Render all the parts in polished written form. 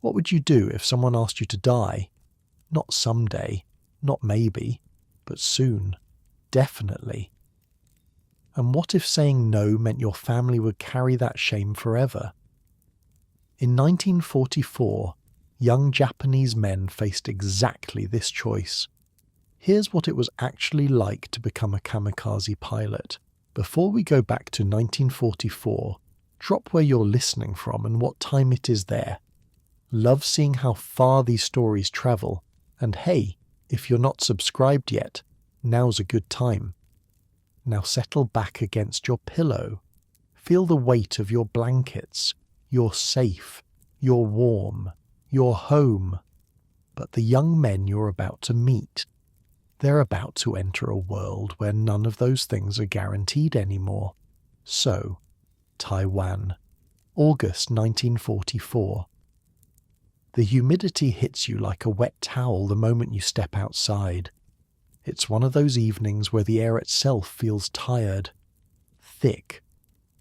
What would you do if someone asked you to die? Not someday, not maybe, but soon, definitely. And what if saying no meant your family would carry that shame forever? In 1944, young Japanese men faced exactly this choice. Here's what it was actually like to become a kamikaze pilot. Before we go back to 1944, drop where you're listening from and what time it is there. Love seeing how far these stories travel, and hey, if you're not subscribed yet, now's a good time. Now settle back against your pillow. Feel the weight of your blankets. You're safe. You're warm. You're home. But the young men you're about to meet, they're about to enter a world where none of those things are guaranteed anymore. So, Taiwan, August 1944. The humidity hits you like a wet towel the moment you step outside. It's one of those evenings where the air itself feels tired, thick,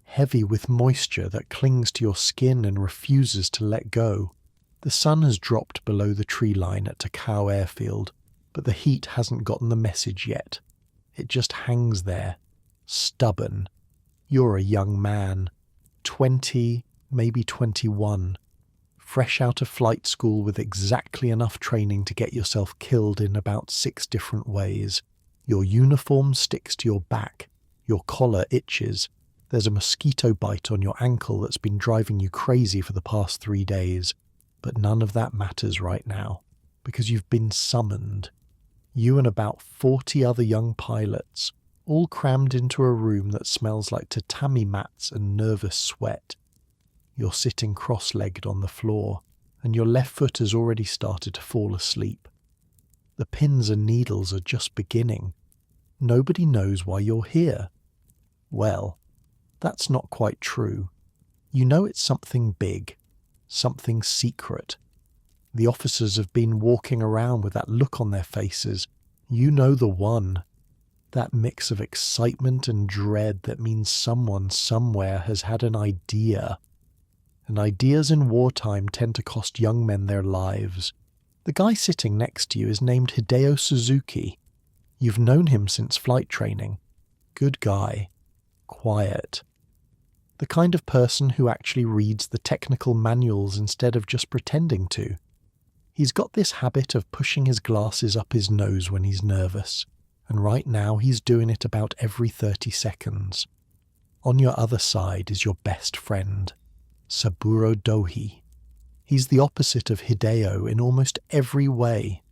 heavy with moisture that clings to your skin and refuses to let go. The sun has dropped below the tree line at Takao Airfield, but the heat hasn't gotten the message yet. It just hangs there, stubborn. You're a young man, 20, maybe 21. Fresh out of flight school with exactly enough training to get yourself killed in about 6 different ways. Your uniform sticks to your back, your collar itches, there's a mosquito bite on your ankle that's been driving you crazy for the past 3 days. But none of that matters right now, because you've been summoned. You and about 40 other young pilots, all crammed into a room that smells like tatami mats and nervous sweat. You're sitting cross-legged on the floor, and your left foot has already started to fall asleep. The pins and needles are just beginning. Nobody knows why you're here. Well, that's not quite true. You know it's something big, something secret. The officers have been walking around with that look on their faces. You know the one. That mix of excitement and dread that means someone somewhere has had an idea. And ideas in wartime tend to cost young men their lives. The guy sitting next to you is named Hideo Suzuki. You've known him since flight training. Good guy. Quiet. The kind of person who actually reads the technical manuals instead of just pretending to. He's got this habit of pushing his glasses up his nose when he's nervous, and right now he's doing it about every 30 seconds. On your other side is your best friend, Saburo Dohi. He's the opposite of Hideo in almost every way.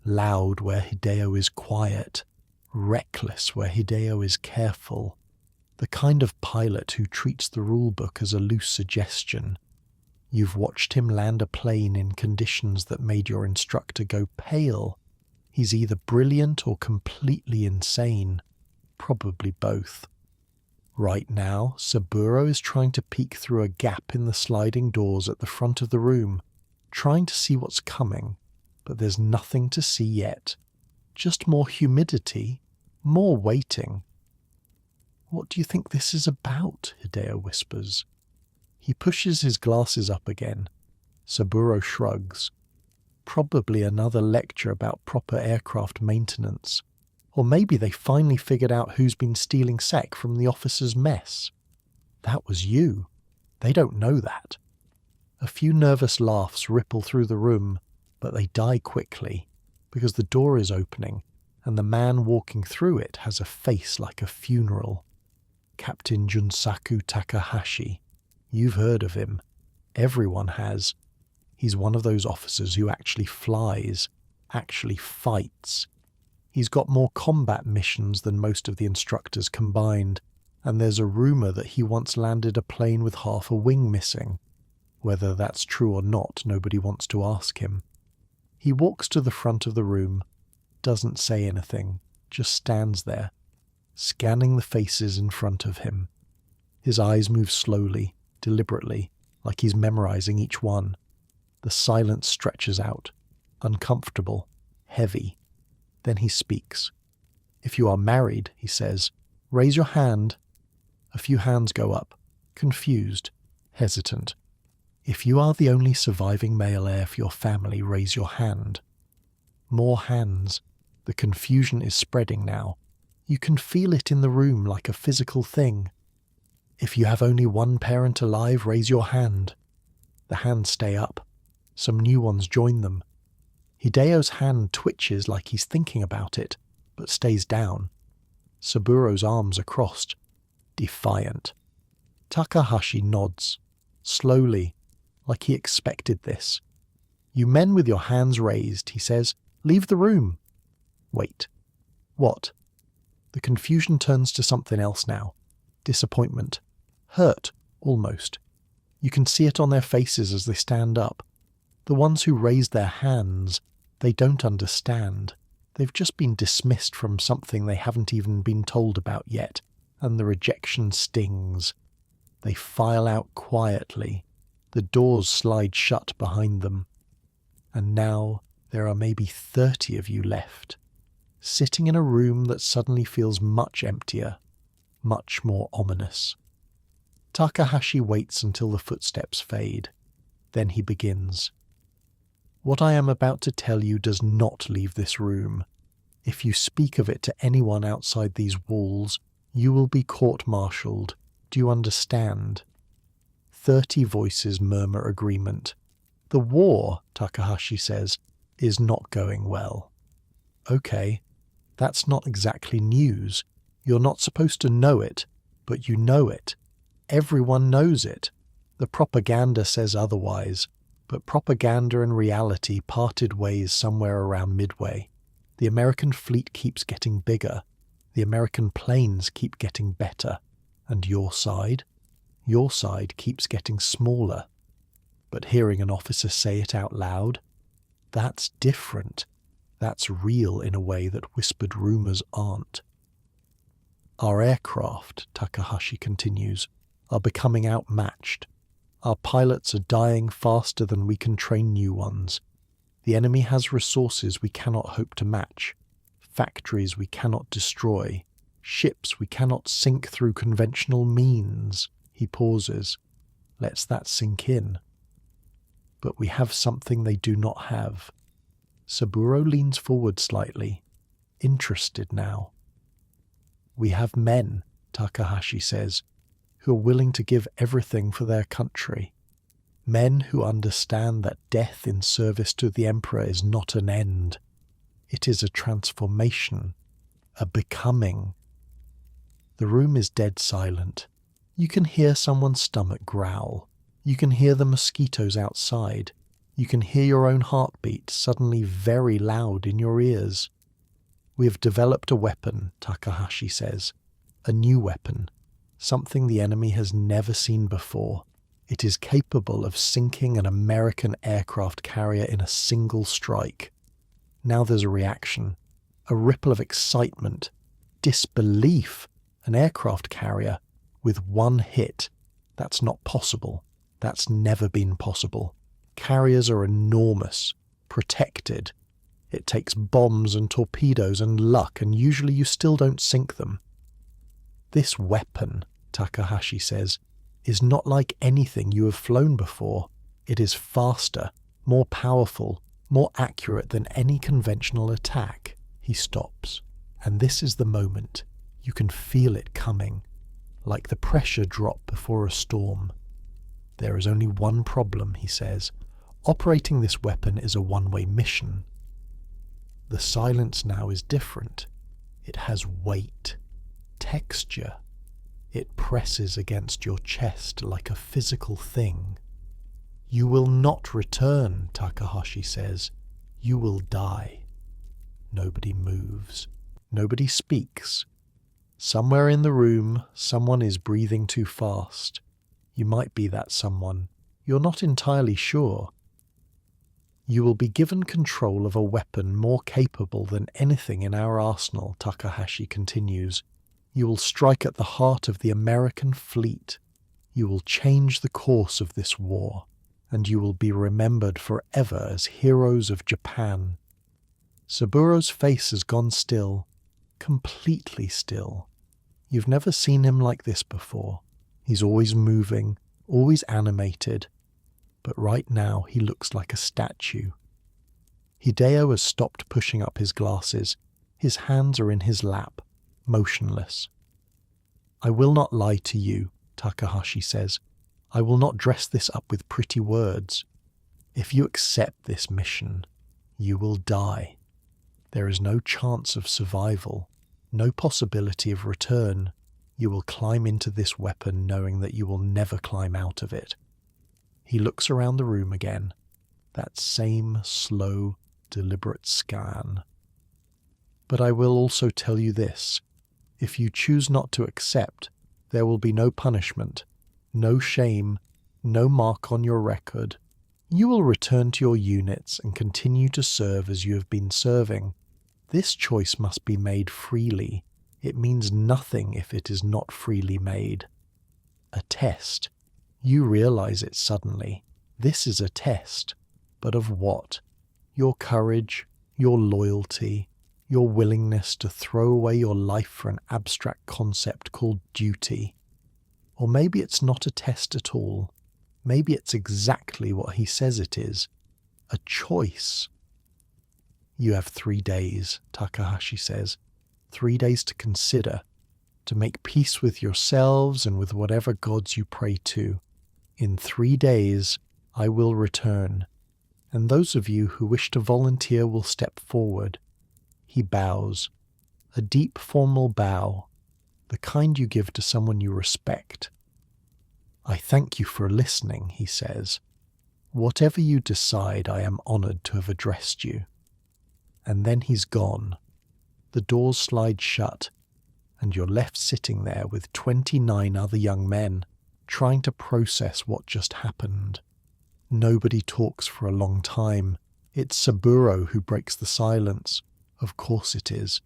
Loud where Hideo is quiet, reckless where Hideo is careful. The kind of pilot who treats the rulebook as a loose suggestion. You've watched him land a plane in conditions that made your instructor go pale. He's either brilliant or completely insane, probably both. Right now, Saburo is trying to peek through a gap in the sliding doors at the front of the room, trying to see what's coming, but there's nothing to see yet. Just more humidity, more waiting. What do you think this is about? Hideo whispers. He pushes his glasses up again. Saburo shrugs. Probably another lecture about proper aircraft maintenance. Or maybe they finally figured out who's been stealing sec from the officers' mess. That was you. They don't know that. A few nervous laughs ripple through the room, but they die quickly, because the door is opening, and the man walking through it has a face like a funeral. Captain Junsaku Takahashi. You've heard of him. Everyone has. He's one of those officers who actually flies, actually fights. He's got more combat missions than most of the instructors combined, and there's a rumor that he once landed a plane with half a wing missing. Whether that's true or not, nobody wants to ask him. He walks to the front of the room, doesn't say anything, just stands there, scanning the faces in front of him. His eyes move slowly, deliberately, like he's memorizing each one. The silence stretches out, uncomfortable, heavy. Then he speaks. If you are married, he says, raise your hand. A few hands go up, confused, hesitant. If you are the only surviving male heir for your family, raise your hand. More hands. The confusion is spreading now. You can feel it in the room like a physical thing. If you have only one parent alive, raise your hand. The hands stay up. Some new ones join them. Hideo's hand twitches like he's thinking about it, but stays down. Saburo's arms are crossed, defiant. Takahashi nods, slowly, like he expected this. You men with your hands raised, he says, leave the room. Wait. What? The confusion turns to something else now. Disappointment. Hurt, almost. You can see it on their faces as they stand up. The ones who raise their hands, they don't understand. They've just been dismissed from something they haven't even been told about yet, and the rejection stings. They file out quietly. The doors slide shut behind them. And now there are maybe 30 of you left, sitting in a room that suddenly feels much emptier, much more ominous. Takahashi waits until the footsteps fade. Then he begins. What I am about to tell you does not leave this room. If you speak of it to anyone outside these walls, you will be court-martialed. Do you understand? 30 voices murmur agreement. The war, Takahashi says, is not going well. Okay, that's not exactly news. You're not supposed to know it, but you know it. Everyone knows it. The propaganda says otherwise, but propaganda and reality parted ways somewhere around midway. The American fleet keeps getting bigger. The American planes keep getting better. And your side? Your side keeps getting smaller. But hearing an officer say it out loud, that's different. That's real in a way that whispered rumors aren't. Our aircraft, Takahashi continues, are becoming outmatched. Our pilots are dying faster than we can train new ones. The enemy has resources we cannot hope to match, factories we cannot destroy, ships we cannot sink through conventional means. He pauses, lets that sink in. But we have something they do not have. Saburo leans forward slightly, interested now. We have men, Takahashi says, who are willing to give everything for their country. Men who understand that death in service to the Emperor is not an end. It is a transformation, a becoming. The room is dead silent. You can hear someone's stomach growl. You can hear the mosquitoes outside. You can hear your own heartbeat suddenly very loud in your ears. We have developed a weapon, Takahashi says. A new weapon. Something the enemy has never seen before. It is capable of sinking an American aircraft carrier in a single strike. Now there's a reaction. A ripple of excitement. Disbelief. An aircraft carrier with one hit. That's not possible. That's never been possible. Carriers are enormous, protected. It takes bombs and torpedoes and luck, and usually you still don't sink them. This weapon, Takahashi says, is not like anything you have flown before. It is faster, more powerful, more accurate than any conventional attack. He stops. And this is the moment. You can feel it coming, like the pressure drop before a storm. There is only one problem, he says. Operating this weapon is a one-way mission. The silence now is different. It has weight, texture. It presses against your chest like a physical thing. You will not return, Takahashi says. You will die. Nobody moves. Nobody speaks. Somewhere in the room, someone is breathing too fast. You might be that someone. You're not entirely sure. You will be given control of a weapon more capable than anything in our arsenal, Takahashi continues. You will strike at the heart of the American fleet. You will change the course of this war, and you will be remembered forever as heroes of Japan. Saburo's face has gone still, completely still. You've never seen him like this before. He's always moving, always animated. but right now he looks like a statue. Hideo has stopped pushing up his glasses. His hands are in his lap, motionless. "I will not lie to you," Takahashi says. "I will not dress this up with pretty words. If you accept this mission, you will die. There is no chance of survival, no possibility of return. You will climb into this weapon knowing that you will never climb out of it." He looks around the room again, that same slow, deliberate scan. "But I will also tell you this. If you choose not to accept, there will be no punishment, no shame, no mark on your record. You will return to your units and continue to serve as you have been serving. This choice must be made freely. It means nothing if it is not freely made. A test. You realize it suddenly. This is a test. But of what? Your courage, your loyalty, your willingness to throw away your life for an abstract concept called duty. Or maybe it's not a test at all. Maybe it's exactly what he says it is. A choice. "You have 3 days, Takahashi says. 3 days to consider, to make peace with yourselves and with whatever gods you pray to. In 3 days, I will return, and those of you who wish to volunteer will step forward." He bows. A deep formal bow, the kind you give to someone you respect. "I thank you for listening," he says. "Whatever you decide, I am honored to have addressed you." And then he's gone. The doors slide shut, and you're left sitting there with 29 other young men, trying to process what just happened. Nobody talks for a long time. It's Saburo who breaks the silence. Of course it is.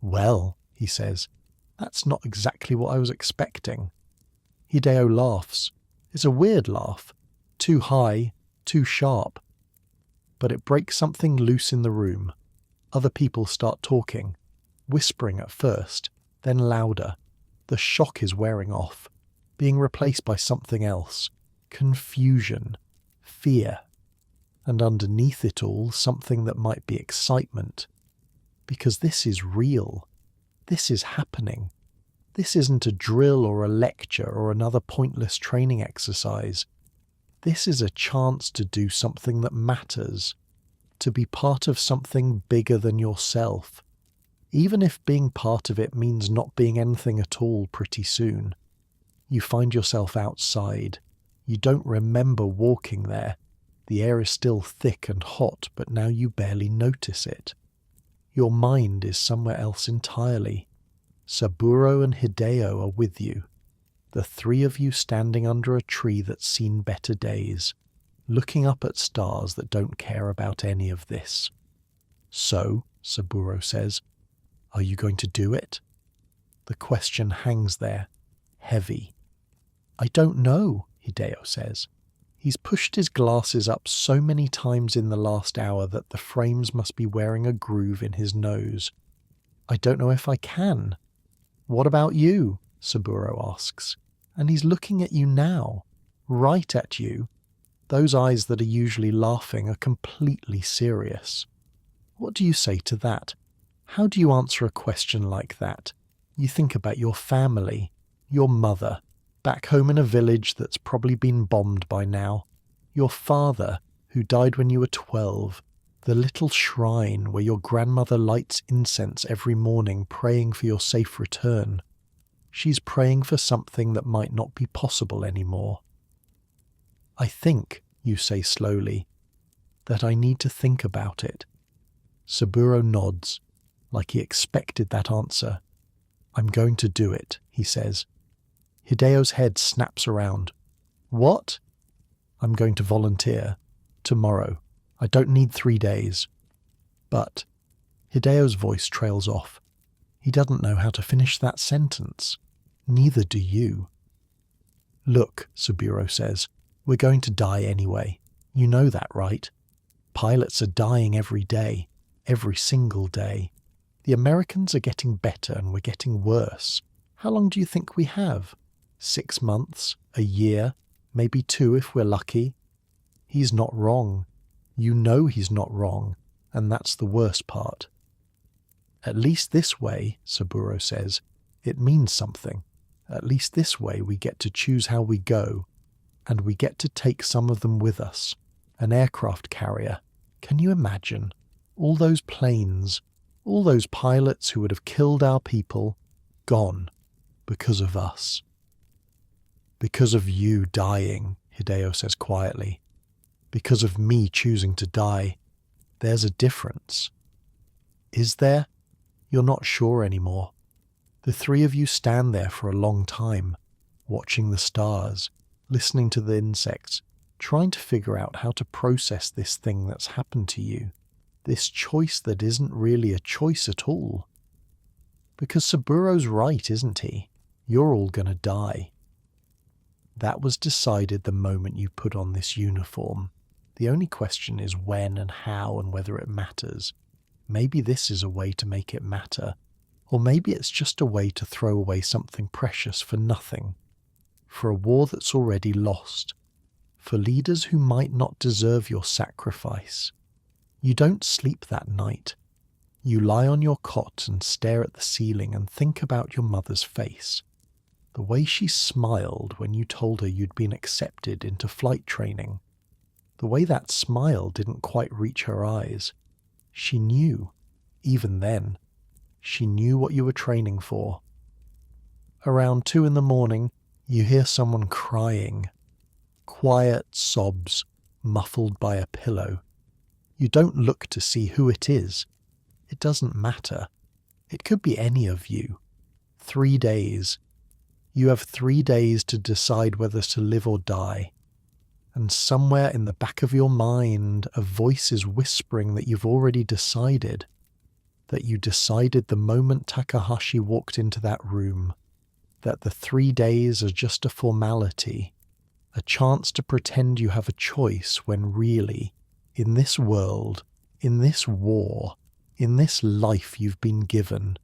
"Well," he says, "that's not exactly what I was expecting." Hideo laughs. It's a weird laugh. Too high, too sharp. But it breaks something loose in the room. Other people start talking, whispering at first, then louder. The shock is wearing off, being replaced by something else. Confusion, fear, and underneath it all, something that might be excitement. Because this is real. This is happening. This isn't a drill or a lecture or another pointless training exercise. This is a chance to do something that matters, to be part of something bigger than yourself, even if being part of it means not being anything at all pretty soon. You find yourself outside. You don't remember walking there. The air is still thick and hot, but now you barely notice it. Your mind is somewhere else entirely. Saburo and Hideo are with you. The 3 of you standing under a tree that's seen better days, looking up at stars that don't care about any of this. "So," Saburo says, "are you going to do it?" The question hangs there, heavy. "I don't know," Hideo says. He's pushed his glasses up so many times in the last hour that the frames must be wearing a groove in his nose. "I don't know if I can." "What about you?" Saburo asks. And he's looking at you now, right at you. Those eyes that are usually laughing are completely serious. What do you say to that? How do you answer a question like that? You think about your family, your mother, back home in a village that's probably been bombed by now, your father, who died when you were 12, the little shrine where your grandmother lights incense every morning praying for your safe return. She's praying for something that might not be possible anymore. "I think," you say slowly, "that I need to think about it." Saburo nods, like he expected that answer. "I'm going to do it," he says. Hideo's head snaps around. "What?" "I'm going to volunteer. Tomorrow. I don't need 3 days." "But..." Hideo's voice trails off. He doesn't know how to finish that sentence. Neither do you. "Look," Saburo says, "we're going to die anyway. You know that, right? Pilots are dying every day. Every single day. The Americans are getting better and we're getting worse. How long do you think we have? 6 months? A year? Maybe 2 if we're lucky? He's not wrong. You know he's not wrong, and that's the worst part. At least this way, Saburo says, it means something. At least this way we get to choose how we go, and we get to take some of them with us. An aircraft carrier. Can you imagine? All those planes, all those pilots who would have killed our people, gone because of us. Because of you dying, Hideo says quietly. Because of me choosing to die. There's a difference. Is there? You're not sure anymore. The three of you stand there for a long time, watching the stars, listening to the insects, trying to figure out how to process this thing that's happened to you, this choice that isn't really a choice at all. Because Saburo's right, isn't he? You're all gonna die. That was decided the moment you put on this uniform. The only question is when and how and whether it matters. Maybe this is a way to make it matter, or maybe it's just a way to throw away something precious for nothing, for a war that's already lost, for leaders who might not deserve your sacrifice. You don't sleep that night. You lie on your cot and stare at the ceiling and think about your mother's face. The way she smiled when you told her you'd been accepted into flight training. The way that smile didn't quite reach her eyes. She knew, even then. She knew what you were training for. Around 2 a.m, you hear someone crying. Quiet sobs, muffled by a pillow. You don't look to see who it is. It doesn't matter. It could be any of you. 3 days. You have 3 days to decide whether to live or die. And somewhere in the back of your mind, a voice is whispering that you've already decided. That you decided the moment Takahashi walked into that room. That the 3 days are just a formality. A chance to pretend you have a choice when really, in this world, in this war, in this life you've been given,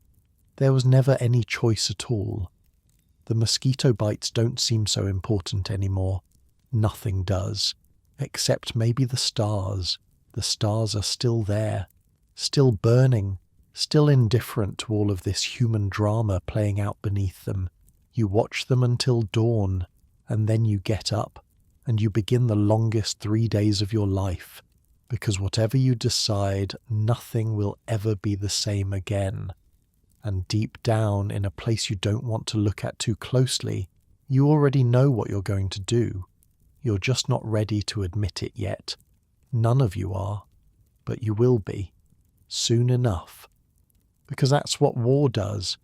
there was never any choice at all. The mosquito bites don't seem so important anymore. Nothing does. Except maybe the stars. The stars are still there. Still burning. Still indifferent to all of this human drama playing out beneath them. You watch them until dawn, and then you get up, and you begin the longest 3 days of your life. Because whatever you decide, nothing will ever be the same again. And deep down, in a place you don't want to look at too closely, you already know what you're going to do. You're just not ready to admit it yet. None of you are. But you will be. Soon enough. Because that's what war does.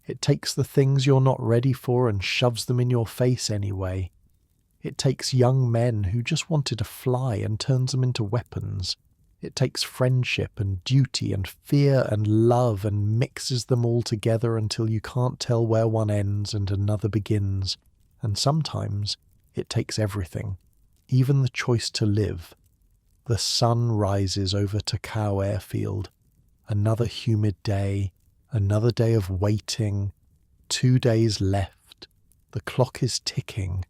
It takes the things you're not ready for and shoves them in your face anyway. It takes young men who just wanted to fly and turns them into weapons. It takes friendship and duty and fear and love and mixes them all together until you can't tell where one ends and another begins. And sometimes it takes everything, even the choice to live. The sun rises over Takao Airfield. Another humid day, another day of waiting, 2 days left. The clock is ticking,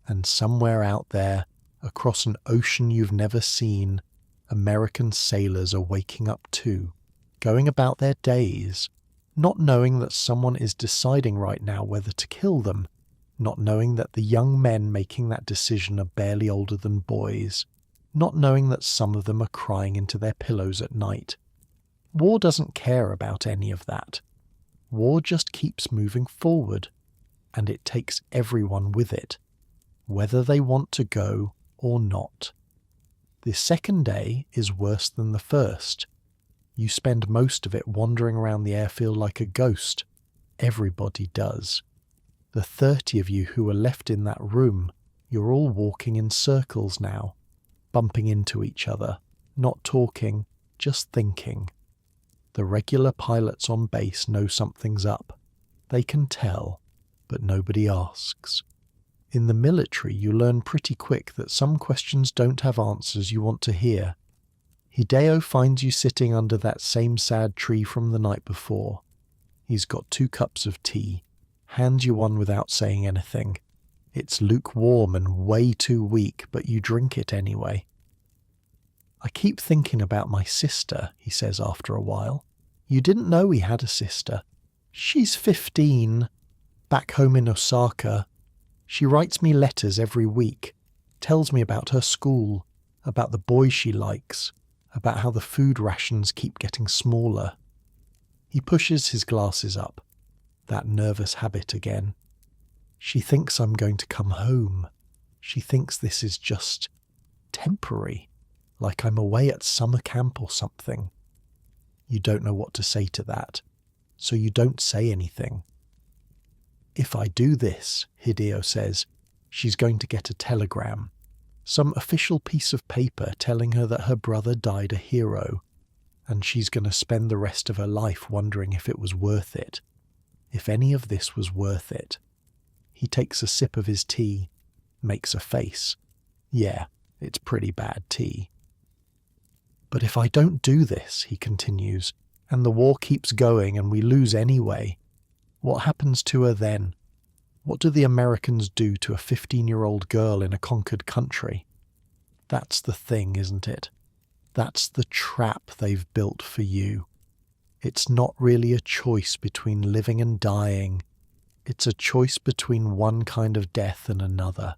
and somewhere out there, across an ocean you've never seen, American sailors are waking up too, going about their days, not knowing that someone is deciding right now whether to kill them, not knowing that the young men making that decision are barely older than boys, not knowing that some of them are crying into their pillows at night. War doesn't care about any of that. War just keeps moving forward, and it takes everyone with it, whether they want to go or not. The second day is worse than the first. You spend most of it wandering around the airfield like a ghost. Everybody does. The 30 of you who are left in that room, you're all walking in circles now, bumping into each other, not talking, just thinking. The regular pilots on base know something's up. They can tell, but nobody asks. In the military, you learn pretty quick that some questions don't have answers you want to hear. Hideo finds you sitting under that same sad tree from the night before. He's got 2 cups of tea, hands you one without saying anything. It's lukewarm and way too weak, but you drink it anyway. I keep thinking about my sister, he says after a while. You didn't know he had a sister. She's 15, back home in Osaka. She writes me letters every week, tells me about her school, about the boys she likes, about how the food rations keep getting smaller. He pushes his glasses up, that nervous habit again. She thinks I'm going to come home. She thinks this is just temporary, like I'm away at summer camp or something. You don't know what to say to that, so you don't say anything. If I do this, Hideo says, she's going to get a telegram, some official piece of paper telling her that her brother died a hero, and she's going to spend the rest of her life wondering if it was worth it, if any of this was worth it. He takes a sip of his tea, makes a face. Yeah, it's pretty bad tea. But if I don't do this, he continues, and the war keeps going and we lose anyway, what happens to her then? What do the Americans do to a 15-year-old girl in a conquered country? That's the thing, isn't it? That's the trap they've built for you. It's not really a choice between living and dying. It's a choice between one kind of death and another,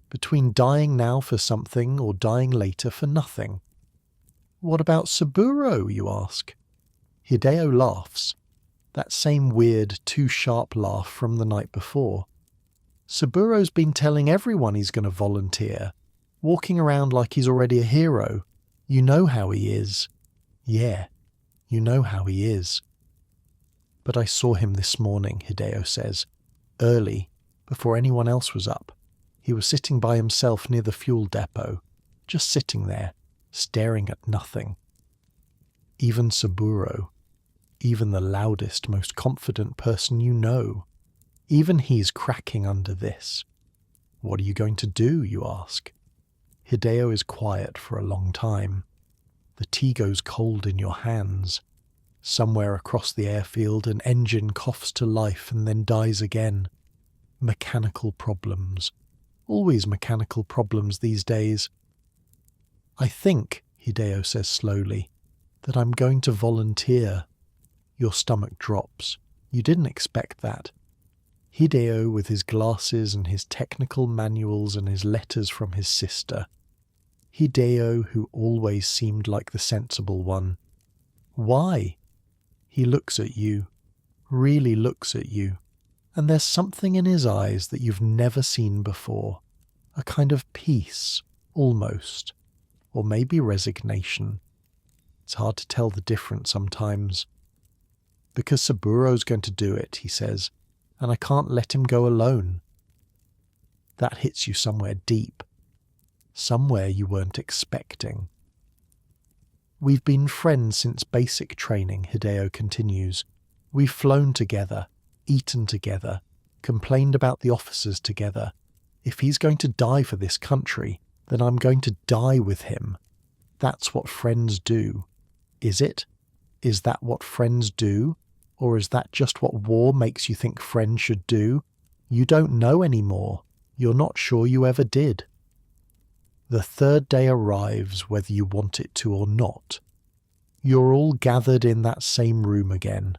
between dying now for something or dying later for nothing. What about Saburo, you ask? Hideo laughs, that same weird, too sharp laugh from the night before. Saburo's been telling everyone he's going to volunteer, walking around like he's already a hero. You know how he is. Yeah, you know how he is. But I saw him this morning, Hideo says, early, before anyone else was up. He was sitting by himself near the fuel depot, just sitting there, staring at nothing. Even Saburo, even the loudest, most confident person you know, even he's cracking under this. What are you going to do, you ask? Hideo is quiet for a long time. The tea goes cold in your hands. Somewhere across the airfield, an engine coughs to life and then dies again. Mechanical problems. Always mechanical problems these days. I think, Hideo says slowly, that I'm going to volunteer. Your stomach drops. You didn't expect that. Hideo with his glasses and his technical manuals and his letters from his sister. Hideo who always seemed like the sensible one. Why? He looks at you, really looks at you, and there's something in his eyes that you've never seen before. A kind of peace, almost, or maybe resignation. It's hard to tell the difference sometimes. Because Saburo's going to do it, he says, and I can't let him go alone. That hits you somewhere deep, somewhere you weren't expecting. We've been friends since basic training, Hideo continues. We've flown together, eaten together, complained about the officers together. If he's going to die for this country, then I'm going to die with him. That's what friends do. Is it? Is that what friends do? Or is that just what war makes you think friends should do? You don't know anymore. You're not sure you ever did. The third day arrives whether you want it to or not. You're all gathered in that same room again.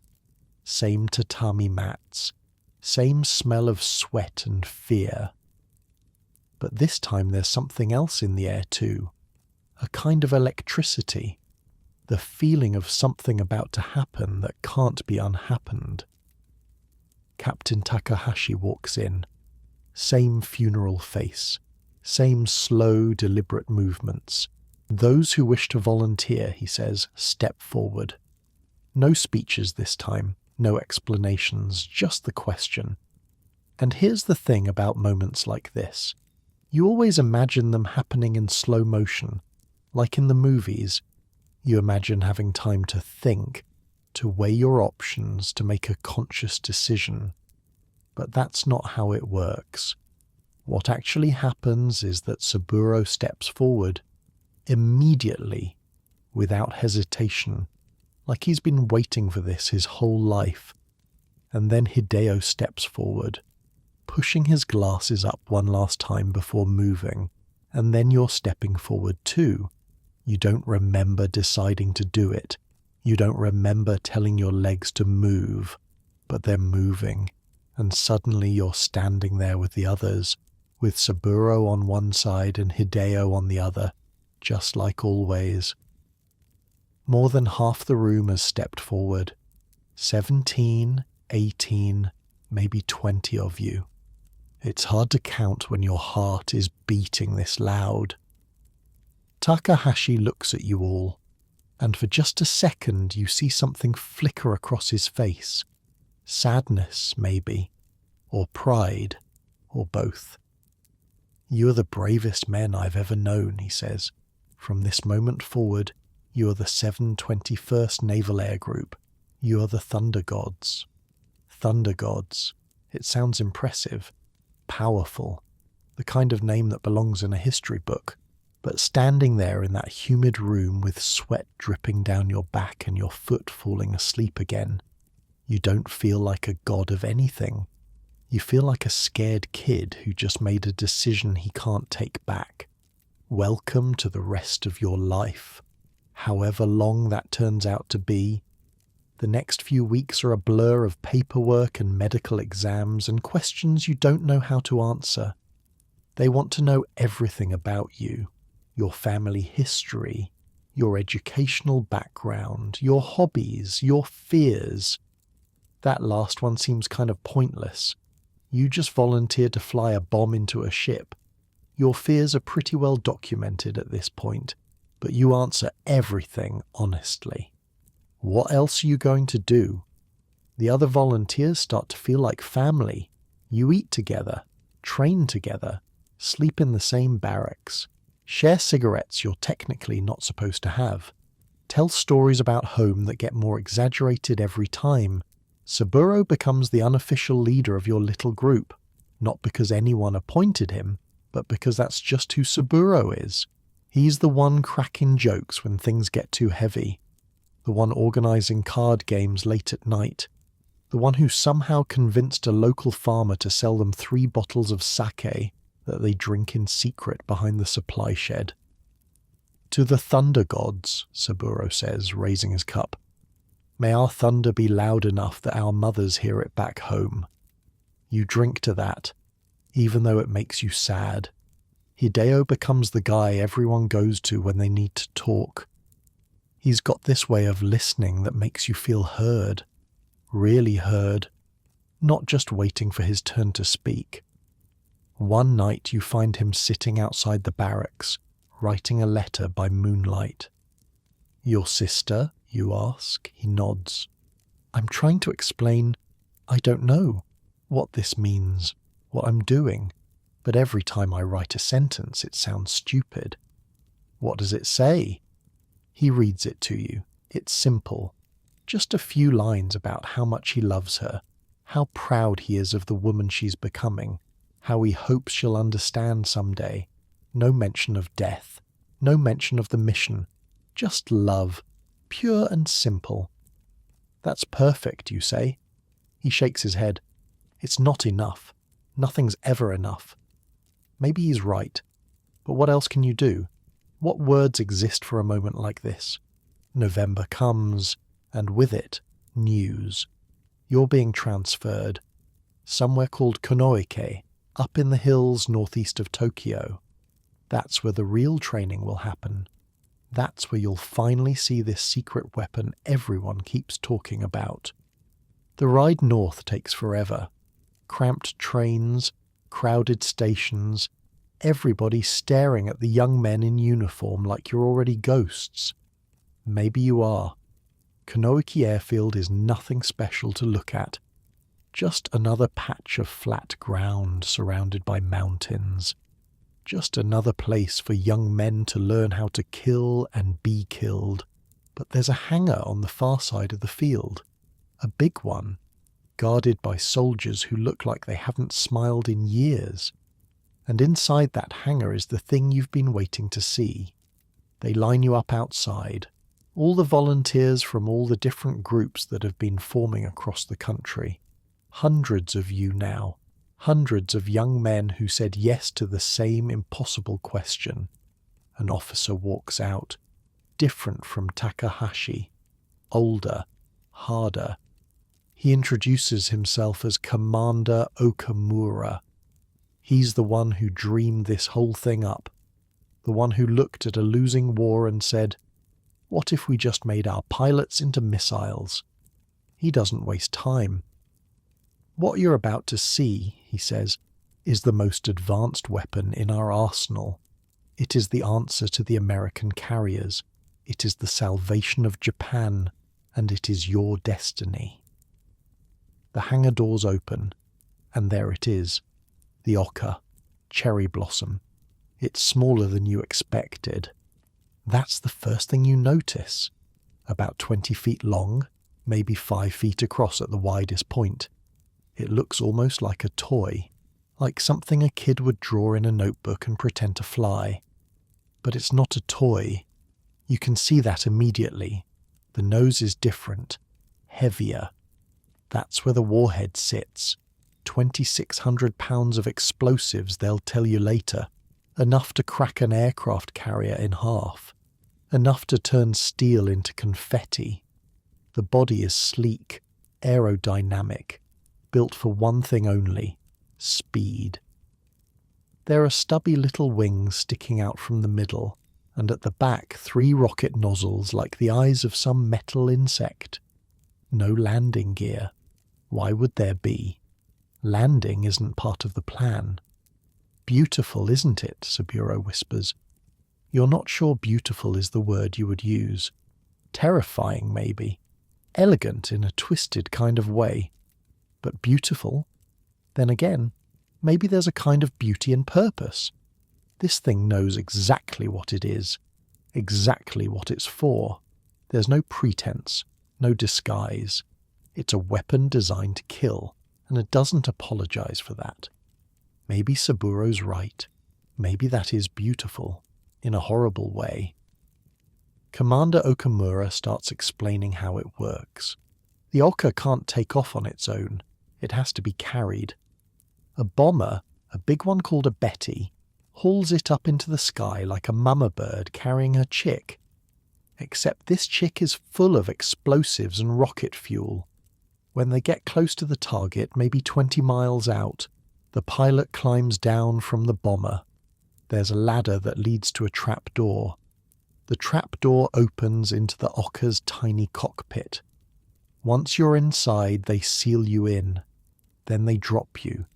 Same tatami mats. Same smell of sweat and fear. But this time there's something else in the air too. A kind of electricity. The feeling of something about to happen that can't be unhappened. Captain Takahashi walks in. Same funeral face. Same slow, deliberate movements. Those who wish to volunteer, he says, step forward. No speeches this time, no explanations, just the question. And here's the thing about moments like this. You always imagine them happening in slow motion, like in the movies. You imagine having time to think, to weigh your options, to make a conscious decision. But that's not how it works. What actually happens is that Saburo steps forward, immediately, without hesitation, like he's been waiting for this his whole life. And then Hideo steps forward, pushing his glasses up one last time before moving, and then you're stepping forward too. You don't remember deciding to do it. You don't remember telling your legs to move, but they're moving, and suddenly you're standing there with the others, with Saburo on one side and Hideo on the other, just like always. More than half the room has stepped forward. 17, 18, maybe 20 of you. It's hard to count when your heart is beating this loud. Takahashi looks at you all, and for just a second you see something flicker across his face. Sadness, maybe, or pride, or both. You are the bravest men I've ever known, he says. From this moment forward, you are the 721st Naval Air Group. You are the Thunder Gods. Thunder Gods. It sounds impressive, powerful, the kind of name that belongs in a history book. But standing there in that humid room with sweat dripping down your back and your foot falling asleep again, you don't feel like a god of anything. You feel like a scared kid who just made a decision he can't take back. Welcome to the rest of your life, however long that turns out to be. The next few weeks are a blur of paperwork and medical exams and questions you don't know how to answer. They want to know everything about you, your family history, your educational background, your hobbies, your fears. That last one seems kind of pointless. You just volunteered to fly a bomb into a ship. Your fears are pretty well documented at this point, but you answer everything honestly. What else are you going to do? The other volunteers start to feel like family. You eat together, train together, sleep in the same barracks, share cigarettes you're technically not supposed to have, tell stories about home that get more exaggerated every time. Saburo becomes the unofficial leader of your little group, not because anyone appointed him, but because that's just who Saburo is. He's the one cracking jokes when things get too heavy, the one organising card games late at night, the one who somehow convinced a local farmer to sell them 3 bottles of sake that they drink in secret behind the supply shed. To the Thunder Gods, Saburo says, raising his cup. May our thunder be loud enough that our mothers hear it back home. You drink to that, even though it makes you sad. Hideo becomes the guy everyone goes to when they need to talk. He's got this way of listening that makes you feel heard, really heard, not just waiting for his turn to speak. One night you find him sitting outside the barracks, writing a letter by moonlight. Your sister, you ask. He nods. I'm trying to explain, I don't know what this means, what I'm doing, but every time I write a sentence it sounds stupid. What does it say? He reads it to you. It's simple. Just a few lines about how much he loves her, how proud he is of the woman she's becoming, how he hopes she'll understand someday. No mention of death, no mention of the mission, just love, pure and simple. That's perfect, you say. He shakes his head. It's not enough. Nothing's ever enough. Maybe he's right, but what else can you do? What words exist for a moment like this? November comes, and with it, news. You're being transferred. Somewhere called Konoike, up in the hills northeast of Tokyo. That's where the real training will happen. That's where you'll finally see this secret weapon everyone keeps talking about. The ride north takes forever. Cramped trains, crowded stations, everybody staring at the young men in uniform like you're already ghosts. Maybe you are. Konoike Airfield is nothing special to look at. Just another patch of flat ground surrounded by mountains. Just another place for young men to learn how to kill and be killed. But there's a hangar on the far side of the field. A big one, guarded by soldiers who look like they haven't smiled in years. And inside that hangar is the thing you've been waiting to see. They line you up outside, all the volunteers from all the different groups that have been forming across the country. Hundreds of you now, Hundreds of young men who said yes to the same impossible question. An officer walks out, different from Takahashi, older, harder. He introduces himself as Commander Okamura. He's the one who dreamed this whole thing up, the one who looked at a losing war and said, "What if we just made our pilots into missiles?" He doesn't waste time. "What you're about to see," he says, "is the most advanced weapon in our arsenal. It is the answer to the American carriers. It is the salvation of Japan, and it is your destiny." The hangar doors open, and there it is, the Oka, cherry blossom. It's smaller than you expected. That's the first thing you notice. About 20 feet long, maybe 5 feet across at the widest point. It looks almost like a toy, like something a kid would draw in a notebook and pretend to fly. But it's not a toy. You can see that immediately. The nose is different, heavier. That's where the warhead sits. 2,600 pounds of explosives, they'll tell you later. Enough to crack an aircraft carrier in half. Enough to turn steel into confetti. The body is sleek, aerodynamic, built for one thing only: speed. There are stubby little wings sticking out from the middle, and at the back 3 rocket nozzles like the eyes of some metal insect. No landing gear. Why would there be? Landing isn't part of the plan. "Beautiful, isn't it?" Saburo whispers. You're not sure beautiful is the word you would use. Terrifying, maybe. Elegant in a twisted kind of way. But beautiful? Then again, maybe there's a kind of beauty and purpose. This thing knows exactly what it is, exactly what it's for. There's no pretense, no disguise. It's a weapon designed to kill, and it doesn't apologize for that. Maybe Saburo's right. Maybe that is beautiful, in a horrible way. Commander Okamura starts explaining how it works. The Oka can't take off on its own. It has to be carried. A bomber, a big one called a Betty, hauls it up into the sky like a mama bird carrying her chick. Except this chick is full of explosives and rocket fuel. When they get close to the target, maybe 20 miles out, the pilot climbs down from the bomber. There's a ladder that leads to a trap door. The trap door opens into the Oka's tiny cockpit. Once you're inside, they seal you in. Then they drop you.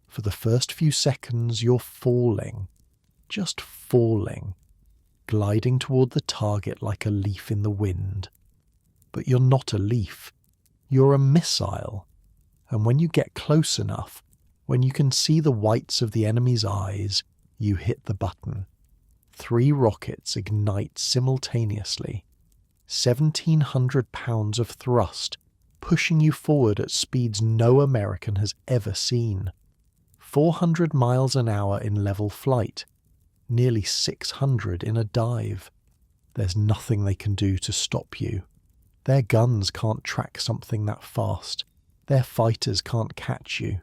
For the first few seconds, you're falling. Just falling. Gliding toward the target like a leaf in the wind. But you're not a leaf. You're a missile. And when you get close enough, when you can see the whites of the enemy's eyes, you hit the button. 3 rockets ignite simultaneously. 1,700 pounds of thrust, pushing you forward at speeds no American has ever seen. 400 miles an hour in level flight. Nearly 600 in a dive. There's nothing they can do to stop you. Their guns can't track something that fast. Their fighters can't catch you.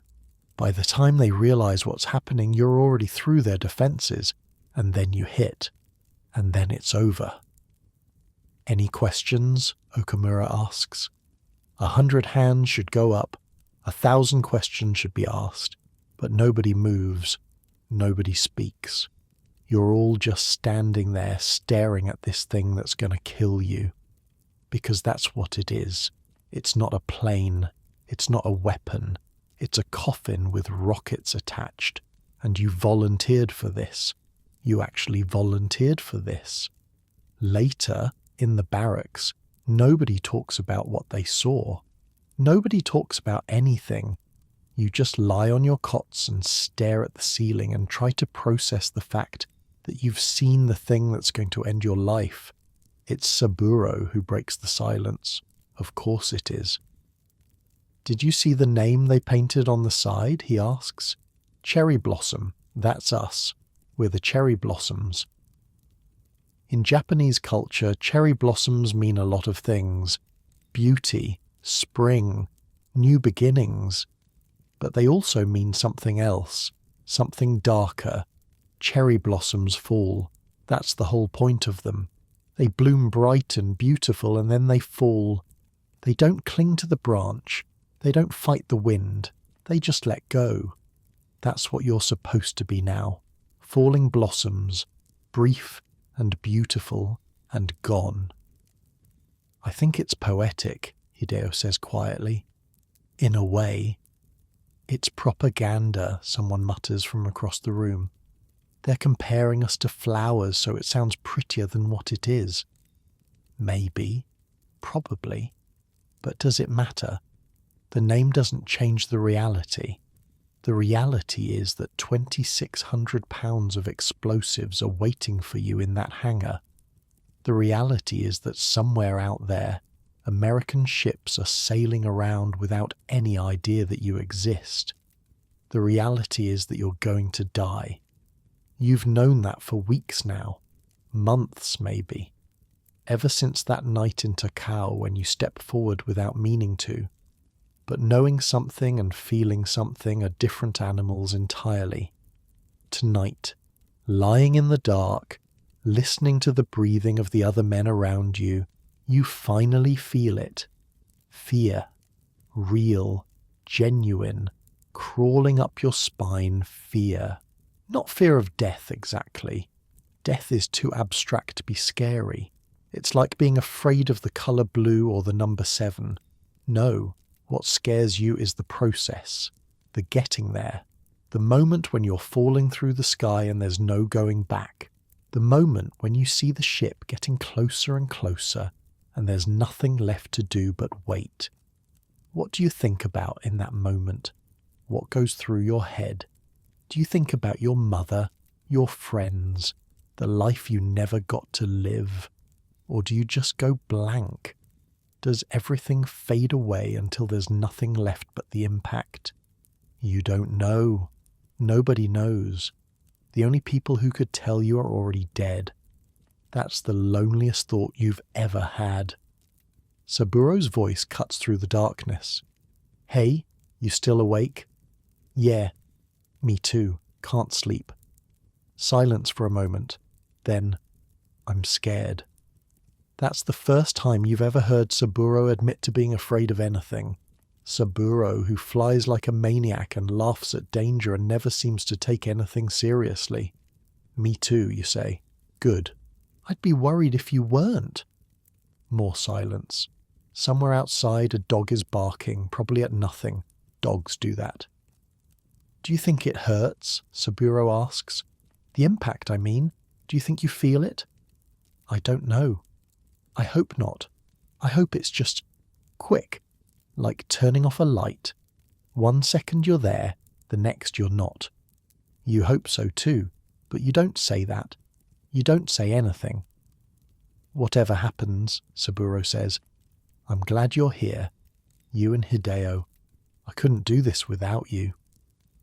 By the time they realize what's happening, you're already through their defenses, and then you hit. And then it's over. "Any questions?" Okamura asks. 100 hands should go up. 1,000 questions should be asked. But nobody moves. Nobody speaks. You're all just standing there staring at this thing that's going to kill you. Because that's what it is. It's not a plane. It's not a weapon. It's a coffin with rockets attached. And you volunteered for this. You actually volunteered for this. Later, in the barracks, nobody talks about what they saw. Nobody talks about anything. You just lie on your cots and stare at the ceiling and try to process the fact that you've seen the thing that's going to end your life. It's Saburo who breaks the silence. Of course it is. "Did you see the name they painted on the side?" he asks. "Cherry Blossom. That's us. We're the cherry blossoms." In Japanese culture, cherry blossoms mean a lot of things. Beauty, spring, new beginnings. but they also mean something else, something darker. Cherry blossoms fall. That's the whole point of them. They bloom bright and beautiful, and then they fall. They don't cling to the branch. They don't fight the wind. They just let go. That's what you're supposed to be now. Falling blossoms, brief and beautiful and gone. I think it's poetic, Hideo says quietly. In a way. It's propaganda, someone mutters from across the room. They're comparing us to flowers so it sounds prettier than what it is. Maybe. Probably. But does it matter? The name doesn't change the reality. The reality is that 2,600 pounds of explosives are waiting for you in that hangar. The reality is that somewhere out there, American ships are sailing around without any idea that you exist. The reality is that you're going to die. You've known that for weeks now, months maybe, ever since that night in Takao when you stepped forward without meaning to. But knowing something and feeling something are different animals entirely. Tonight, lying in the dark, listening to the breathing of the other men around you, you finally feel it. Fear. Real. Genuine. Crawling up your spine fear. Not fear of death exactly. Death is too abstract to be scary. It's like being afraid of the colour blue or the number 7. No, what scares you is the process. The getting there. The moment when you're falling through the sky and there's no going back. The moment when you see the ship getting closer and closer and there's nothing left to do but wait. What do you think about in that moment? What goes through your head? Do you think about your mother, your friends, the life you never got to live? Or do you just go blank? Does everything fade away until there's nothing left but the impact? You don't know. Nobody knows. The only people who could tell you are already dead. That's the loneliest thought you've ever had. Saburo's voice cuts through the darkness. Hey, you still awake? Yeah, me too. Can't sleep. Silence for a moment. Then, I'm scared. That's the first time you've ever heard Saburo admit to being afraid of anything. Saburo, who flies like a maniac and laughs at danger and never seems to take anything seriously. Me too, you say. Good. I'd be worried if you weren't. More silence. Somewhere outside a dog is barking, probably at nothing. Dogs do that. Do you think it hurts? Saburo asks. The impact, I mean. Do you think you feel it? I don't know. I hope not. I hope it's just quick, like turning off a light. 1 second you're there, the next you're not. You hope so too, but you don't say that. You don't say anything. Whatever happens, Saburo says, I'm glad you're here. You and Hideo. I couldn't do this without you.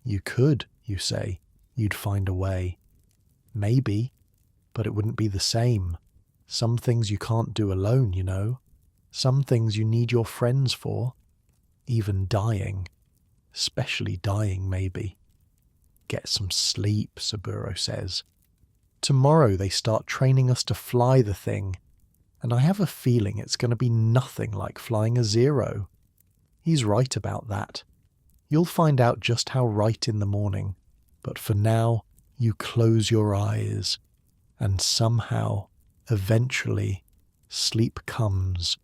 You could, you say. You'd find a way. Maybe, but it wouldn't be the same. Some things you can't do alone, you know. Some things you need your friends for. Even dying. Especially dying, maybe. Get some sleep, Saburo says. Tomorrow they start training us to fly the thing, and I have a feeling it's going to be nothing like flying a Zero. He's right about that. You'll find out just how right in the morning, but for now, you close your eyes, and somehow, eventually, sleep comes,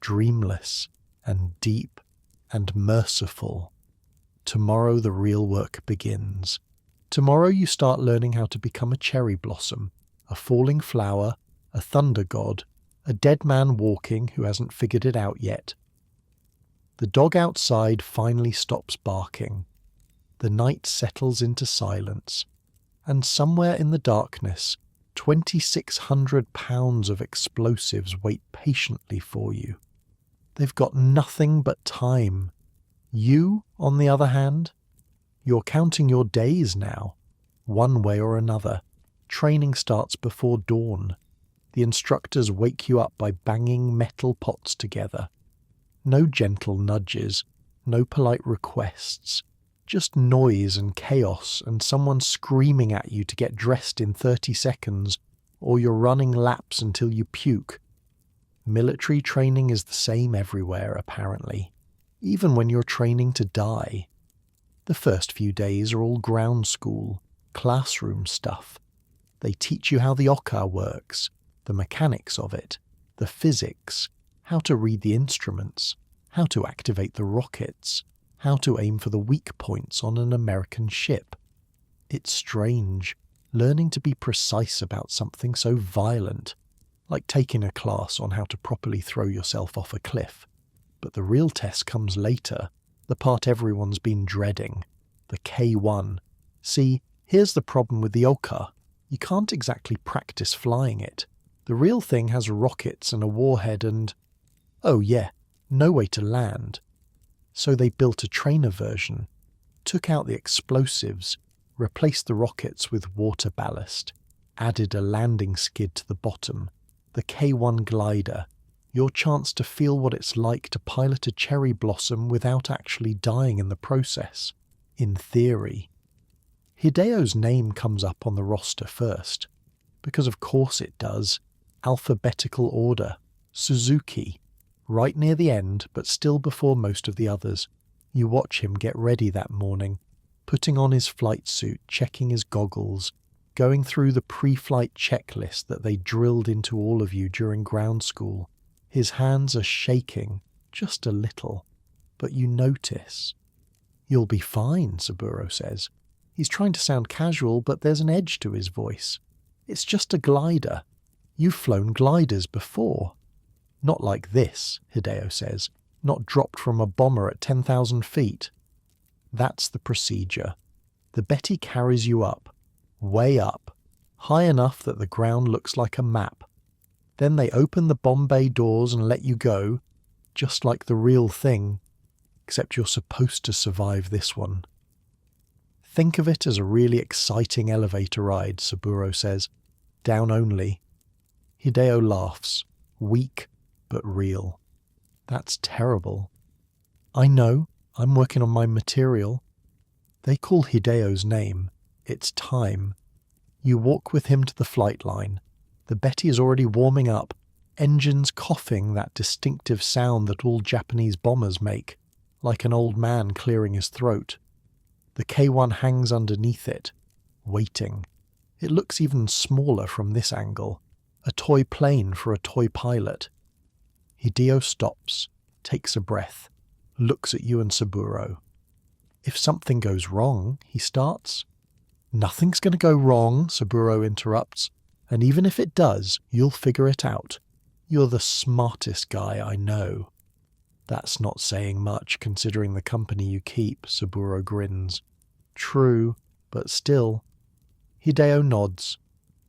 dreamless and deep and merciful. Tomorrow the real work begins. Tomorrow you start learning how to become a cherry blossom, a falling flower, a thunder god, a dead man walking who hasn't figured it out yet. The dog outside finally stops barking. The night settles into silence, and somewhere in the darkness, 2,600 pounds of explosives wait patiently for you. They've got nothing but time. You, on the other hand, you're counting your days now, one way or another. Training starts before dawn. The instructors wake you up by banging metal pots together. No gentle nudges, no polite requests, Just noise and chaos and someone screaming at you to get dressed in 30 seconds, or you're running laps until you puke. Military training is the same everywhere, apparently, even when you're training to die. The first few days are all ground school, classroom stuff. They teach you how the oka works, the mechanics of it, the physics, how to read the instruments, how to activate the rockets, how to aim for the weak points on an American ship. It's strange, learning to be precise about something so violent, like taking a class on how to properly throw yourself off a cliff. But the real test comes later, the part everyone's been dreading, the K1. See, here's the problem with the oka. You can't exactly practice flying it. The real thing has rockets and a warhead and, oh yeah, no way to land. So they built a trainer version, took out the explosives, replaced the rockets with water ballast, added a landing skid to the bottom, the K1 glider, your chance to feel what it's like to pilot a cherry blossom without actually dying in the process, in theory. Hideo's name comes up on the roster first, because of course it does, alphabetical order, Suzuki, right near the end but still before most of the others. You watch him get ready that morning, putting on his flight suit, checking his goggles, going through the pre-flight checklist that they drilled into all of you during ground school. His hands are shaking, just a little, but you notice. "You'll be fine," Saburo says. He's trying to sound casual, but there's an edge to his voice. "It's just a glider. You've flown gliders before." "Not like this," Hideo says. "Not dropped from a bomber at 10,000 feet. That's the procedure. The Betty carries you up, way up, high enough that the ground looks like a map. Then they open the bomb bay doors and let you go, just like the real thing, except you're supposed to survive this one." "Think of it as a really exciting elevator ride," Saburo says. "Down only." Hideo laughs, weak but real. "That's terrible." "I know, I'm working on my material." They call Hideo's name. It's time. You walk with him to the flight line. The Betty is already warming up, engines coughing that distinctive sound that all Japanese bombers make, like an old man clearing his throat. The K1 hangs underneath it, waiting. It looks even smaller from this angle, a toy plane for a toy pilot. Hideo stops, takes a breath, looks at you and Saburo. "If something goes wrong," he starts. "Nothing's going to go wrong," Saburo interrupts. "And even if it does, you'll figure it out. You're the smartest guy I know." "That's not saying much, considering the company you keep," Saburo grins. "True, but still." Hideo nods,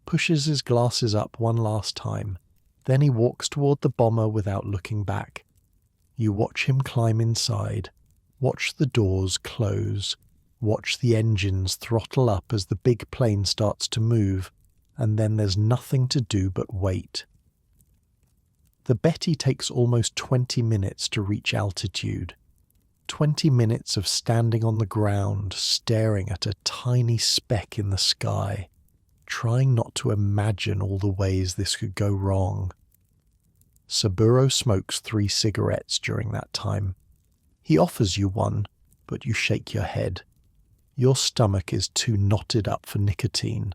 pushes his glasses up one last time. Then he walks toward the bomber without looking back. You watch him climb inside, watch the doors close, watch the engines throttle up as the big plane starts to move, and then there's nothing to do but wait. The Betty takes almost 20 minutes to reach altitude. 20 minutes of standing on the ground, staring at a tiny speck in the sky, trying not to imagine all the ways this could go wrong. Saburo smokes 3 cigarettes during that time. He offers you one, but you shake your head. Your stomach is too knotted up for nicotine.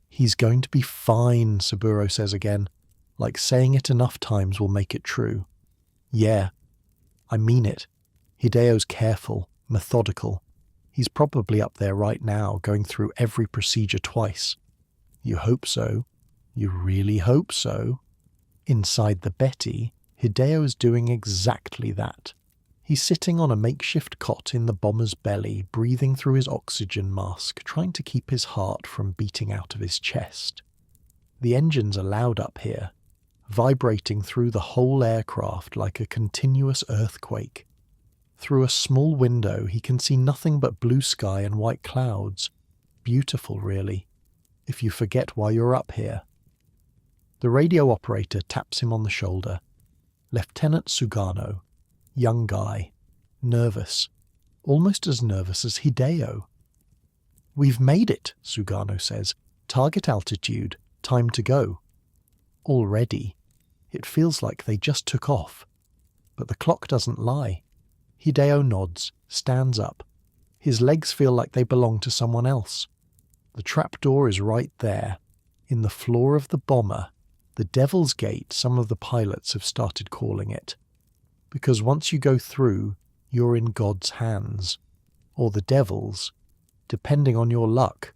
"He's going to be fine," Saburo says again, like saying it enough times will make it true. "Yeah, I mean it. Hideo's careful, methodical. He's probably up there right now, going through every procedure twice." "You hope so. You really hope so." Inside the Betty, Hideo is doing exactly that. He's sitting on a makeshift cot in the bomber's belly, breathing through his oxygen mask, trying to keep his heart from beating out of his chest. The engines are loud up here, vibrating through the whole aircraft like a continuous earthquake. Through a small window, he can see nothing but blue sky and white clouds. Beautiful, really, if you forget why you're up here. The radio operator taps him on the shoulder. Lieutenant Sugano. Young guy. Nervous. almost as nervous as Hideo. "We've made it," Sugano says. "Target altitude, time to go." Already, it feels like they just took off. But the clock doesn't lie. Hideo nods, stands up. His legs feel like they belong to someone else. The trapdoor is right there, in the floor of the bomber, the Devil's Gate some of the pilots have started calling it. Because once you go through, you're in God's hands. Or the Devil's, depending on your luck.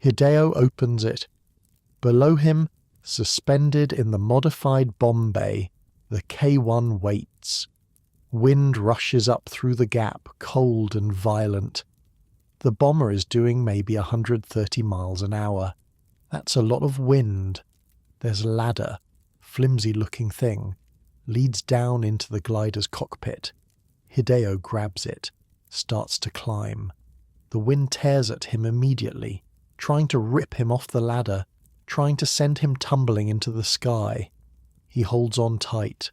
Hideo opens it. Below him, suspended in the modified bomb bay, the K-1 waits. Wind rushes up through the gap, cold and violent. The bomber is doing maybe 130 miles an hour. That's a lot of wind. There's a ladder, flimsy-looking thing, leads down into the glider's cockpit. Hideo grabs it, starts to climb. The wind tears at him immediately, trying to rip him off the ladder, trying to send him tumbling into the sky. He holds on tight,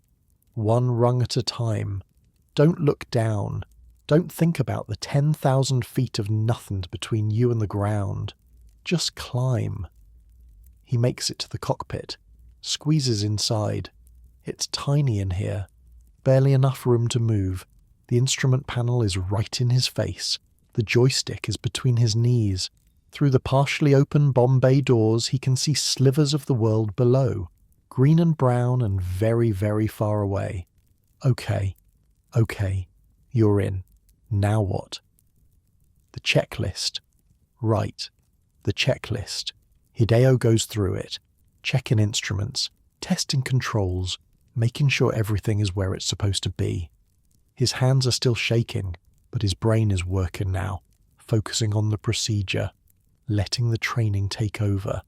one rung at a time. Don't look down. Don't think about the 10,000 feet of nothing between you and the ground. Just climb. He makes it to the cockpit, squeezes inside. It's tiny in here, barely enough room to move. The instrument panel is right in his face. The joystick is between his knees. Through the partially open bomb bay doors, he can see slivers of the world below, green and brown and very, very far away. Okay, you're in. Now what? The checklist. Right, the checklist. Hideo goes through it, checking instruments, testing controls, making sure everything is where it's supposed to be. His hands are still shaking, but his brain is working now, focusing on the procedure, letting the training take over.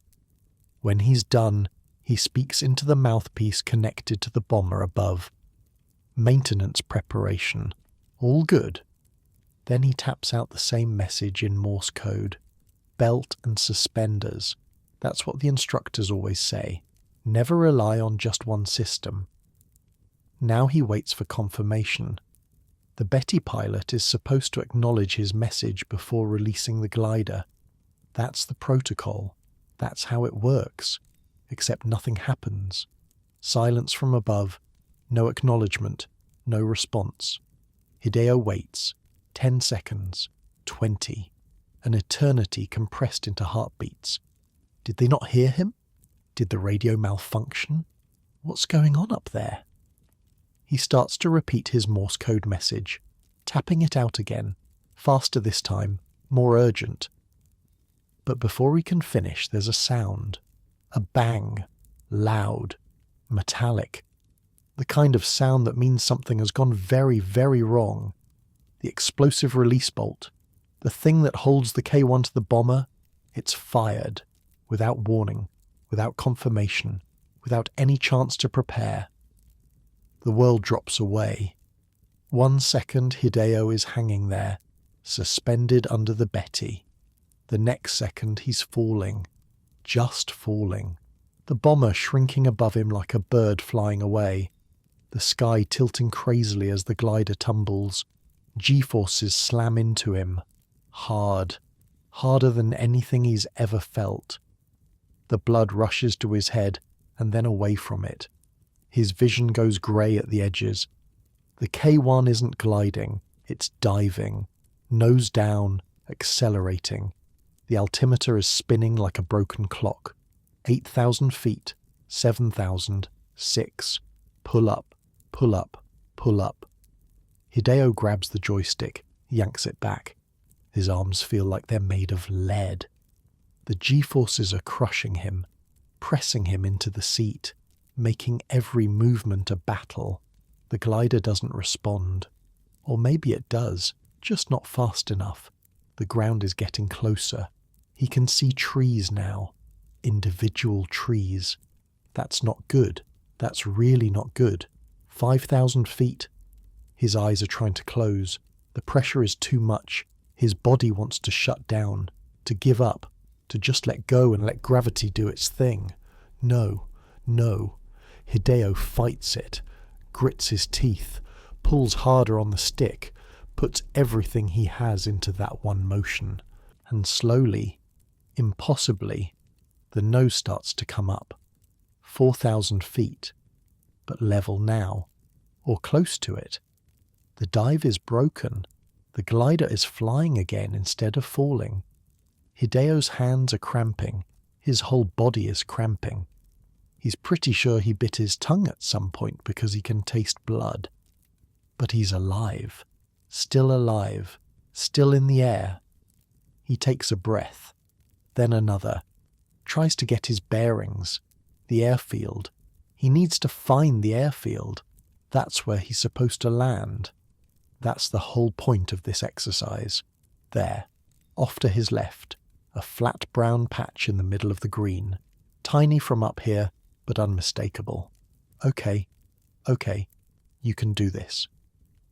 When he's done, he speaks into the mouthpiece connected to the bomber above. Maintenance preparation. All good. Then he taps out the same message in Morse code. Belt and suspenders. That's what the instructors always say. Never rely on just one system. Now he waits for confirmation. The Betty pilot is supposed to acknowledge his message before releasing the glider. That's the protocol. That's how it works. Except nothing happens. Silence from above. No acknowledgement. No response. Hideo waits. 10 seconds. 20. An eternity compressed into heartbeats. Did they not hear him? Did the radio malfunction? What's going on up there? He starts to repeat his Morse code message, tapping it out again, faster this time, more urgent. But before he can finish, there's a sound. A bang. Loud. Metallic. The kind of sound that means something has gone very, very wrong. The explosive release bolt. The thing that holds the K-1 to the bomber. It's fired. Without warning. Without confirmation. Without any chance to prepare. The world drops away. 1 second Hideo is hanging there, suspended under the Betty. The next second he's falling. Just falling. The bomber shrinking above him like a bird flying away. The sky tilting crazily as the glider tumbles. G-forces slam into him. Hard. Harder than anything he's ever felt. The blood rushes to his head and then away from it. His vision goes grey at the edges. The K-1 isn't gliding, it's diving. Nose down, accelerating. The altimeter is spinning like a broken clock. 8,000 feet, 7,000, 6. Pull up, pull up, pull up. Hideo grabs the joystick, yanks it back. His arms feel like they're made of lead. The G-forces are crushing him, pressing him into the seat, making every movement a battle. The glider doesn't respond. Or maybe it does, just not fast enough. The ground is getting closer. He can see trees now. Individual trees. That's not good. That's really not good. 5,000 feet. His eyes are trying to close. The pressure is too much. His body wants to shut down, to give up, to just let go and let gravity do its thing. No, no. Hideo fights it, grits his teeth, pulls harder on the stick, puts everything he has into that one motion, and slowly, impossibly, the nose starts to come up. 4,000 feet, but level now, or close to it. The dive is broken. The glider is flying again instead of falling. Hideo's hands are cramping. His whole body is cramping. He's pretty sure he bit his tongue at some point because he can taste blood. But he's alive. Still alive. Still in the air. He takes a breath. Then another. Tries to get his bearings. The airfield. He needs to find the airfield. That's where he's supposed to land. That's the whole point of this exercise. There, off to his left, a flat brown patch in the middle of the green. Tiny from up here, but unmistakable. Okay, you can do this.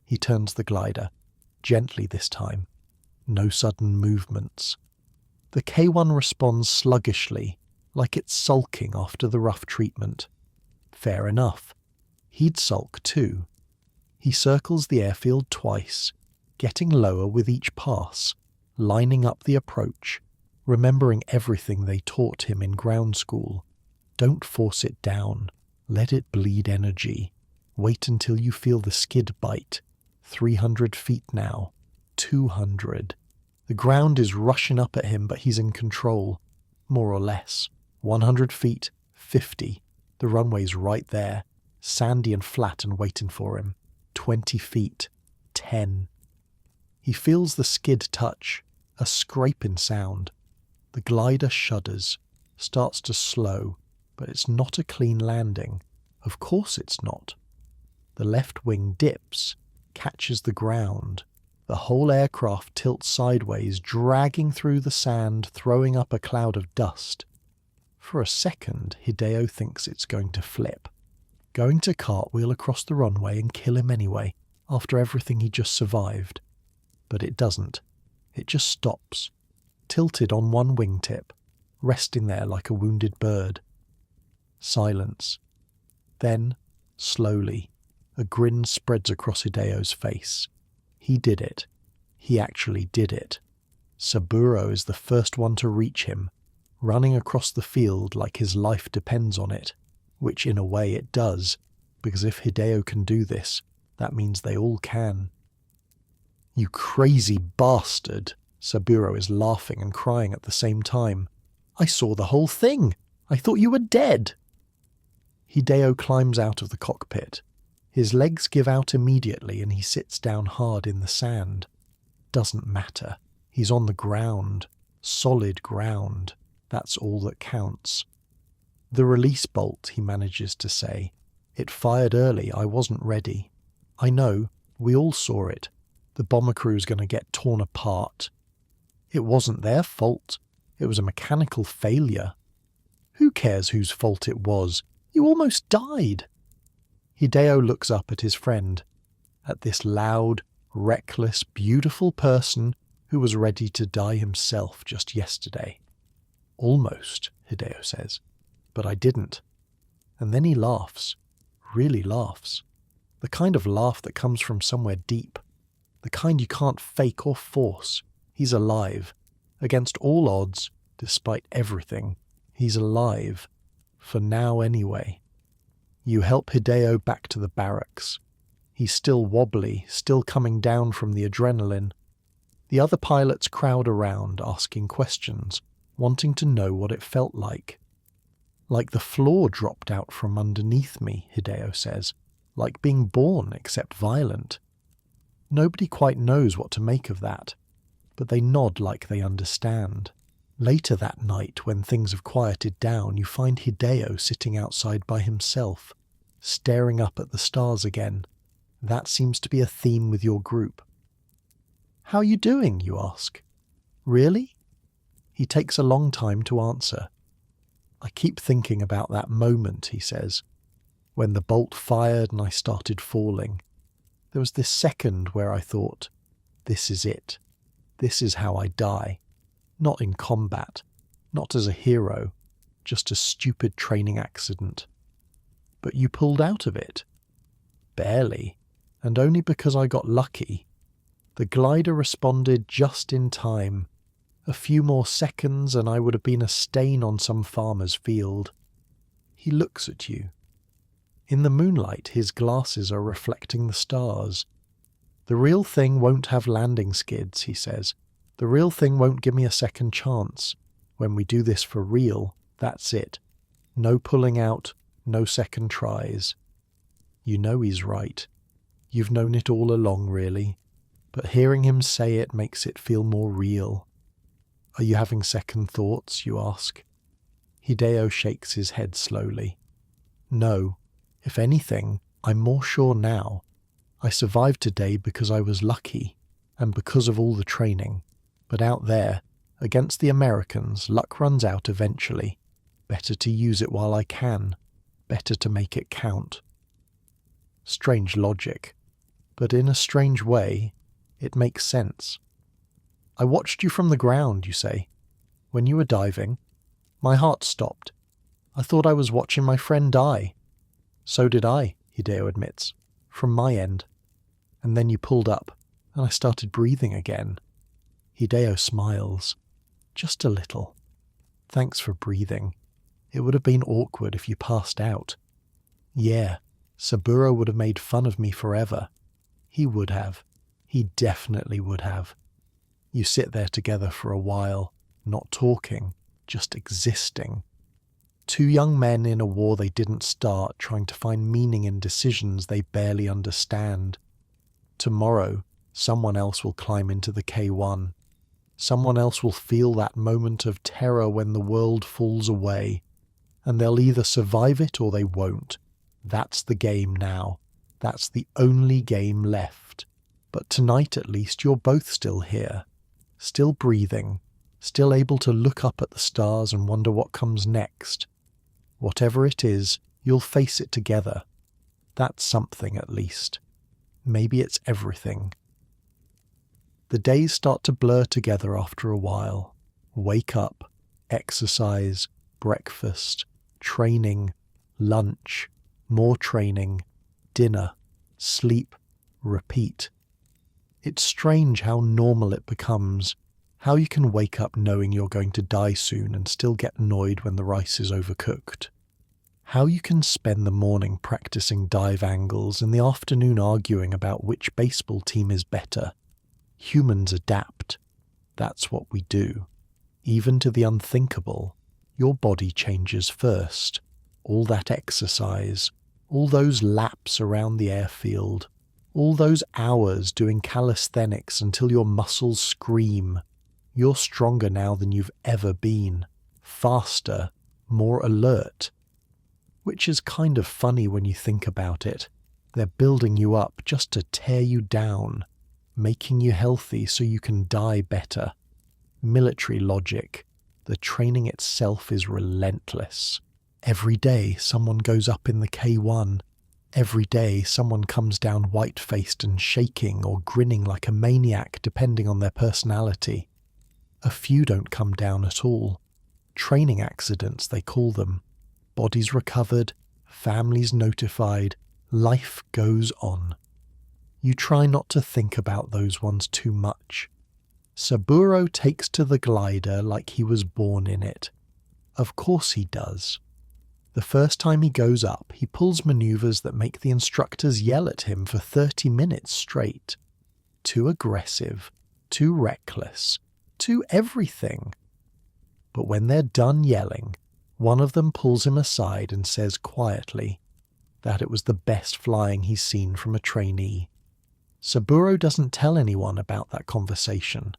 He turns the glider, gently this time. No sudden movements. The K1 responds sluggishly, like it's sulking after the rough treatment. Fair enough. He'd sulk too. He circles the airfield twice, getting lower with each pass, lining up the approach, remembering everything they taught him in ground school. Don't force it down. Let it bleed energy. Wait until you feel the skid bite. 300 feet now. 200. The ground is rushing up at him, but he's in control. More or less. 100 feet. 50. The runway's right there. Sandy and flat and waiting for him. 20 feet. 10. He feels the skid touch. A scraping sound. The glider shudders. Starts to slow. But it's not a clean landing. Of course it's not. The left wing dips, catches the ground. The whole aircraft tilts sideways, dragging through the sand, throwing up a cloud of dust. For a second, Hideo thinks it's going to flip. Going to cartwheel across the runway and kill him anyway, after everything he just survived. But it doesn't. It just stops, tilted on one wingtip, resting there like a wounded bird. Silence. Then, slowly, a grin spreads across Hideo's face. He did it. He actually did it. Saburo is the first one to reach him, running across the field like his life depends on it, which in a way it does, because if Hideo can do this, that means they all can. You crazy bastard! Saburo is laughing and crying at the same time. I saw the whole thing! I thought you were dead! Hideo climbs out of the cockpit. His legs give out immediately and he sits down hard in the sand. Doesn't matter. He's on the ground. Solid ground. That's all that counts. The release bolt, he manages to say. It fired early, I wasn't ready. I know, we all saw it. The bomber crew's going to get torn apart. It wasn't their fault. It was a mechanical failure. Who cares whose fault it was? You almost died. Hideo looks up at his friend, at this loud, reckless, beautiful person who was ready to die himself just yesterday. Almost, Hideo says, but I didn't. And then he laughs, really laughs. The kind of laugh that comes from somewhere deep, the kind you can't fake or force. He's alive. Against all odds, despite everything, he's alive. For now anyway. You help Hideo back to the barracks. He's still wobbly, still coming down from the adrenaline. The other pilots crowd around, asking questions, wanting to know what it felt like. Like the floor dropped out from underneath me, Hideo says. Like being born, except violent. Nobody quite knows what to make of that, but they nod like they understand. Later that night, when things have quieted down, you find Hideo sitting outside by himself, staring up at the stars again. That seems to be a theme with your group. How are you doing, you ask. Really? He takes a long time to answer. I keep thinking about that moment, he says, when the bolt fired and I started falling. There was this second where I thought, this is it. This is how I die. Not in combat, not as a hero, just a stupid training accident. But you pulled out of it. Barely, and only because I got lucky. The glider responded just in time. A few more seconds and I would have been a stain on some farmer's field. He looks at you. In the moonlight, his glasses are reflecting the stars. The real thing won't have landing skids, he says. The real thing won't give me a second chance. When we do this for real, that's it. No pulling out, no second tries. You know he's right. You've known it all along, really. But hearing him say it makes it feel more real. Are you having second thoughts, you ask? Hideo shakes his head slowly. No. If anything, I'm more sure now. I survived today because I was lucky, and because of all the training. But out there, against the Americans, luck runs out eventually. Better to use it while I can. Better to make it count. Strange logic. But in a strange way, it makes sense. I watched you from the ground, you say. When you were diving, my heart stopped. I thought I was watching my friend die. So did I, Hideo admits, from my end. And then you pulled up, and I started breathing again. Hideo smiles. Just a little. Thanks for breathing. It would have been awkward if you passed out. Yeah, Saburo would have made fun of me forever. He would have. He definitely would have. You sit there together for a while, not talking, just existing. Two young men in a war they didn't start, trying to find meaning in decisions they barely understand. Tomorrow, someone else will climb into the K1. Someone else will feel that moment of terror when the world falls away, and they'll either survive it or they won't. That's the game now. That's the only game left. But tonight at least you're both still here, still breathing, still able to look up at the stars and wonder what comes next. Whatever it is, you'll face it together. That's something at least. Maybe it's everything. The days start to blur together after a while. Wake up, exercise, breakfast, training, lunch, more training, dinner, sleep, repeat. It's strange how normal it becomes, how you can wake up knowing you're going to die soon and still get annoyed when the rice is overcooked. How you can spend the morning practicing dive angles and the afternoon arguing about which baseball team is better. Humans adapt. That's what we do. Even to the unthinkable, your body changes first. All that exercise, all those laps around the airfield, all those hours doing calisthenics until your muscles scream. You're stronger now than you've ever been, faster, more alert. Which is kind of funny when you think about it. They're building you up just to tear you down, making you healthy so you can die better. Military logic. The training itself is relentless. Every day someone goes up in the K1. Every day someone comes down white-faced and shaking or grinning like a maniac depending on their personality. A few don't come down at all. Training accidents, they call them. Bodies recovered, families notified, life goes on. You try not to think about those ones too much. Saburo takes to the glider like he was born in it. Of course he does. The first time he goes up, he pulls maneuvers that make the instructors yell at him for 30 minutes straight. Too aggressive, too reckless, too everything. But when they're done yelling, one of them pulls him aside and says quietly that it was the best flying he's seen from a trainee. Saburo doesn't tell anyone about that conversation,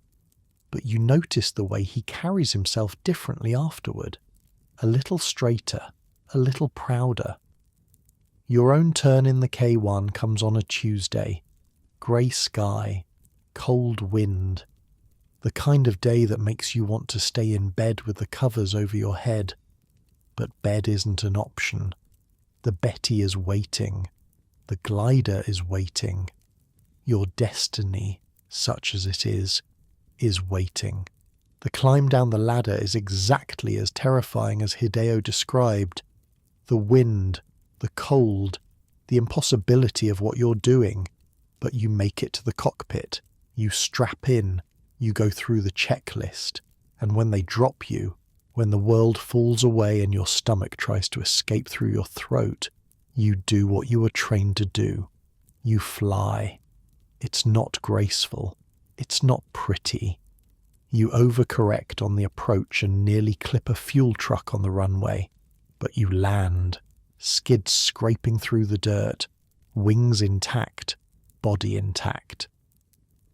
but you notice the way he carries himself differently afterward. A little straighter, a little prouder. Your own turn in the K1 comes on a Tuesday. Grey sky, cold wind. The kind of day that makes you want to stay in bed with the covers over your head. But bed isn't an option. The Betty is waiting. The glider is waiting. Your destiny, such as it is waiting. The climb down the ladder is exactly as terrifying as Hideo described. The wind, the cold, the impossibility of what you're doing, but you make it to the cockpit. You strap in, you go through the checklist, and when they drop you, when the world falls away and your stomach tries to escape through your throat, you do what you were trained to do. You fly. It's not graceful. It's not pretty. You overcorrect on the approach and nearly clip a fuel truck on the runway, but you land, skids scraping through the dirt, wings intact, body intact.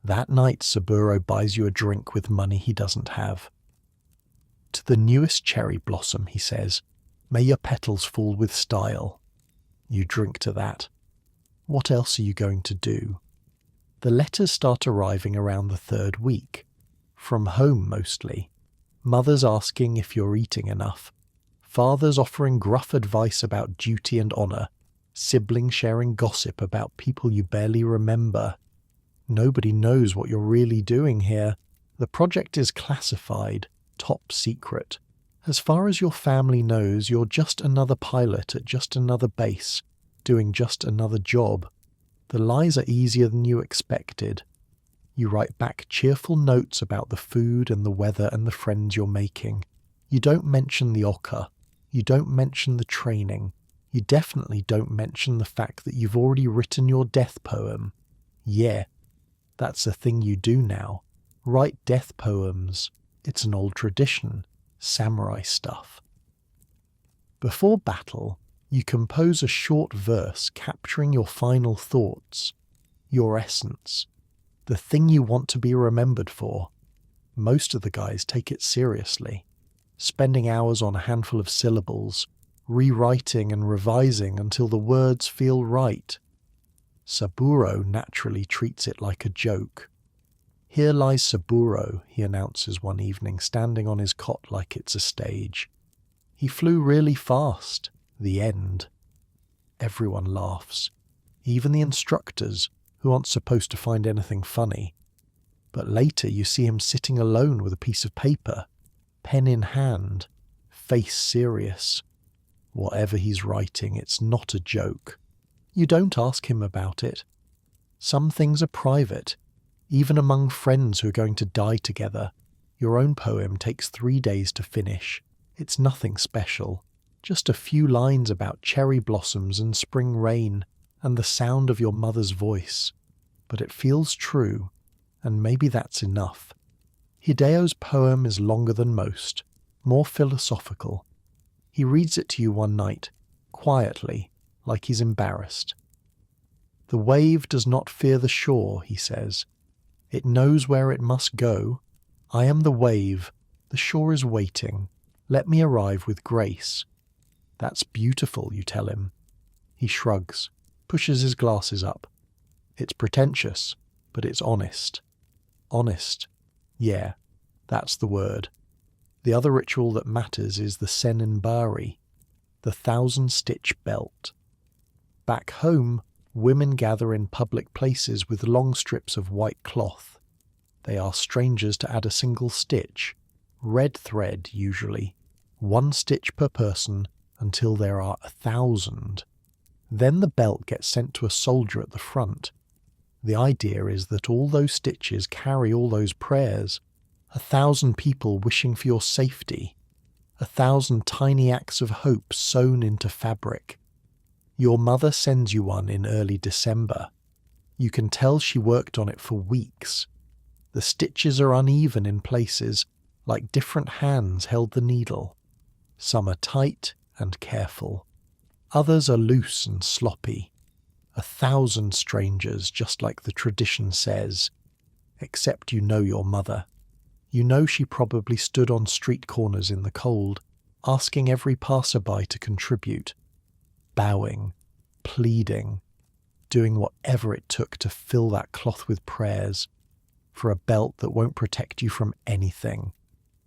That night, Saburo buys you a drink with money he doesn't have. To the newest cherry blossom, he says, "May your petals fall with style." You drink to that. What else are you going to do? The letters start arriving around the third week. From home, mostly. Mothers asking if you're eating enough. Fathers offering gruff advice about duty and honour. Siblings sharing gossip about people you barely remember. Nobody knows what you're really doing here. The project is classified, top secret. As far as your family knows, you're just another pilot at just another base, doing just another job. The lies are easier than you expected. You write back cheerful notes about the food and the weather and the friends you're making. You don't mention the ochre. You don't mention the training. You definitely don't mention the fact that you've already written your death poem. Yeah, that's a thing you do now. Write death poems. It's an old tradition. Samurai stuff. Before battle, you compose a short verse capturing your final thoughts, your essence, the thing you want to be remembered for. Most of the guys take it seriously, spending hours on a handful of syllables, rewriting and revising until the words feel right. Saburo naturally treats it like a joke. "Here lies Saburo," he announces one evening, standing on his cot like it's a stage. "He flew really fast. The end." Everyone laughs, even the instructors, who aren't supposed to find anything funny. But later you see him sitting alone with a piece of paper, pen in hand, face serious. Whatever he's writing, it's not a joke. You don't ask him about it. Some things are private, even among friends who are going to die together. Your own poem takes 3 days to finish. It's nothing special. Just a few lines about cherry blossoms and spring rain and the sound of your mother's voice. But it feels true, and maybe that's enough. Hideo's poem is longer than most, more philosophical. He reads it to you one night, quietly, like he's embarrassed. "The wave does not fear the shore," he says. "It knows where it must go. I am the wave. The shore is waiting. Let me arrive with grace." "That's beautiful," you tell him. He shrugs, pushes his glasses up. "It's pretentious, but it's honest." Honest. Yeah, that's the word. The other ritual that matters is the senninbari, the 1,000-stitch belt. Back home, women gather in public places with long strips of white cloth. They ask strangers to add a single stitch, red thread usually, 1 stitch per person until there are 1,000. Then the belt gets sent to a soldier at the front. The idea is that all those stitches carry all those prayers, 1,000 people wishing for your safety, 1,000 tiny acts of hope sewn into fabric. Your mother sends you one in early December. You can tell she worked on it for weeks. The stitches are uneven in places, like different hands held the needle. Some are tight and careful. Others are loose and sloppy. 1,000 strangers, just like the tradition says. Except you know your mother. You know she probably stood on street corners in the cold, asking every passerby to contribute. Bowing, pleading, doing whatever it took to fill that cloth with prayers, for a belt that won't protect you from anything,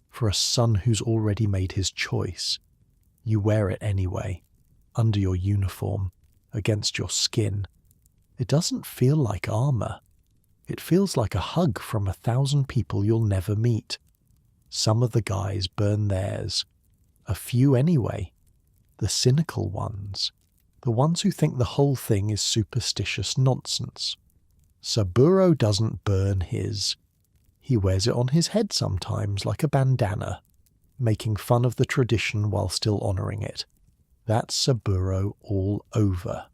for a son who's already made his choice. You wear it anyway, under your uniform, against your skin. It doesn't feel like armour. It feels like a hug from 1,000 people you'll never meet. Some of the guys burn theirs. A few anyway. The cynical ones. The ones who think the whole thing is superstitious nonsense. Saburo doesn't burn his. He wears it on his head sometimes like a bandana, making fun of the tradition while still honouring it. That's Saburo all over.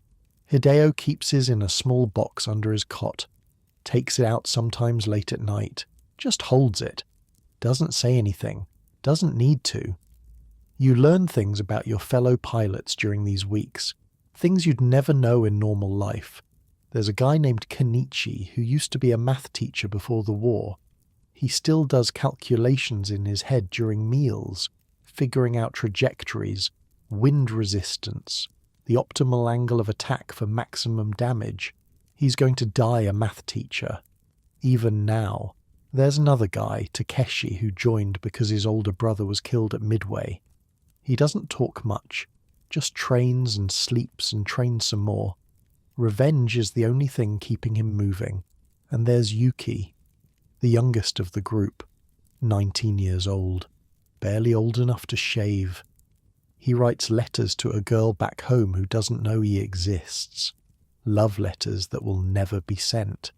Hideo keeps his in a small box under his cot, takes it out sometimes late at night, just holds it, doesn't say anything, doesn't need to. You learn things about your fellow pilots during these weeks, things you'd never know in normal life. There's a guy named Kenichi who used to be a math teacher before the war. He still does calculations in his head during meals, figuring out trajectories, wind resistance, the optimal angle of attack for maximum damage. He's going to die a math teacher. Even now, there's another guy, Takeshi, who joined because his older brother was killed at Midway. He doesn't talk much, just trains and sleeps and trains some more. Revenge is the only thing keeping him moving. And there's Yuki, the youngest of the group, 19 years old, barely old enough to shave. He writes letters to a girl back home who doesn't know he exists. Love letters that will never be sent.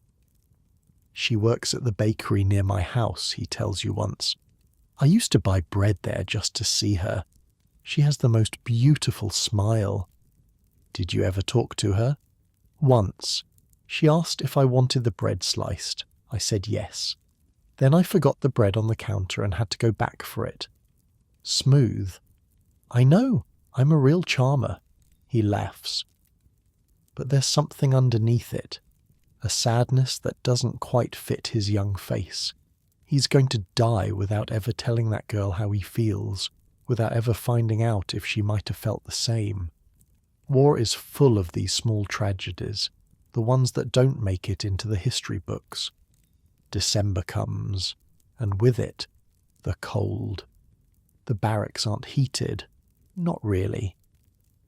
She works at the bakery near my house, he tells you once. I used to buy bread there just to see her. She has the most beautiful smile. Did you ever talk to her? Once. She asked if I wanted the bread sliced. I said yes. Then I forgot the bread on the counter and had to go back for it. Smooth. I know, I'm a real charmer. He laughs. But there's something underneath it. A sadness that doesn't quite fit his young face. He's going to die without ever telling that girl how he feels, without ever finding out if she might have felt the same. War is full of these small tragedies, the ones that don't make it into the history books. December comes, and with it, the cold. The barracks aren't heated. Not really.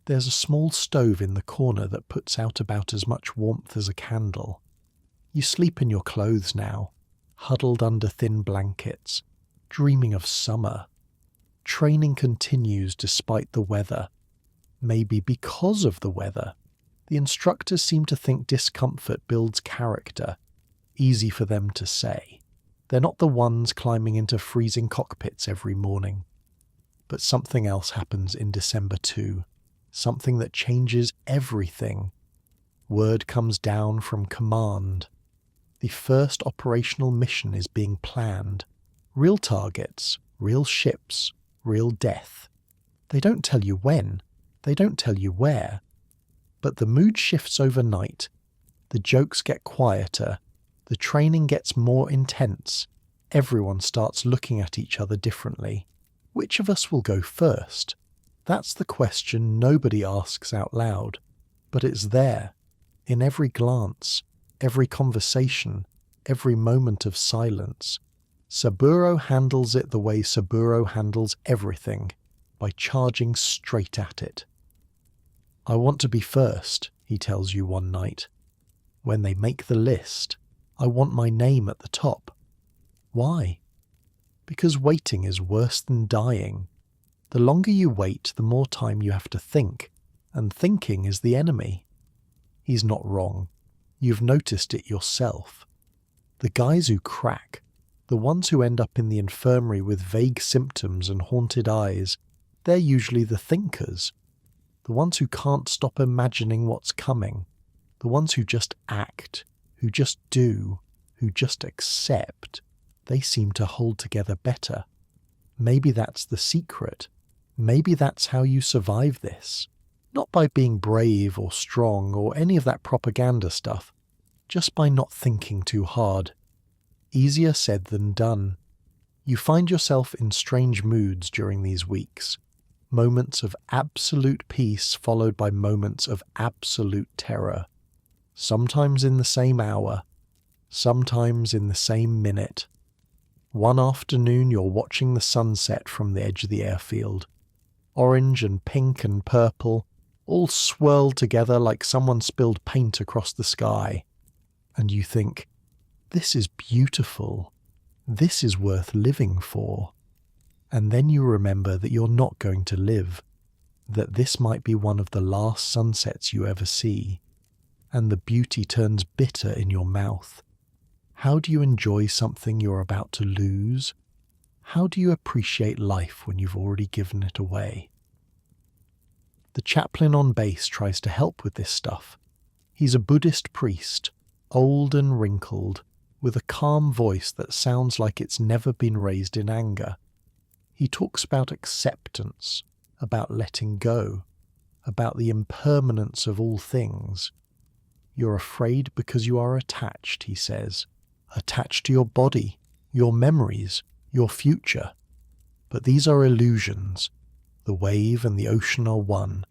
There's a small stove in the corner that puts out about as much warmth as a candle. You sleep in your clothes now, huddled under thin blankets, dreaming of summer. Training continues despite the weather. Maybe because of the weather. The instructors seem to think discomfort builds character. Easy for them to say. They're not the ones climbing into freezing cockpits every morning. But something else happens in December too. Something that changes everything. Word comes down from command. The first operational mission is being planned. Real targets, real ships, real death. They don't tell you when. They don't tell you where. But the mood shifts overnight. The jokes get quieter. The training gets more intense. Everyone starts looking at each other differently. Which of us will go first? That's the question nobody asks out loud. But it's there, in every glance, every conversation, every moment of silence. Saburo handles it the way Saburo handles everything, by charging straight at it. I want to be first, he tells you one night. When they make the list, I want my name at the top. Why? Because waiting is worse than dying. The longer you wait, the more time you have to think, and thinking is the enemy. He's not wrong. You've noticed it yourself. The guys who crack, the ones who end up in the infirmary with vague symptoms and haunted eyes, they're usually the thinkers. The ones who can't stop imagining what's coming. The ones who just act, who just do, who just accept. They seem to hold together better. Maybe that's the secret. Maybe that's how you survive this. Not by being brave or strong or any of that propaganda stuff. Just by not thinking too hard. Easier said than done. You find yourself in strange moods during these weeks. Moments of absolute peace followed by moments of absolute terror. Sometimes in the same hour. Sometimes in the same minute. One afternoon you're watching the sunset from the edge of the airfield. Orange and pink and purple, all swirled together like someone spilled paint across the sky. And you think, this is beautiful. This is worth living for. And then you remember that you're not going to live. That this might be one of the last sunsets you ever see. and the beauty turns bitter in your mouth? How do you enjoy something you're about to lose? How do you appreciate life when you've already given it away? The chaplain on base tries to help with this stuff. He's a Buddhist priest, old and wrinkled, with a calm voice that sounds like it's never been raised in anger. He talks about acceptance, about letting go, about the impermanence of all things. You're afraid because you are attached, he says. Attached to your body, your memories, your future. But these are illusions. The wave and the ocean are one.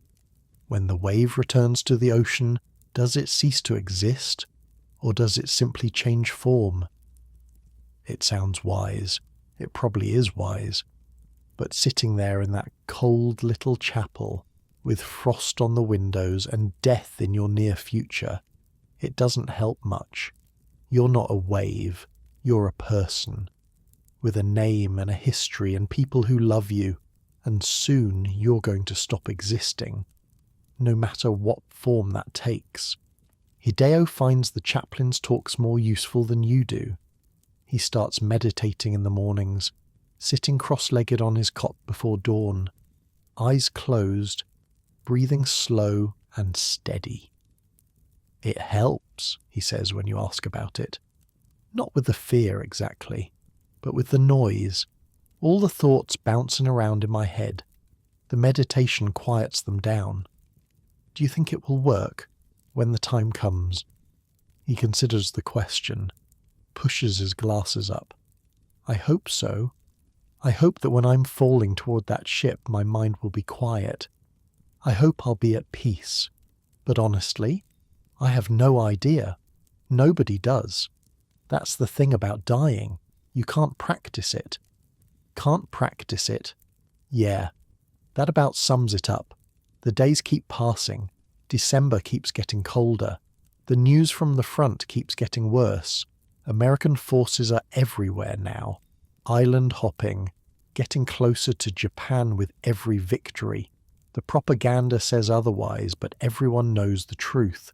When the wave returns to the ocean, does it cease to exist, or does it simply change form? It sounds wise. It probably is wise. But sitting there in that cold little chapel, with frost on the windows and death in your near future, it doesn't help much. You're not a wave. You're a person, with a name and a history and people who love you, and soon you're going to stop existing, no matter what form that takes. Hideo finds the chaplain's talks more useful than you do. He starts meditating in the mornings, sitting cross-legged on his cot before dawn, eyes closed, breathing slow and steady. It helps, he says when you ask about it. Not with the fear exactly, but with the noise, all the thoughts bouncing around in my head. The meditation quiets them down. Do you think it will work when the time comes? He considers the question, pushes his glasses up. I hope so. I hope that when I'm falling toward that ship, my mind will be quiet. I hope I'll be at peace. But honestly, I have no idea. Nobody does. That's the thing about dying. You can't practice it. Can't practice it. Yeah, that about sums it up. The days keep passing. December keeps getting colder. The news from the front keeps getting worse. American forces are everywhere now. Island hopping, getting closer to Japan with every victory. The propaganda says otherwise, but everyone knows the truth.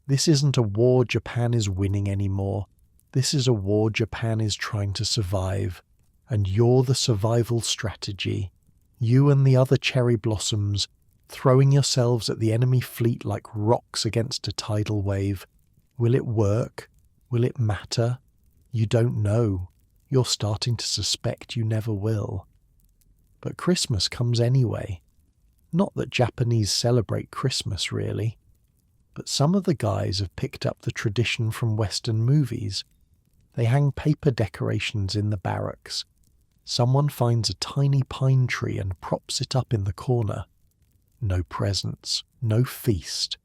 This isn't a war Japan is winning anymore. This is a war Japan is trying to survive. And you're the survival strategy. You and the other cherry blossoms, throwing yourselves at the enemy fleet like rocks against a tidal wave. Will it work? Will it matter? You don't know. You're starting to suspect you never will. But Christmas comes anyway. Not that Japanese celebrate Christmas, really. But some of the guys have picked up the tradition from Western movies. They hang paper decorations in the barracks. Someone finds a tiny pine tree and props it up in the corner. No presents, no feast.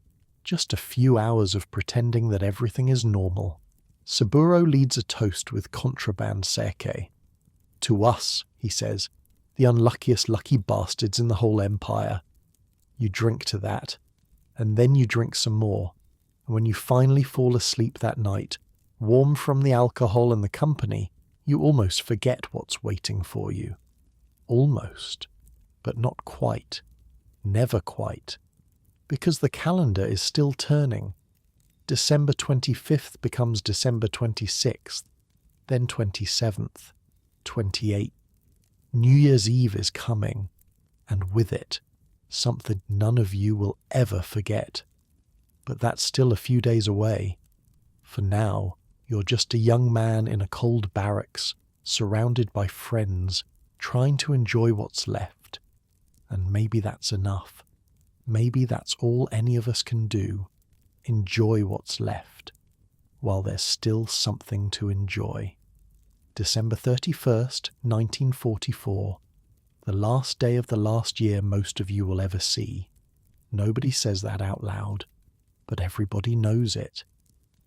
Just a few hours of pretending that everything is normal. Saburo leads a toast with contraband sake. To us, he says, the unluckiest lucky bastards in the whole empire. You drink to that, and then you drink some more, and when you finally fall asleep that night, warm from the alcohol and the company, you almost forget what's waiting for you. Almost, but not quite. Never quite. Because the calendar is still turning. December 25th becomes December 26th, then 27th, 28th. New Year's Eve is coming, and with it, something none of you will ever forget. But that's still a few days away. For now, you're just a young man in a cold barracks, surrounded by friends, trying to enjoy what's left. And maybe that's enough. Maybe that's all any of us can do. Enjoy what's left, while there's still something to enjoy. December 31st, 1944. The last day of the last year most of you will ever see. Nobody says that out loud, but everybody knows it.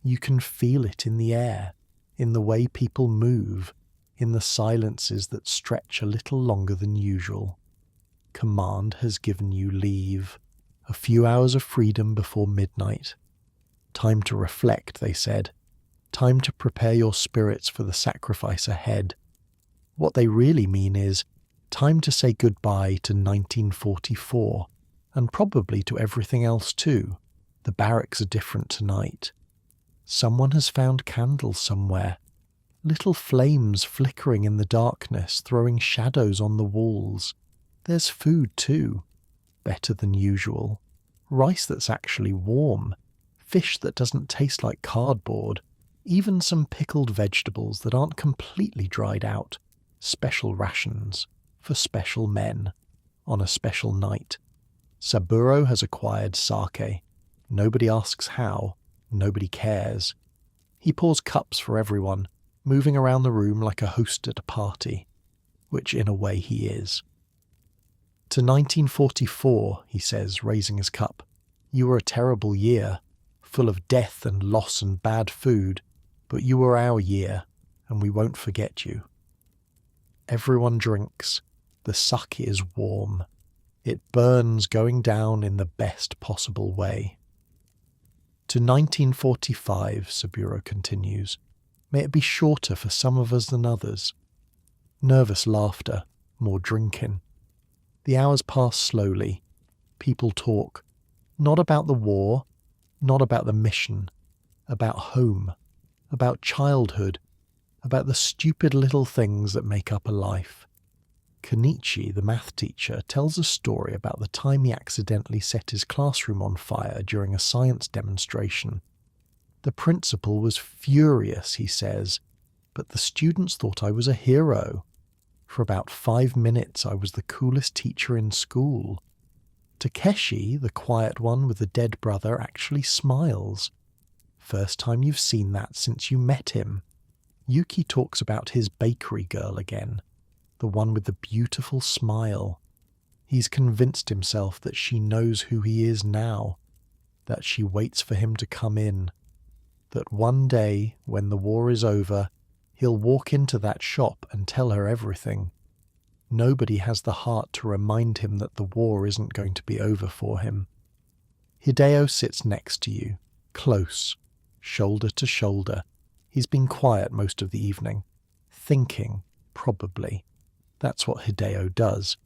You can feel it in the air, in the way people move, in the silences that stretch a little longer than usual. Command has given you leave. A few hours of freedom before midnight. Time to reflect, they said. Time to prepare your spirits for the sacrifice ahead. What they really mean is, time to say goodbye to 1944, and probably to everything else too. The barracks are different tonight. Someone has found candles somewhere. Little flames flickering in the darkness, throwing shadows on the walls. There's food too. Better than usual. Rice that's actually warm. Fish that doesn't taste like cardboard. Even some pickled vegetables that aren't completely dried out. Special rations. For special men. On a special night. Saburo has acquired sake. Nobody asks how. Nobody cares. He pours cups for everyone, moving around the room like a host at a party. Which in a way he is. To 1944, he says, raising his cup. You were a terrible year. Full of death and loss and bad food. But you were our year, and we won't forget you. Everyone drinks. The sake is warm. It burns going down in the best possible way. To 1945, Saburo continues. May it be shorter for some of us than others. Nervous laughter, more drinking. The hours pass slowly. People talk. Not about the war, not about the mission. About home. About childhood. About the stupid little things that make up a life. Kenichi, the math teacher, tells a story about the time he accidentally set his classroom on fire during a science demonstration. The principal was furious, he says, but the students thought I was a hero. For about 5 minutes I was the coolest teacher in school. Takeshi, the quiet one with the dead brother, actually smiles. First time you've seen that since you met him. Yuki talks about his bakery girl again. The one with the beautiful smile. He's convinced himself that she knows who he is now, that she waits for him to come in, that one day, when the war is over, he'll walk into that shop and tell her everything. Nobody has the heart to remind him that the war isn't going to be over for him. Hideo sits next to you, close, shoulder to shoulder. He's been quiet most of the evening. Thinking, probably. That's what Hideo does.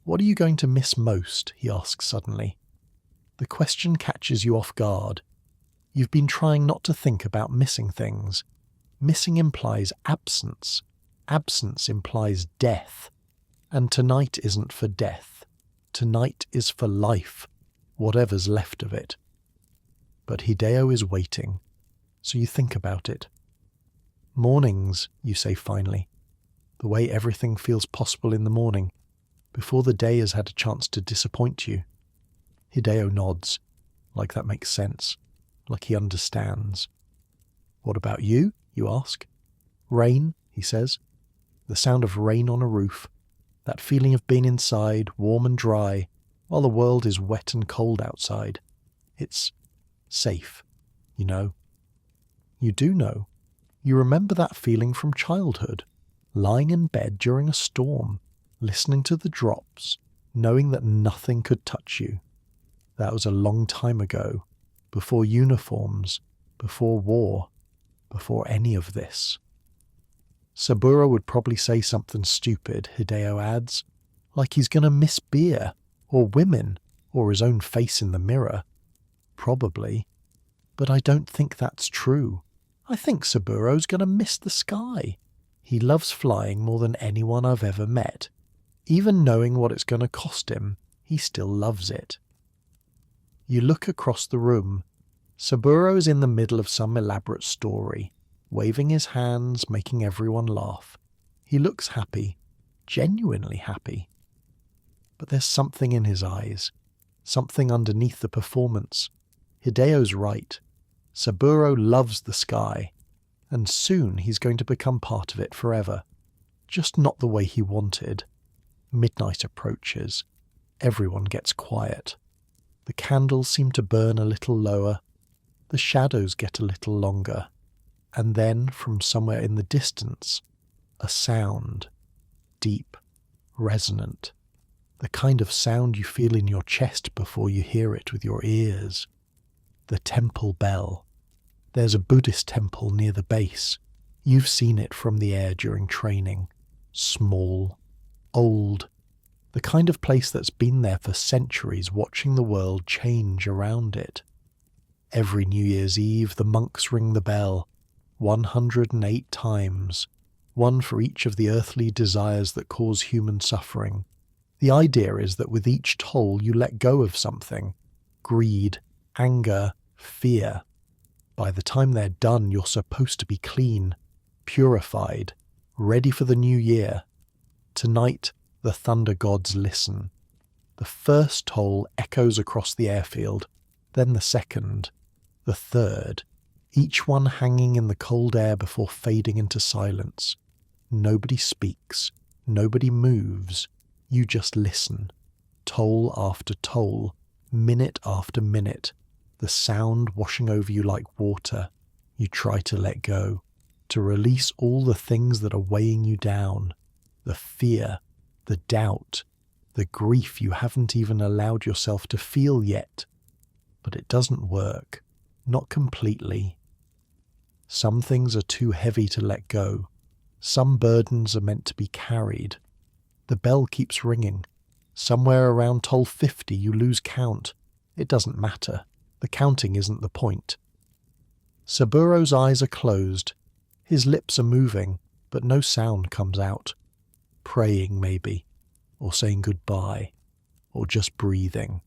What are you going to miss most? He asks suddenly. The question catches you off guard. You've been trying not to think about missing things. Missing implies absence. Absence implies death. And tonight isn't for death. Tonight is for life, whatever's left of it. But Hideo is waiting, so you think about it. Mornings, you say finally. The way everything feels possible in the morning, before the day has had a chance to disappoint you. Hideo nods, like that makes sense, like he understands. What about you? You ask. Rain, he says. The sound of rain on a roof. That feeling of being inside, warm and dry, while the world is wet and cold outside. It's safe, you know. You do know. You remember that feeling from childhood, lying in bed during a storm, listening to the drops, knowing that nothing could touch you. That was a long time ago, before uniforms, before war, before any of this. Saburo would probably say something stupid, Hideo adds, like he's going to miss beer, or women, or his own face in the mirror. Probably. But I don't think that's true. I think Saburo's going to miss the sky. He loves flying more than anyone I've ever met. Even knowing what it's going to cost him, he still loves it. You look across the room. Saburo is in the middle of some elaborate story, waving his hands, making everyone laugh. He looks happy, genuinely happy. But there's something in his eyes, something underneath the performance. Hideo's right. Saburo loves the sky, and soon he's going to become part of it forever. Just not the way he wanted. Midnight approaches. Everyone gets quiet. The candles seem to burn a little lower. The shadows get a little longer. And then, from somewhere in the distance, a sound. Deep, resonant. The kind of sound you feel in your chest before you hear it with your ears. The temple bell. There's a Buddhist temple near the base. You've seen it from the air during training. Small. Old. The kind of place that's been there for centuries, watching the world change around it. Every New Year's Eve the monks ring the bell, 108 times, one for each of the earthly desires that cause human suffering. The idea is that with each toll you let go of something: greed, anger, fear. By the time they're done, you're supposed to be clean, purified, ready for the new year. Tonight, the thunder gods listen. The first toll echoes across the airfield, then the second, the third, each one hanging in the cold air before fading into silence. Nobody speaks, nobody moves, you just listen. Toll after toll, minute after minute, the sound washing over you like water. You try to let go, to release all the things that are weighing you down, the fear, the doubt, the grief you haven't even allowed yourself to feel yet. But it doesn't work, not completely. Some things are too heavy to let go. Some burdens are meant to be carried. The bell keeps ringing. Somewhere around toll 50 you lose count. It doesn't matter. The counting isn't the point. Saburo's eyes are closed. His lips are moving, but no sound comes out. Praying, maybe, or saying goodbye, or just breathing.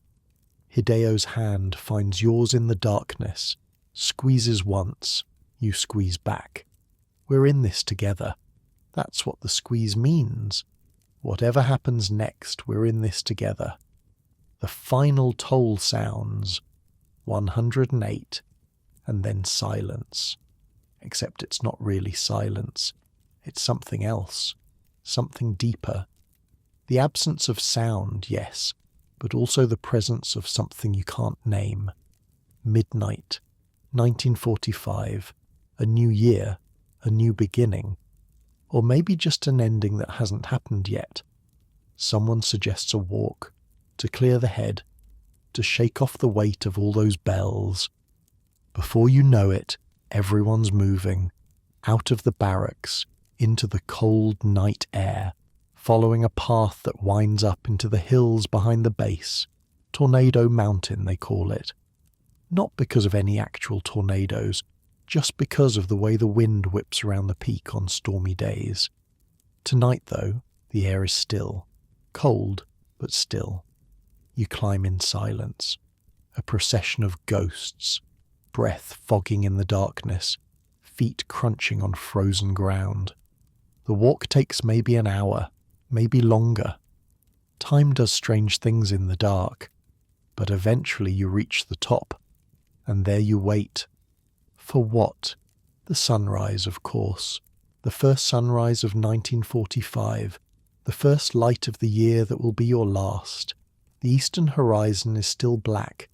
Hideo's hand finds yours in the darkness, squeezes once, you squeeze back. We're in this together. That's what the squeeze means. Whatever happens next, we're in this together. The final toll sounds, 108, and then silence. Except it's not really silence. It's something else, something deeper. The absence of sound, yes, but also the presence of something you can't name. Midnight, 1945, a new year, a new beginning. Or maybe just an ending that hasn't happened yet. Someone suggests a walk, to clear the head, to shake off the weight of all those bells. Before you know it, everyone's moving, out of the barracks, into the cold night air, following a path that winds up into the hills behind the base. Tornado Mountain, they call it. Not because of any actual tornadoes, just because of the way the wind whips around the peak on stormy days. Tonight, though, the air is still. Cold, but still. You climb in silence. A procession of ghosts. Breath fogging in the darkness. Feet crunching on frozen ground. The walk takes maybe an hour, maybe longer. Time does strange things in the dark. But eventually you reach the top. And there you wait. For what? The sunrise, of course. The first sunrise of 1945. The first light of the year that will be your last. The eastern horizon is still black.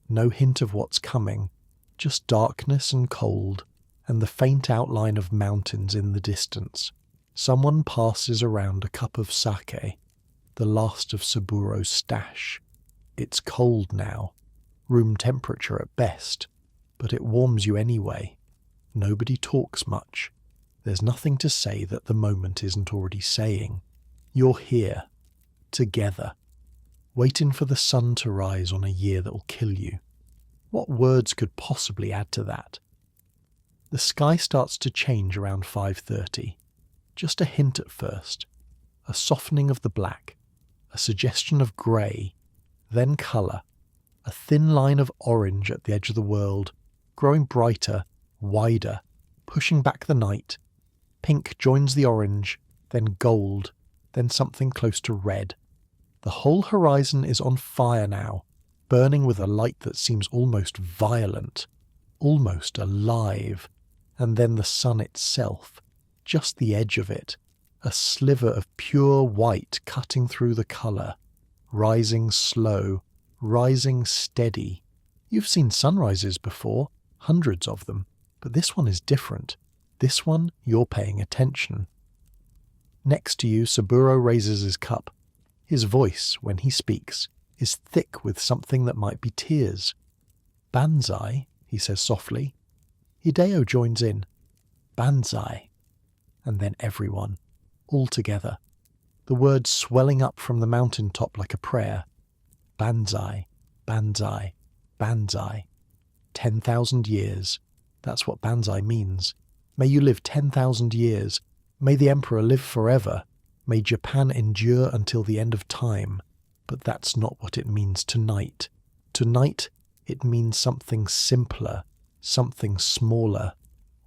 No hint of what's coming. Just darkness and cold, and the faint outline of mountains in the distance. Someone passes around a cup of sake, the last of Saburo's stash. It's cold now. Room temperature at best. But it warms you anyway. Nobody talks much. There's nothing to say that the moment isn't already saying. You're here, together, waiting for the sun to rise on a year that will kill you. What words could possibly add to that? The sky starts to change around 5:30. Just a hint at first. A softening of the black, a suggestion of grey, then colour, a thin line of orange at the edge of the world, growing brighter, wider, pushing back the night. Pink joins the orange, then gold, then something close to red. The whole horizon is on fire now, burning with a light that seems almost violent, almost alive. And then the sun itself, just the edge of it, a sliver of pure white cutting through the colour, rising slow, rising steady. You've seen sunrises before, hundreds of them, but this one is different. This one, you're paying attention. Next to you, Saburo raises his cup. His voice, when he speaks, is thick with something that might be tears. Banzai, he says softly. Hideo joins in. Banzai. And then everyone, all together. The words swelling up from the mountaintop like a prayer. Banzai, Banzai, Banzai. 10,000 years. That's what Banzai means. May you live 10,000 years. May the Emperor live forever. May Japan endure until the end of time. But that's not what it means tonight. Tonight, it means something simpler, something smaller.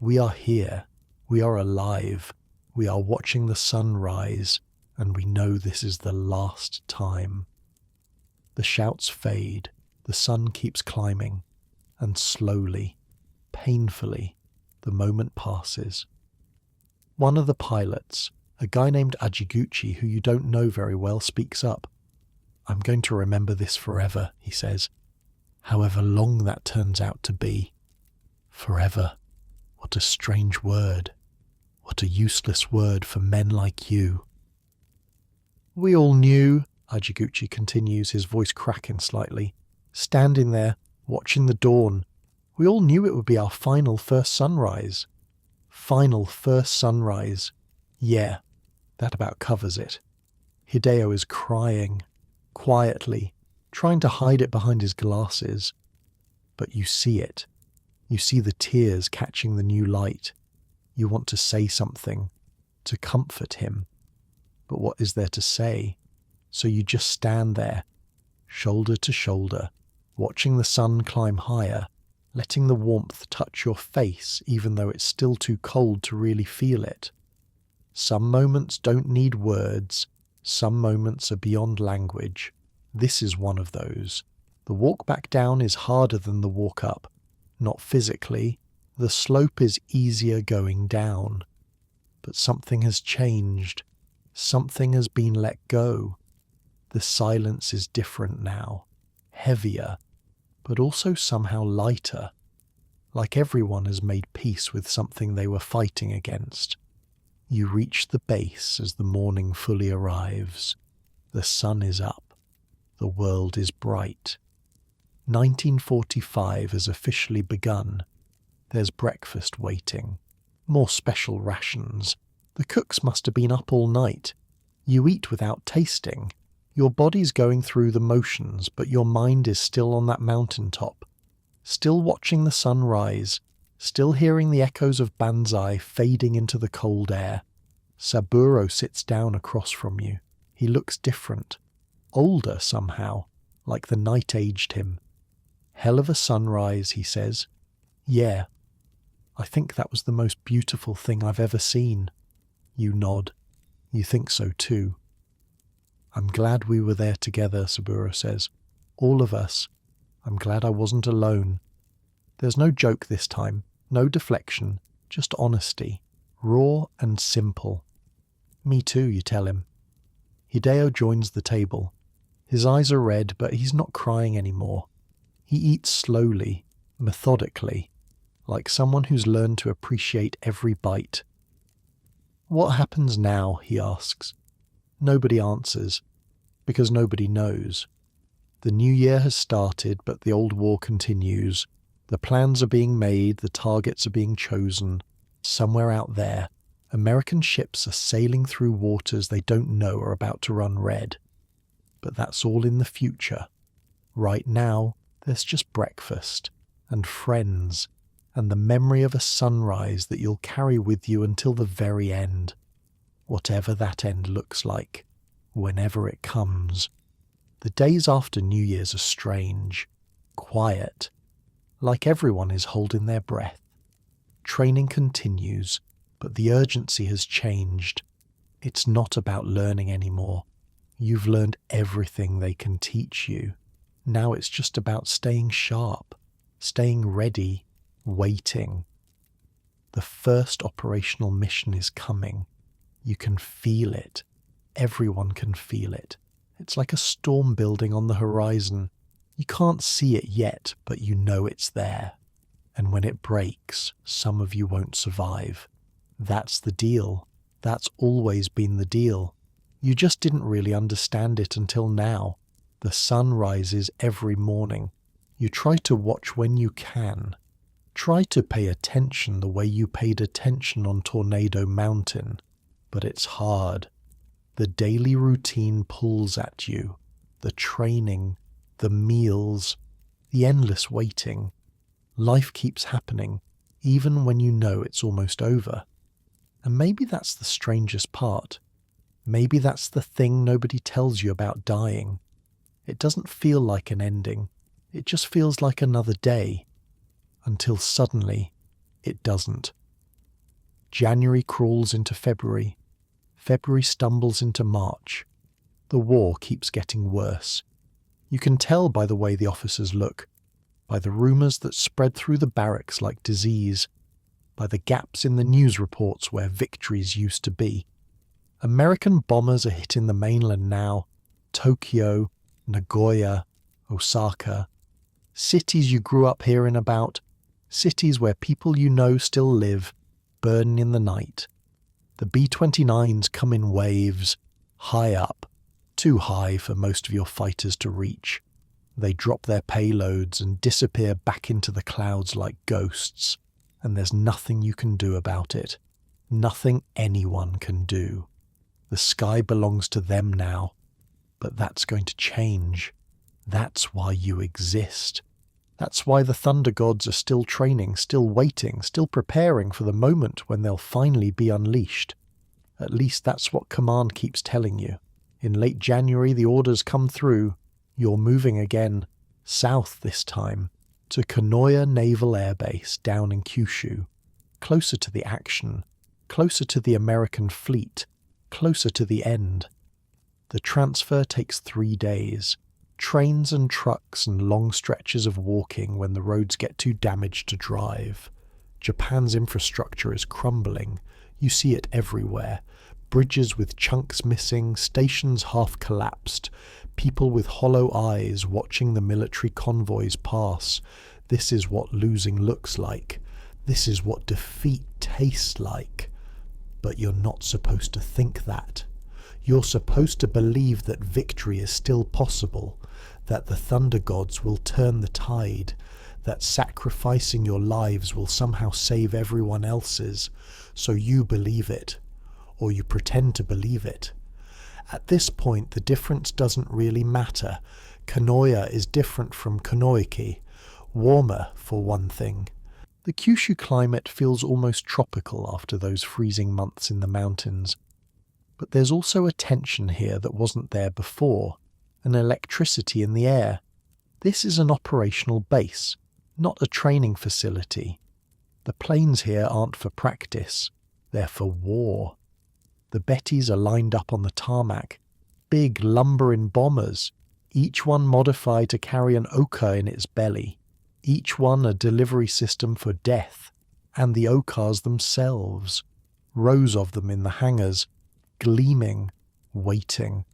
We are here. We are alive. We are watching the sun rise, and we know this is the last time. The shouts fade. The sun keeps climbing, and slowly, painfully, the moment passes. One of the pilots, a guy named Ajiguchi who you don't know very well, speaks up. "I'm going to remember this forever," he says. "However long that turns out to be. Forever. What a strange word. What a useless word for men like you." "We all knew," Ajiguchi continues, his voice cracking slightly, "standing there, watching the dawn. We all knew it would be our final first sunrise." Final first sunrise. Yeah, that about covers it. Hideo is crying, quietly, trying to hide it behind his glasses. But you see it. You see the tears catching the new light. You want to say something, to comfort him. But what is there to say? So you just stand there, shoulder to shoulder, watching the sun climb higher, letting the warmth touch your face even though it's still too cold to really feel it. Some moments don't need words. Some moments are beyond language. This is one of those. The walk back down is harder than the walk up. Not physically. The slope is easier going down. But something has changed. Something has been let go. The silence is different now. Heavier. But also somehow lighter. Like everyone has made peace with something they were fighting against. You reach the base as the morning fully arrives. The sun is up. The world is bright. 1945 has officially begun. There's breakfast waiting. More special rations. The cooks must have been up all night. You eat without tasting. Your body's going through the motions, but your mind is still on that mountaintop. Still watching the sun rise. Still hearing the echoes of Banzai fading into the cold air. Saburo sits down across from you. He looks different. Older somehow, like the night aged him. "Hell of a sunrise," he says. "Yeah. I think that was the most beautiful thing I've ever seen." You nod. You think so too. "I'm glad we were there together," Saburo says. "All of us. I'm glad I wasn't alone." There's no joke this time, no deflection, just honesty, raw and simple. "Me too," you tell him. Hideo joins the table. His eyes are red, but he's not crying anymore. He eats slowly, methodically, like someone who's learned to appreciate every bite. "What happens now?" he asks. Nobody answers, because nobody knows. The new year has started, but the old war continues. The plans are being made, the targets are being chosen. Somewhere out there, American ships are sailing through waters they don't know are about to run red. But that's all in the future. Right now, there's just breakfast, and friends, and the memory of a sunrise that you'll carry with you until the very end. Whatever that end looks like, whenever it comes. The days after New Year's are strange, quiet, like everyone is holding their breath. Training continues, but the urgency has changed. It's not about learning anymore. You've learned everything they can teach you. Now it's just about staying sharp, staying ready, waiting. The first operational mission is coming. You can feel it. Everyone can feel it. It's like a storm building on the horizon. You can't see it yet, but you know it's there. And when it breaks, some of you won't survive. That's the deal. That's always been the deal. You just didn't really understand it until now. The sun rises every morning. You try to watch when you can. Try to pay attention the way you paid attention on Tornado Mountain. But it's hard. The daily routine pulls at you. The training, the meals, the endless waiting. Life keeps happening, even when you know it's almost over. And maybe that's the strangest part. Maybe that's the thing nobody tells you about dying. It doesn't feel like an ending. It just feels like another day. Until suddenly, it doesn't. January crawls into February. February stumbles into March. The war keeps getting worse. You can tell by the way the officers look, by the rumours that spread through the barracks like disease, by the gaps in the news reports where victories used to be. American bombers are hitting the mainland now. Tokyo, Nagoya, Osaka. Cities you grew up hearing about. Cities where people you know still live, burn in the night. The B-29s come in waves, high up, too high for most of your fighters to reach. They drop their payloads and disappear back into the clouds like ghosts, and there's nothing you can do about it. Nothing anyone can do. The sky belongs to them now, but that's going to change. That's why you exist. That's why the Thunder Gods are still training, still waiting, still preparing for the moment when they'll finally be unleashed. At least that's what Command keeps telling you. In late January, the orders come through. You're moving again, south this time, to Kanoya Naval Air Base down in Kyushu, closer to the action, closer to the American fleet, closer to the end. The transfer takes 3 days. Trains and trucks and long stretches of walking when the roads get too damaged to drive. Japan's infrastructure is crumbling. You see it everywhere. Bridges with chunks missing, stations half collapsed, people with hollow eyes watching the military convoys pass. This is what losing looks like. This is what defeat tastes like. But you're not supposed to think that. You're supposed to believe that victory is still possible, that the Thunder Gods will turn the tide, that sacrificing your lives will somehow save everyone else's, so you believe it, or you pretend to believe it. At this point, the difference doesn't really matter. Kanoya is different from Kunoiki, warmer for one thing. The Kyushu climate feels almost tropical after those freezing months in the mountains. But there's also a tension here that wasn't there before, an electricity in the air. This is an operational base, not a training facility. The planes here aren't for practice, they're for war. The Bettys are lined up on the tarmac, big lumbering bombers, each one modified to carry an Oka in its belly, each one a delivery system for death, and the Okas themselves, rows of them in the hangars, gleaming, waiting.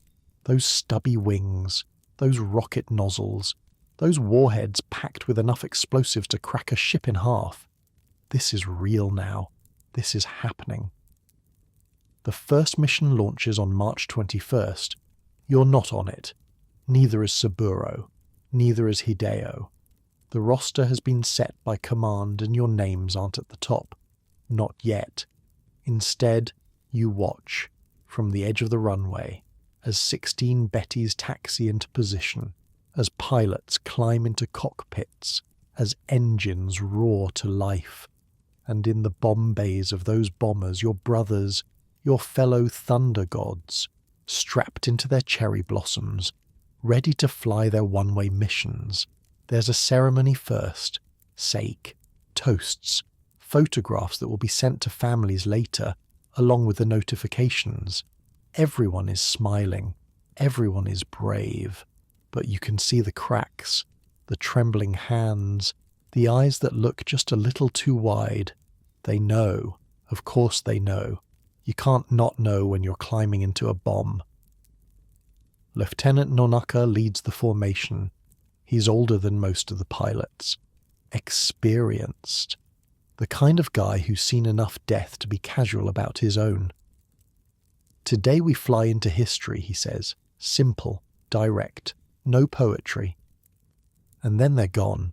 Those stubby wings, those rocket nozzles, those warheads packed with enough explosives to crack a ship in half. This is real now. This is happening. The first mission launches on March 21st. You're not on it. Neither is Saburo. Neither is Hideo. The roster has been set by command and your names aren't at the top. Not yet. Instead, you watch, from the edge of the runway, as 16 Bettys taxi into position, as pilots climb into cockpits, as engines roar to life. And in the bomb bays of those bombers, your brothers, your fellow Thunder Gods, strapped into their cherry blossoms, ready to fly their one-way missions. There's a ceremony first, sake, toasts, photographs that will be sent to families later, along with the notifications. Everyone is smiling, everyone is brave, but you can see the cracks, the trembling hands, the eyes that look just a little too wide. They know, of course they know. You can't not know when you're climbing into a bomb. Lieutenant Nonaka leads the formation. He's older than most of the pilots. Experienced. The kind of guy who's seen enough death to be casual about his own. Today we fly into history, he says. Simple, direct, no poetry. And then they're gone.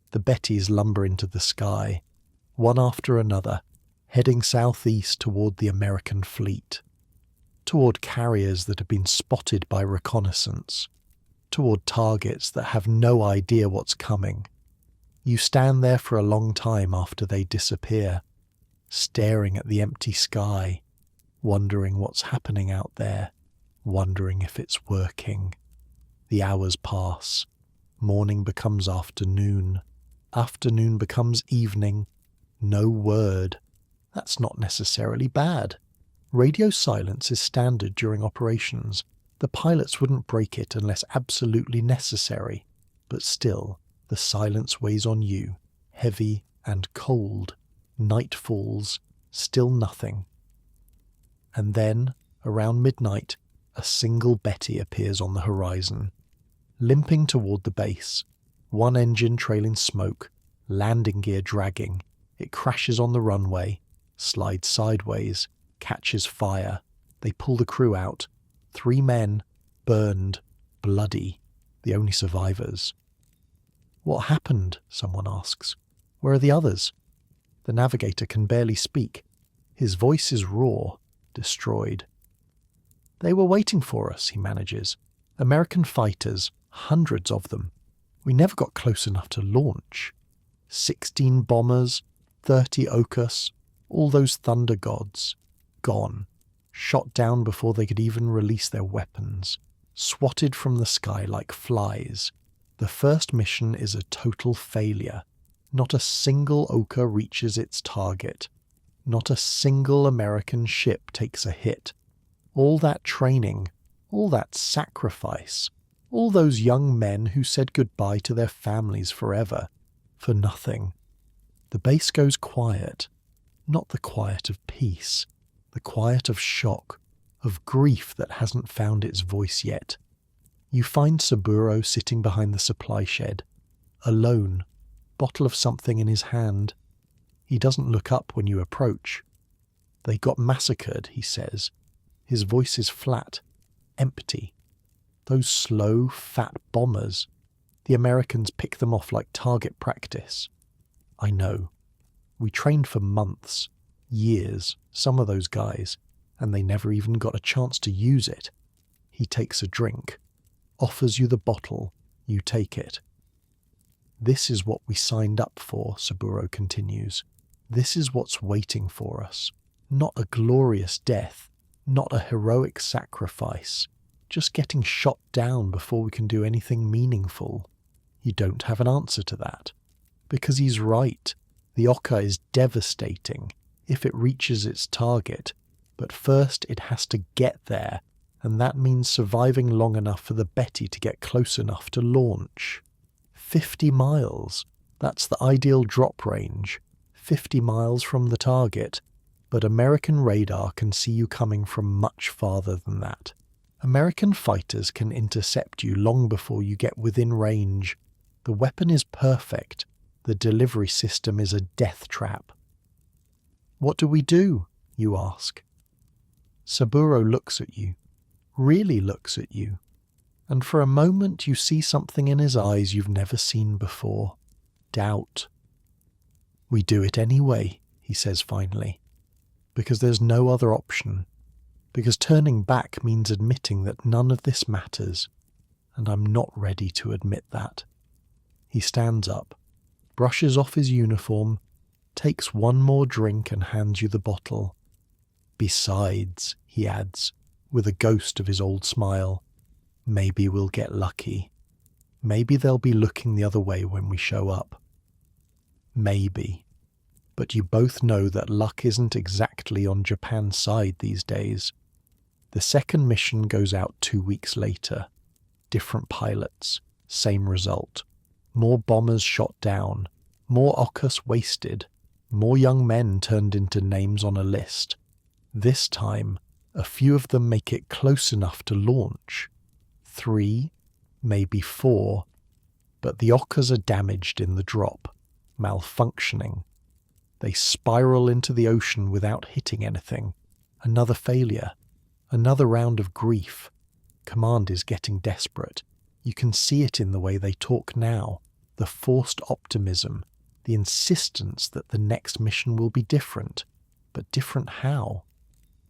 The Bettys lumber into the sky, one after another, heading southeast toward the American fleet, toward carriers that have been spotted by reconnaissance, toward targets that have no idea what's coming. You stand there for a long time after they disappear, staring at the empty sky, wondering what's happening out there, wondering if it's working. The hours pass. Morning becomes afternoon. Afternoon becomes evening. No word. That's not necessarily bad. Radio silence is standard during operations. The pilots wouldn't break it unless absolutely necessary. But still, the silence weighs on you, heavy and cold. Night falls, still nothing. And then, around midnight, a single Betty appears on the horizon. Limping toward the base, one engine trailing smoke, landing gear dragging. It crashes on the runway, slides sideways, catches fire. They pull the crew out. 3 men, burned, bloody, the only survivors. What happened? Someone asks. Where are the others? The navigator can barely speak. His voice is raw, destroyed. They were waiting for us, he manages. American fighters, hundreds of them. We never got close enough to launch. 16 bombers, 30 Okas, all those thunder gods. Gone. Shot down before they could even release their weapons. Swatted from the sky like flies. The first mission is a total failure. Not a single Oka reaches its target. Not a single American ship takes a hit. All that training, all that sacrifice, all those young men who said goodbye to their families forever, for nothing. The base goes quiet, not the quiet of peace, the quiet of shock, of grief that hasn't found its voice yet. You find Saburo sitting behind the supply shed, alone, bottle of something in his hand. He doesn't look up when you approach. They got massacred, he says. His voice is flat, empty. Those slow, fat bombers. The Americans pick them off like target practice. I know. We trained for months, years, some of those guys, and they never even got a chance to use it. He takes a drink, offers you the bottle, you take it. This is what we signed up for, Saburo continues. This is what's waiting for us. Not a glorious death, not a heroic sacrifice, just getting shot down before we can do anything meaningful. You don't have an answer to that. Because he's right. The Oka is devastating if it reaches its target, but first it has to get there, and that means surviving long enough for the Betty to get close enough to launch. 50 miles. That's the ideal drop range. 50 miles from the target. But American radar can see you coming from much farther than that. American fighters can intercept you long before you get within range. The weapon is perfect. The delivery system is a death trap. What do we do? You ask. Saburo looks at you, really looks at you, and for a moment you see something in his eyes you've never seen before. Doubt. We do it anyway, he says finally, because there's no other option, because turning back means admitting that none of this matters, and I'm not ready to admit that. He stands up, brushes off his uniform, takes one more drink and hands you the bottle. Besides, he adds, with a ghost of his old smile, maybe we'll get lucky. Maybe they'll be looking the other way when we show up. Maybe. But you both know that luck isn't exactly on Japan's side these days. The second mission goes out 2 weeks later. Different pilots, same result. More bombers shot down, more Okas wasted, more young men turned into names on a list. This time, a few of them make it close enough to launch. 3, maybe 4, but the Okas are damaged in the drop, malfunctioning. They spiral into the ocean without hitting anything. Another failure. Another round of grief. Command is getting desperate. You can see it in the way they talk now. The forced optimism. The insistence that the next mission will be different. But different how?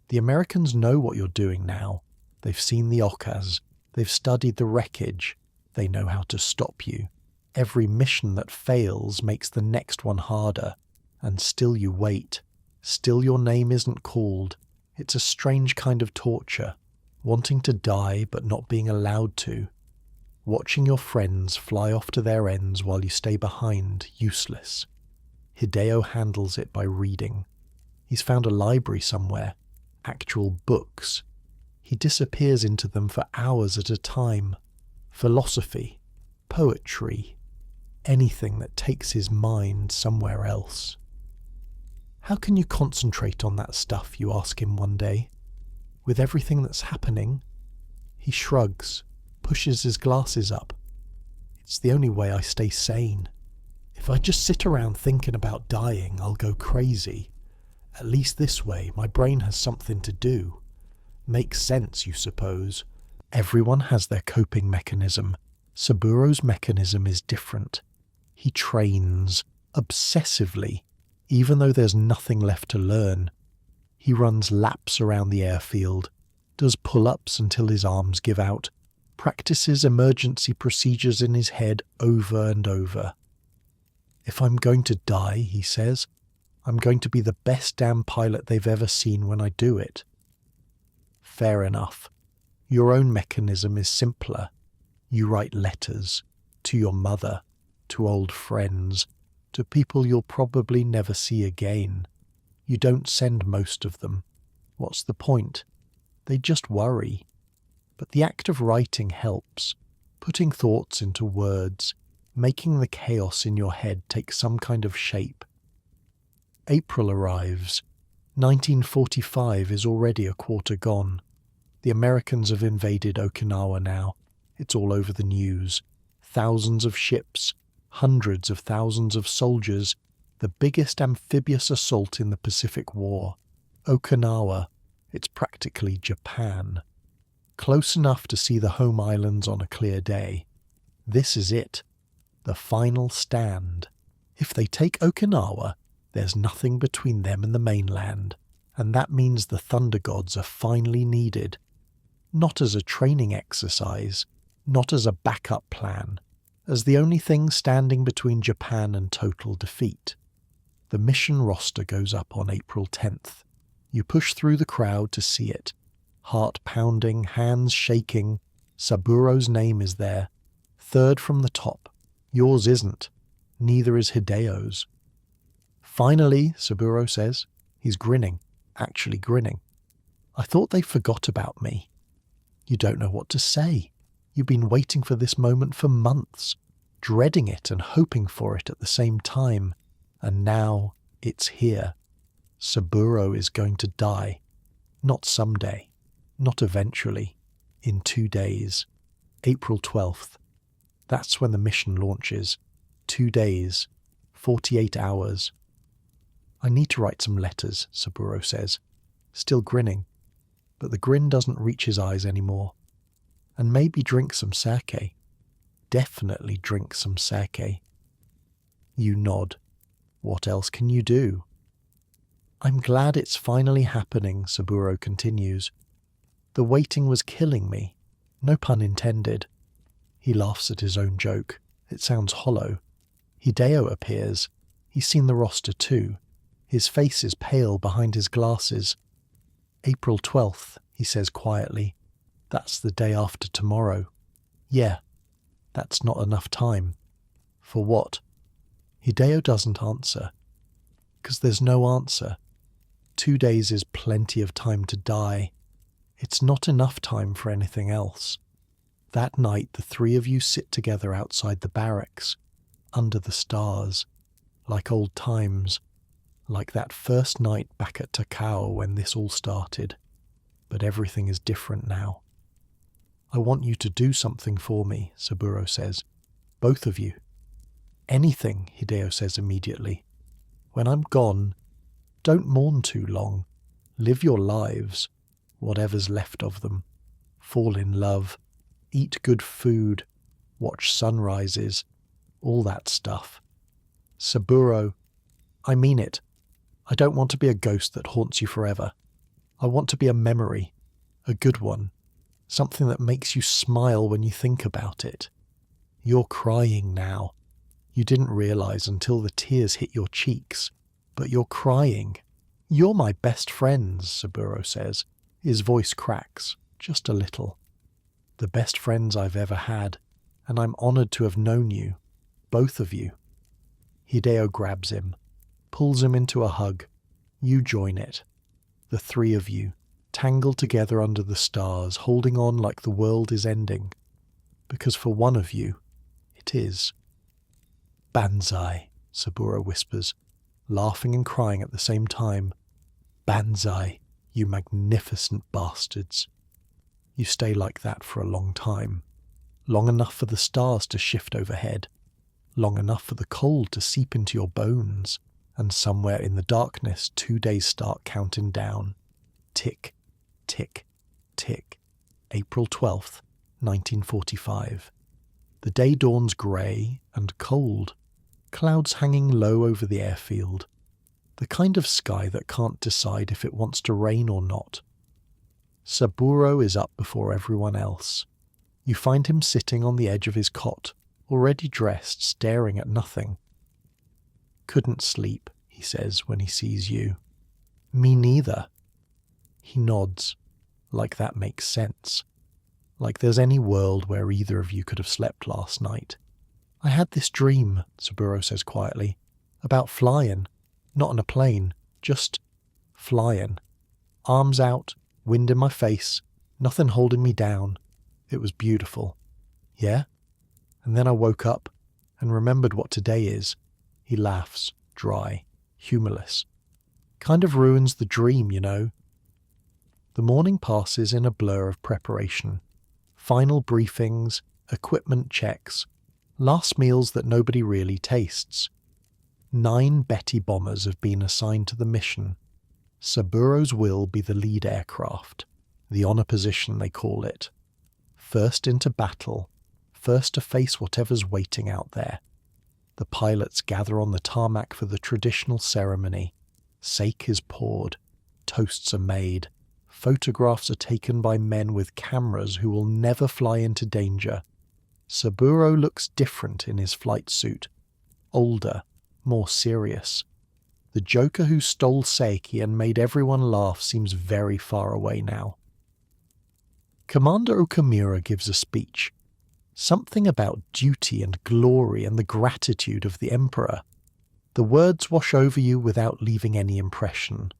The Americans know what you're doing now. They've seen the Okas. They've studied the wreckage. They know how to stop you. Every mission that fails makes the next one harder, and still you wait. Still your name isn't called. It's a strange kind of torture, wanting to die but not being allowed to. Watching your friends fly off to their ends while you stay behind, useless. Hideo handles it by reading. He's found a library somewhere, actual books. He disappears into them for hours at a time. Philosophy, poetry, anything that takes his mind somewhere else. How can you concentrate on that stuff, you ask him one day? With everything that's happening? He shrugs, pushes his glasses up. It's the only way I stay sane. If I just sit around thinking about dying, I'll go crazy. At least this way, my brain has something to do. Makes sense, you suppose. Everyone has their coping mechanism. Saburo's mechanism is different. He trains, obsessively, even though there's nothing left to learn. He runs laps around the airfield, does pull-ups until his arms give out, practices emergency procedures in his head over and over. If I'm going to die, he says, I'm going to be the best damn pilot they've ever seen when I do it. Fair enough. Your own mechanism is simpler. You write letters to your mother, to old friends, to people you'll probably never see again. You don't send most of them. What's the point? They just worry. But the act of writing helps, putting thoughts into words, making the chaos in your head take some kind of shape. April arrives. 1945 is already a quarter gone. The Americans have invaded Okinawa now. It's all over the news. Thousands of ships, hundreds of thousands of soldiers, the biggest amphibious assault in the Pacific War. Okinawa, it's practically Japan. Close enough to see the home islands on a clear day. This is it. The final stand. If they take Okinawa, there's nothing between them and the mainland, and that means the Thunder Gods are finally needed. Not as a training exercise, not as a backup plan, as the only thing standing between Japan and total defeat. The mission roster goes up on April 10th. You push through the crowd to see it. Heart pounding, hands shaking. Saburo's name is there. Third from the top. Yours isn't. Neither is Hideo's. Finally, Saburo says. He's grinning. Actually grinning. I thought they forgot about me. You don't know what to say. You've been waiting for this moment for months, dreading it and hoping for it at the same time. And now it's here. Saburo is going to die. Not someday. Not eventually. In 2 days. April 12th. That's when the mission launches. 2 days. 48 hours. I need to write some letters, Saburo says. Still grinning. But the grin doesn't reach his eyes anymore. And maybe drink some sake. Definitely drink some sake. You nod. What else can you do? I'm glad it's finally happening, Saburo continues. The waiting was killing me. No pun intended. He laughs at his own joke. It sounds hollow. Hideo appears. He's seen the roster too. His face is pale behind his glasses. April 12th, he says quietly. That's the day after tomorrow. Yeah, that's not enough time. For what? Hideo doesn't answer. 'Cause there's no answer. 2 days is plenty of time to die. It's not enough time for anything else. That night the three of you sit together outside the barracks, under the stars, like old times, like that first night back at Takao when this all started. But everything is different now. I want you to do something for me, Saburo says. Both of you. Anything, Hideo says immediately. When I'm gone, don't mourn too long. Live your lives, whatever's left of them. Fall in love. Eat good food. Watch sunrises. All that stuff. Saburo, I mean it. I don't want to be a ghost that haunts you forever. I want to be a memory. A good one. Something that makes you smile when you think about it. You're crying now. You didn't realize until the tears hit your cheeks, but you're crying. You're my best friends, Saburo says. His voice cracks, just a little. The best friends I've ever had, and I'm honored to have known you, both of you. Hideo grabs him, pulls him into a hug. You join it. The three of you, tangled together under the stars, holding on like the world is ending. Because for one of you, it is. Banzai, Saburo whispers, laughing and crying at the same time. Banzai, you magnificent bastards. You stay like that for a long time. Long enough for the stars to shift overhead. Long enough for the cold to seep into your bones. And somewhere in the darkness 2 days start counting down. Tick, tick, tick. April 12th, 1945. The day dawns grey and cold. Clouds hanging low over the airfield. The kind of sky that can't decide if it wants to rain or not. Saburo is up before everyone else. You find him sitting on the edge of his cot, already dressed, staring at nothing. Couldn't sleep, he says when he sees you. Me neither. He nods, like that makes sense. Like there's any world where either of you could have slept last night. I had this dream, Saburo says quietly, about flying. Not on a plane, just flying. Arms out, wind in my face, nothing holding me down. It was beautiful. Yeah? And then I woke up and remembered what today is. He laughs, dry, humorless. Kind of ruins the dream, you know. The morning passes in a blur of preparation. Final briefings, equipment checks, last meals that nobody really tastes. 9 Betty bombers have been assigned to the mission. Saburo's will be the lead aircraft, the honor position they call it. First into battle, first to face whatever's waiting out there. The pilots gather on the tarmac for the traditional ceremony. Sake is poured, toasts are made, photographs are taken by men with cameras who will never fly into danger. Saburo looks different in his flight suit, older, more serious. The joker who stole Seiki and made everyone laugh seems very far away now. Commander Okamura gives a speech. Something about duty and glory and the gratitude of the Emperor. The words wash over you without leaving any impression.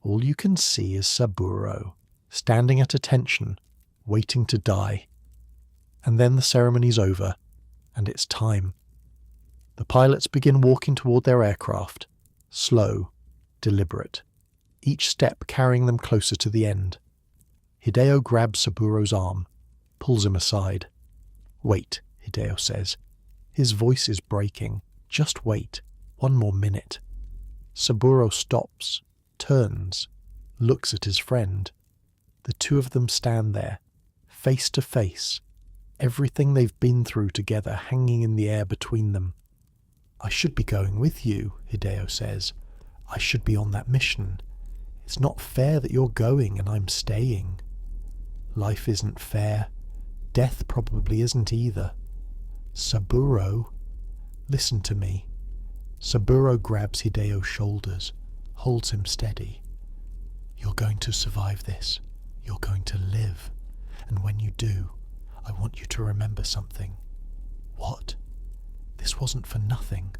All you can see is Saburo, standing at attention, waiting to die. And then the ceremony's over, and it's time. The pilots begin walking toward their aircraft, slow, deliberate, each step carrying them closer to the end. Hideo grabs Saburo's arm, pulls him aside. Wait, Hideo says. His voice is breaking. Just wait. 1 more minute. Saburo stops, turns, looks at his friend. The two of them stand there, face to face, everything they've been through together hanging in the air between them. I should be going with you, Hideo says. I should be on that mission. It's not fair that you're going and I'm staying. Life isn't fair. Death probably isn't either. Saburo, listen to me. Saburo grabs Hideo's shoulders, holds him steady. You're going to survive this. You're going to live. And when you do, I want you to remember something. What? This wasn't for nothing.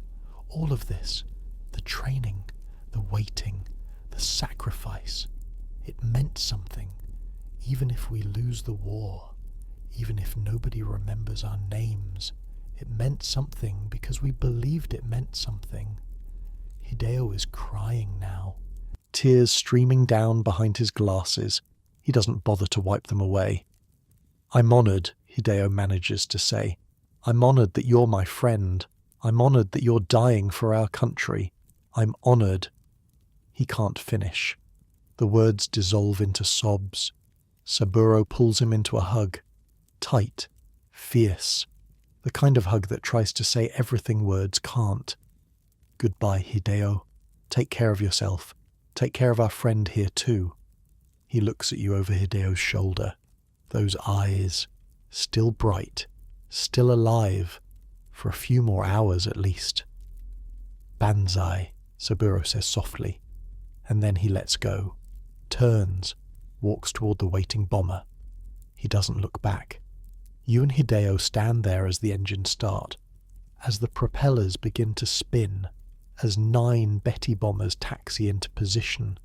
All of this, the training, the waiting, the sacrifice, it meant something. Even if we lose the war, even if nobody remembers our names, it meant something because we believed it meant something. Hideo is crying now, tears streaming down behind his glasses. He doesn't bother to wipe them away. I'm honoured, Hideo manages to say. I'm honoured that you're my friend. I'm honoured that you're dying for our country. I'm honoured. He can't finish. The words dissolve into sobs. Saburo pulls him into a hug. Tight, fierce. The kind of hug that tries to say everything words can't. Goodbye, Hideo. Take care of yourself. Take care of our friend here too. He looks at you over Hideo's shoulder. Those eyes, still bright, still alive, For a few more hours at least. Banzai, Saburo says softly, and then he lets go, turns, walks toward the waiting bomber. He doesn't look back. You and Hideo stand there as the engines start, as the propellers begin to spin, as 9 Betty bombers taxi into position.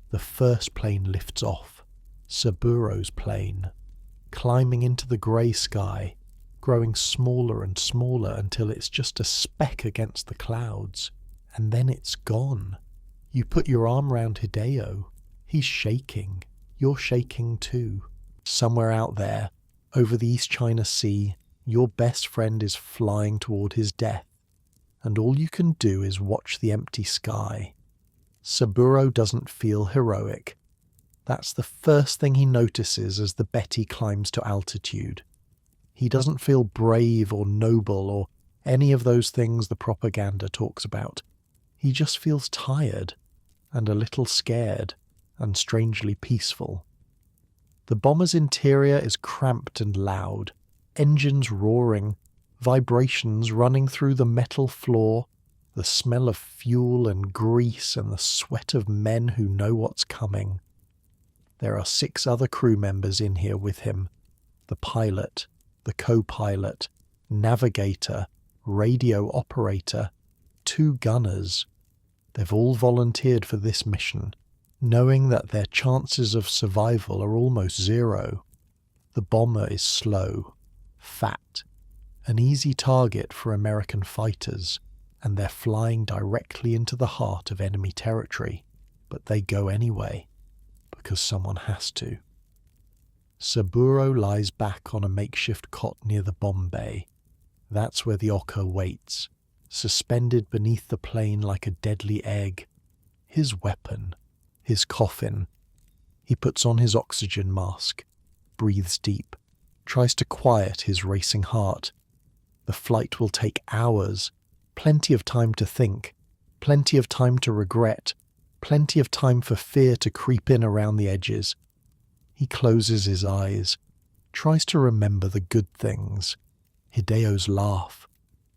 The first plane lifts off, Saburo's plane, climbing into the grey sky, growing smaller and smaller until it's just a speck against the clouds, and then it's gone. You put your arm round Hideo. He's shaking. You're shaking too. Somewhere out there, over the East China Sea, your best friend is flying toward his death, and all you can do is watch the empty sky. Saburo doesn't feel heroic. That's the first thing he notices as the Betty climbs to altitude. He doesn't feel brave or noble or any of those things the propaganda talks about. He just feels tired and a little scared and strangely peaceful. The bomber's interior is cramped and loud, engines roaring, vibrations running through the metal floor, the smell of fuel and grease and the sweat of men who know what's coming. There are 6 other crew members in here with him, the pilot, the co-pilot, navigator, radio operator, 2 gunners. They've all volunteered for this mission, knowing that their chances of survival are almost 0. The bomber is slow, fat, an easy target for American fighters, and they're flying directly into the heart of enemy territory, but they go anyway, because someone has to. Saburo lies back on a makeshift cot near the bomb bay. That's where the Oka waits, suspended beneath the plane like a deadly egg. His weapon, his coffin. He puts on his oxygen mask, breathes deep, tries to quiet his racing heart. The flight will take hours, plenty of time to think, plenty of time to regret, plenty of time for fear to creep in around the edges. He closes his eyes, tries to remember the good things. Hideo's laugh,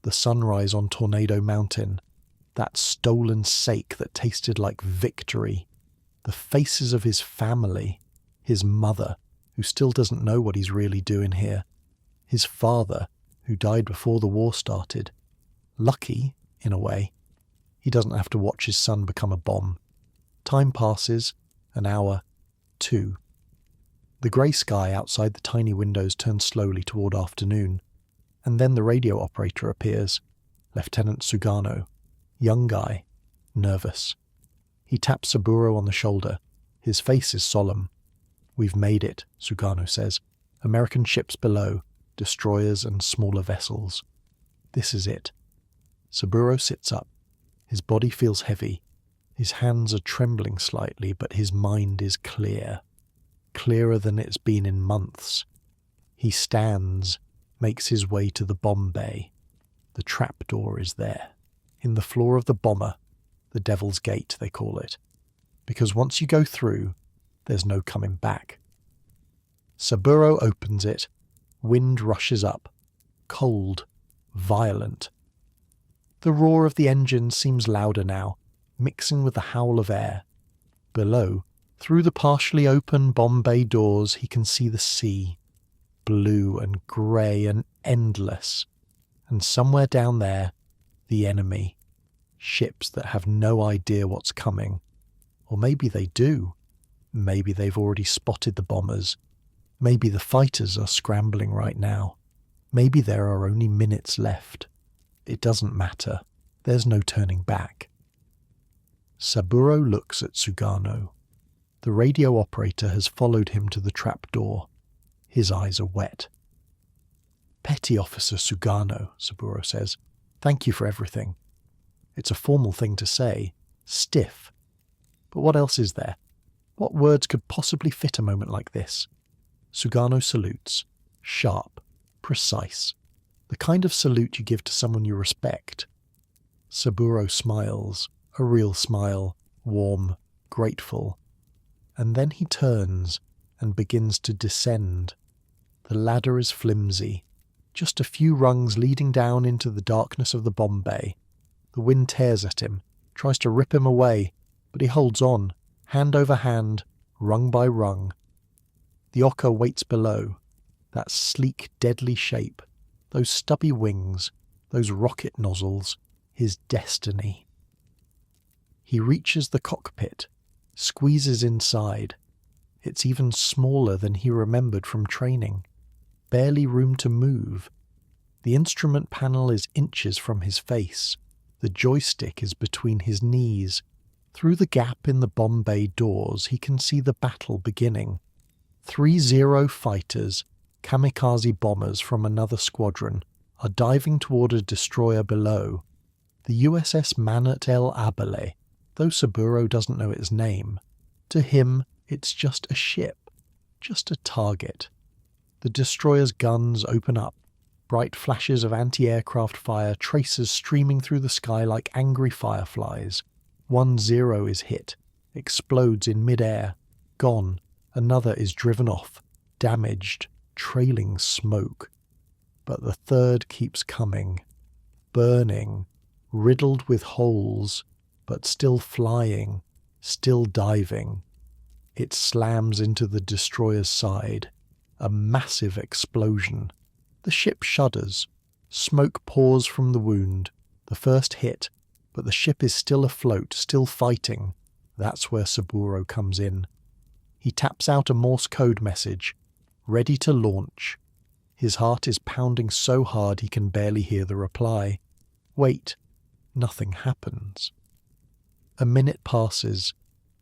the sunrise on Tornado Mountain, that stolen sake that tasted like victory, the faces of his family, his mother, who still doesn't know what he's really doing here, his father, who died before the war started. Lucky, in a way. He doesn't have to watch his son become a bomb. Time passes, an hour, 2. The grey sky outside the tiny windows turns slowly toward afternoon, and then the radio operator appears, Lieutenant Sugano, young guy, nervous. He taps Saburo on the shoulder. His face is solemn. "We've made it," Sugano says. "American ships below, destroyers and smaller vessels. This is it." Saburo sits up. His body feels heavy. His hands are trembling slightly, but his mind is clear. Clearer than it's been in months. He stands, makes his way to the bomb bay. The trapdoor is there, in the floor of the bomber, the Devil's Gate they call it, because once you go through, there's no coming back. Saburo opens it. Wind rushes up, cold, violent. The roar of the engine seems louder now, mixing with the howl of air. Below, through the partially open bomb bay doors, he can see the sea, blue and grey and endless, and somewhere down there, the enemy, ships that have no idea what's coming. Or maybe they do. Maybe they've already spotted the bombers. Maybe the fighters are scrambling right now. Maybe there are only minutes left. It doesn't matter. There's no turning back. Saburo looks at Sugano. The radio operator has followed him to the trapdoor. His eyes are wet. "Petty Officer Sugano," Saburo says. "Thank you for everything." It's a formal thing to say. Stiff. But what else is there? What words could possibly fit a moment like this? Sugano salutes. Sharp. Precise. The kind of salute you give to someone you respect. Saburo smiles. A real smile. Warm. Grateful. And then he turns and begins to descend. The ladder is flimsy, just a few rungs leading down into the darkness of the bomb bay. The wind tears at him, tries to rip him away, but he holds on, hand over hand, rung by rung. The Oka waits below, that sleek, deadly shape, those stubby wings, those rocket nozzles, his destiny. He reaches the cockpit, squeezes inside. It's even smaller than he remembered from training. Barely room to move. The instrument panel is inches from his face. The joystick is between his knees. Through the gap in the bomb bay doors, he can see the battle beginning. 3 Zero fighters, kamikaze bombers from another squadron, are diving toward a destroyer below. The USS Manat El Abele, though Saburo doesn't know its name. To him, it's just a ship, just a target. The destroyer's guns open up, bright flashes of anti-aircraft fire, tracers streaming through the sky like angry fireflies. 1 Zero is hit, explodes in mid-air, gone. Another is driven off, damaged, trailing smoke. But the third keeps coming, burning, riddled with holes, but still flying, still diving. It slams into the destroyer's side. A massive explosion. The ship shudders. Smoke pours from the wound. The first hit, but the ship is still afloat, still fighting. That's where Saburo comes in. He taps out a Morse code message, ready to launch. His heart is pounding so hard he can barely hear the reply. Wait, nothing happens. A minute passes.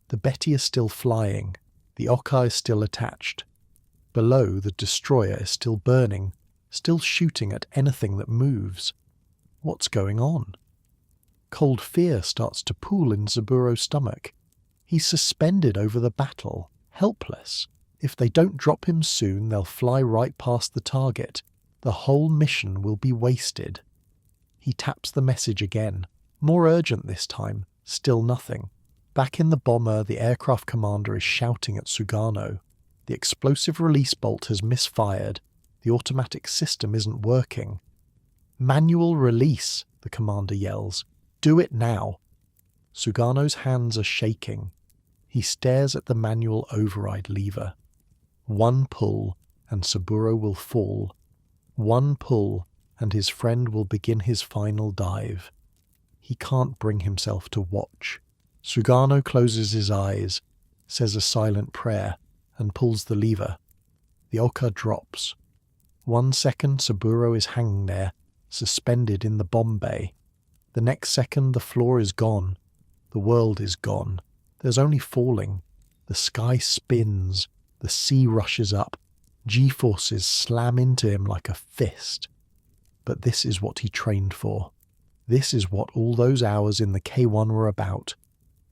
The Betty is still flying. The Oka is still attached. Below, the destroyer is still burning, still shooting at anything that moves. What's going on? Cold fear starts to pool in Saburo's stomach. He's suspended over the battle, helpless. If they don't drop him soon, they'll fly right past the target. The whole mission will be wasted. He taps the message again, more urgent this time, still nothing. Back in the bomber, the aircraft commander is shouting at Sugano. The explosive release bolt has misfired. The automatic system isn't working. Manual release, the commander yells. Do it now. Sugano's hands are shaking. He stares at the manual override lever. One pull, and Saburo will fall. One pull, and his friend will begin his final dive. He can't bring himself to watch. Sugano closes his eyes, says a silent prayer, and pulls the lever. The Oka drops. 1 second, Saburo is hanging there, suspended in the bomb bay. The next second, the floor is gone. The world is gone. There's only falling. The sky spins. The sea rushes up. G-forces slam into him like a fist. But this is what he trained for. This is what all those hours in the K1 were about.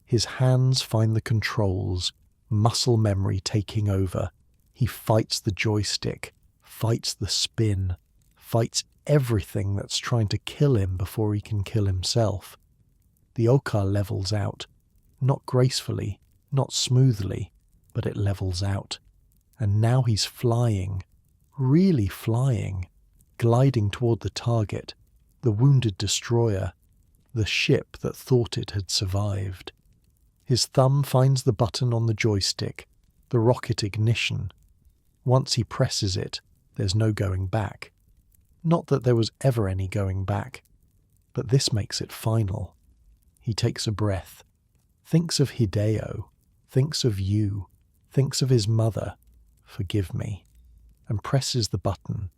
His hands find the controls, muscle memory taking over. He fights the joystick, fights the spin, fights everything that's trying to kill him before he can kill himself. The Oka levels out, not gracefully, not smoothly, but it levels out. And now he's flying, really flying, gliding toward the target, the wounded destroyer, the ship that thought it had survived. His thumb finds the button on the joystick, the rocket ignition. Once he presses it, there's no going back. Not that there was ever any going back, but this makes it final. He takes a breath, thinks of Hideo, thinks of you, thinks of his mother, forgive me, and presses the button.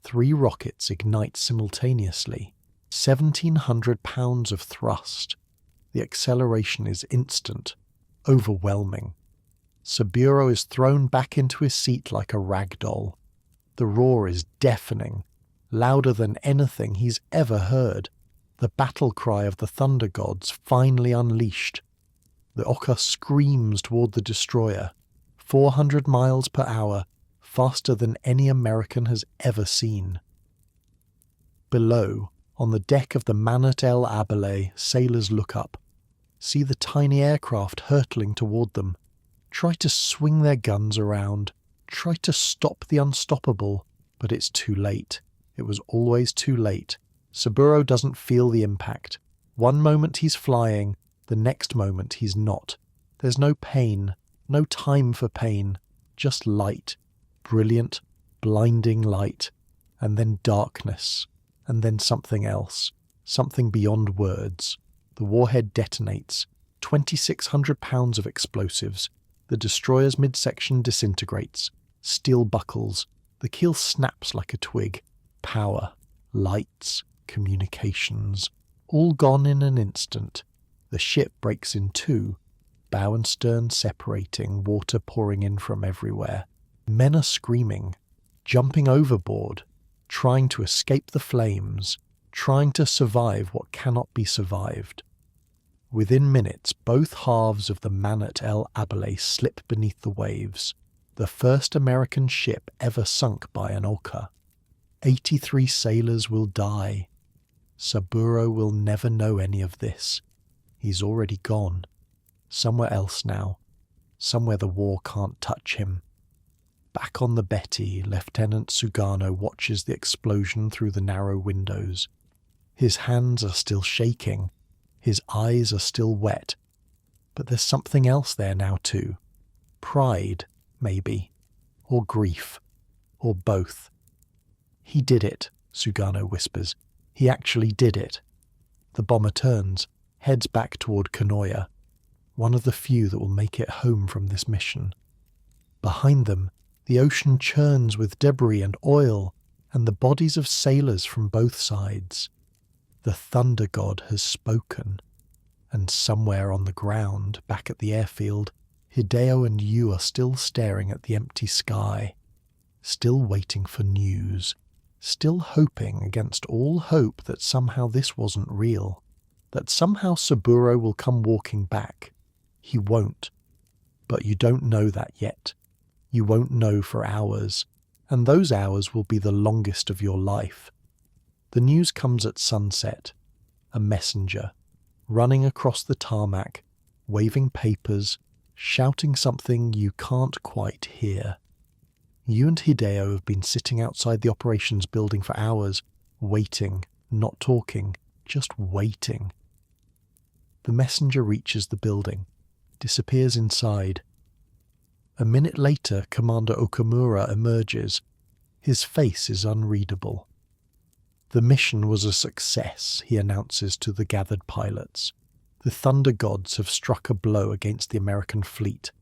3 rockets ignite simultaneously, 1,700 pounds of thrust. The acceleration is instant, overwhelming. Saburo is thrown back into his seat like a rag doll. The roar is deafening, louder than anything he's ever heard. The battle cry of the thunder gods finally unleashed. The Oka screams toward the destroyer, 400 miles per hour, faster than any American has ever seen. Below, on the deck of the Manat El Abele, sailors look up, see the tiny aircraft hurtling toward them, try to swing their guns around, try to stop the unstoppable, but it's too late. It was always too late. Saburo doesn't feel the impact. One moment he's flying, the next moment he's not. There's no pain, no time for pain, just light, brilliant, blinding light, and then darkness, and then something else, something beyond words. The warhead detonates, 2,600 pounds of explosives. The destroyer's midsection disintegrates, steel buckles, the keel snaps like a twig. Power, lights, communications, all gone in an instant. The ship breaks in two, bow and stern separating, water pouring in from everywhere. Men are screaming, jumping overboard, trying to escape the flames, trying to survive what cannot be survived. Within minutes, both halves of the Manat El Abalay slip beneath the waves, the first American ship ever sunk by an Oka. 83 sailors will die. Saburo will never know any of this. He's already gone. Somewhere else now. Somewhere the war can't touch him. Back on the Betty, Lieutenant Sugano watches the explosion through the narrow windows. His hands are still shaking. His eyes are still wet. But there's something else there now too. Pride, maybe. Or grief. Or both. He did it, Sugano whispers. He actually did it. The bomber turns, heads back toward Kanoya, one of the few that will make it home from this mission. Behind them, the ocean churns with debris and oil, and the bodies of sailors from both sides. The Thunder God has spoken, and somewhere on the ground, back at the airfield, Hideo and you are still staring at the empty sky, still waiting for news, still hoping against all hope that somehow this wasn't real, that somehow Saburo will come walking back. He won't. But you don't know that yet. You won't know for hours, and those hours will be the longest of your life. The news comes at sunset. A messenger, running across the tarmac, waving papers, shouting something you can't quite hear. You and Hideo have been sitting outside the operations building for hours, waiting, not talking, just waiting. The messenger reaches the building, disappears inside. A minute later, Commander Okamura emerges. His face is unreadable. The mission was a success, he announces to the gathered pilots. The Thunder Gods have struck a blow against the American fleet.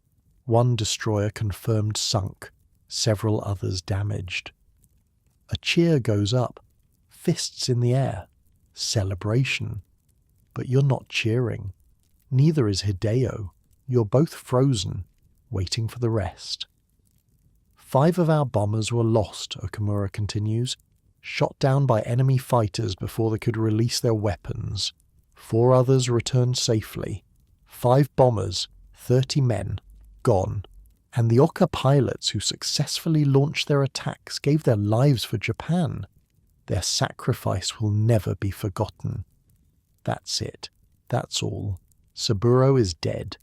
One destroyer confirmed sunk, several others damaged. A cheer goes up, fists in the air, celebration. But you're not cheering. Neither is Hideo. You're both frozen, waiting for the rest. 5 of our bombers were lost, Okamura continues, shot down by enemy fighters before they could release their weapons. 4 others returned safely. 5 bombers, 30 men, gone. And the Oka pilots who successfully launched their attacks gave their lives for Japan. Their sacrifice will never be forgotten. That's it. That's all. Saburo is dead.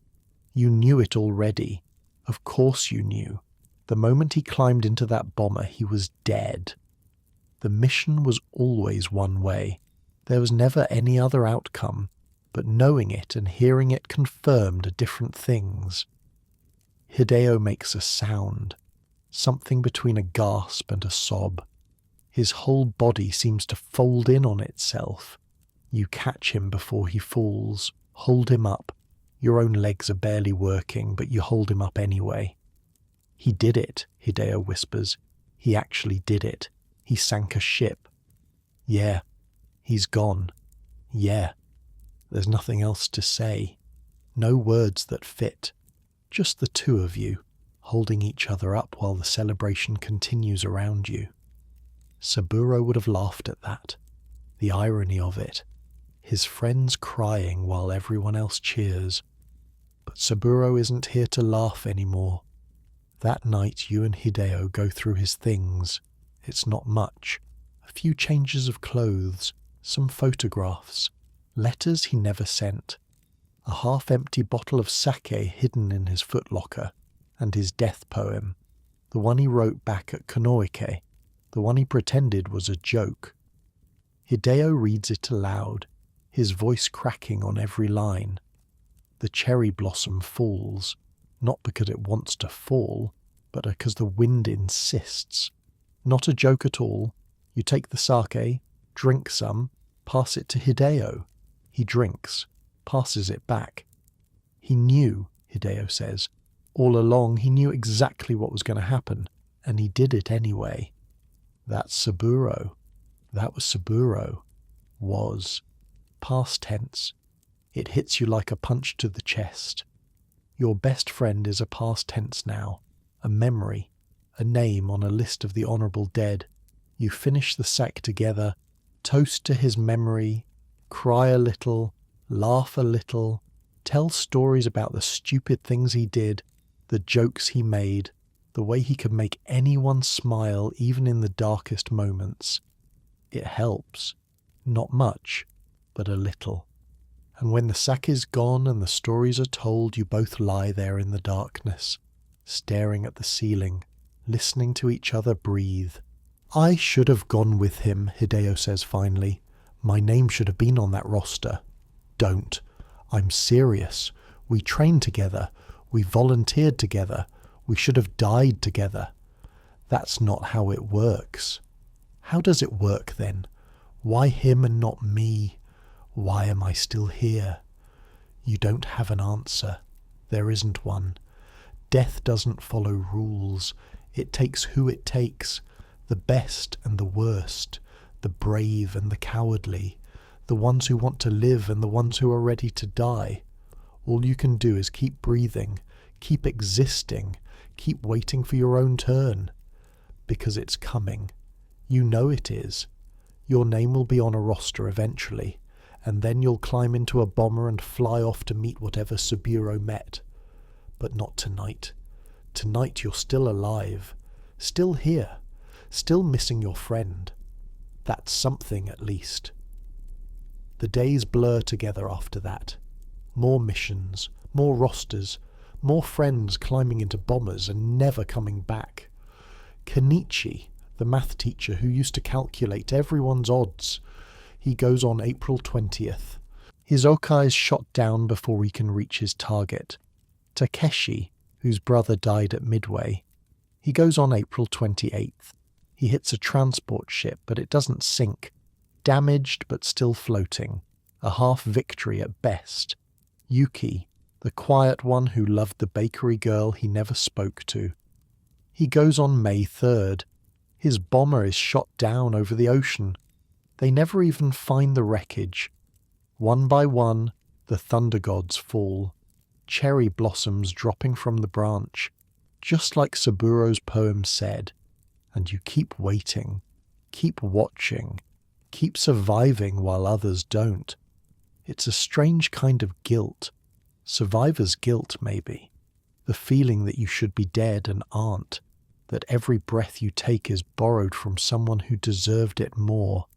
You knew it already. Of course you knew. The moment he climbed into that bomber, he was dead. The mission was always one way. There was never any other outcome, but knowing it and hearing it confirmed different things. Hideo makes a sound, something between a gasp and a sob. His whole body seems to fold in on itself. You catch him before he falls, hold him up. Your own legs are barely working, but you hold him up anyway. He did it, Hideo whispers. He actually did it. He sank a ship. Yeah, he's gone. Yeah. There's nothing else to say. No words that fit. Just the two of you, holding each other up while the celebration continues around you. Saburo would have laughed at that. The irony of it. His friends crying while everyone else cheers. But Saburo isn't here to laugh anymore. That night you and Hideo go through his things. It's not much. A few changes of clothes, some photographs, letters he never sent, a half-empty bottle of sake hidden in his footlocker, and his death poem, the one he wrote back at Konoike. the one he pretended was a joke. Hideo reads it aloud, his voice cracking on every line. The cherry blossom falls, not because it wants to fall, but because the wind insists. Not a joke at all. You take the sake, drink some, pass it to Hideo. He drinks, passes it back. He knew, Hideo says. All along he knew exactly what was going to happen, and he did it anyway. That's Saburo. That was Saburo. Was. Past tense. It hits you like a punch to the chest. Your best friend is a past tense now, a memory, a name on a list of the honourable dead. You finish the sack together, toast to his memory, cry a little, laugh a little, tell stories about the stupid things he did, the jokes he made, the way he could make anyone smile even in the darkest moments. It helps. Not much, but a little. And when the sack is gone and the stories are told, you both lie there in the darkness, staring at the ceiling, listening to each other breathe. I should have gone with him, Hideo says finally. My name should have been on that roster. Don't. I'm serious. We trained together. We volunteered together. We should have died together. That's not how it works. How does it work then? Why him and not me? Why am I still here? You don't have an answer. There isn't one. Death doesn't follow rules. It takes who it takes, the best and the worst, the brave and the cowardly, the ones who want to live and the ones who are ready to die. All you can do is keep breathing, keep existing, keep waiting for your own turn. Because it's coming. You know it is. Your name will be on a roster eventually, and then you'll climb into a bomber and fly off to meet whatever Saburo met. But not tonight. Tonight you're still alive, still here, still missing your friend. That's something at least. The days blur together after that. More missions, more rosters, more friends climbing into bombers and never coming back. Kenichi, the math teacher who used to calculate everyone's odds, he goes on April 20th. His Okai is shot down before he can reach his target. Takeshi, whose brother died at Midway, he goes on April 28th. He hits a transport ship, but it doesn't sink. Damaged but still floating. A half victory at best. Yuki, the quiet one who loved the bakery girl he never spoke to. He goes on May 3rd. His bomber is shot down over the ocean. They never even find the wreckage. One by one, the thunder gods fall. Cherry blossoms dropping from the branch, just like Saburo's poem said. And you keep waiting, keep watching, keep surviving while others don't. It's a strange kind of guilt. Survivor's guilt, maybe. The feeling that you should be dead and aren't. That every breath you take is borrowed from someone who deserved it more.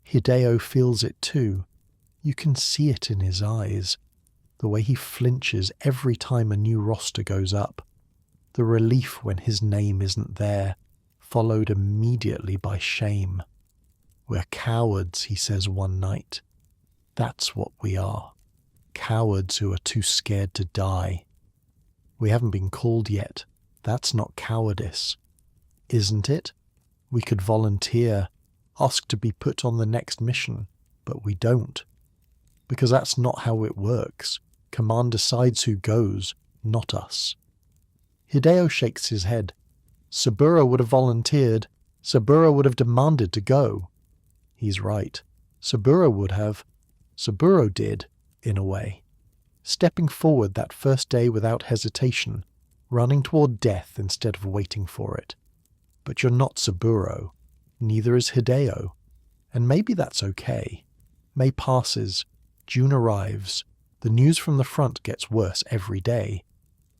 Hideo feels it too. You can see it in his eyes. The way he flinches every time a new roster goes up. The relief when his name isn't there, followed immediately by shame. We're cowards, he says one night. That's what we are. Cowards who are too scared to die. We haven't been called yet. That's not cowardice. Isn't it? We could volunteer, ask to be put on the next mission, but we don't. Because that's not how it works. Command decides who goes, not us. Hideo shakes his head. Saburo would have volunteered. Saburo would have demanded to go. He's right. Saburo would have. Saburo did, in a way. Stepping forward that first day without hesitation, running toward death instead of waiting for it. But you're not Saburo. Neither is Hideo. And maybe that's okay. May passes. June arrives. The news from the front gets worse every day.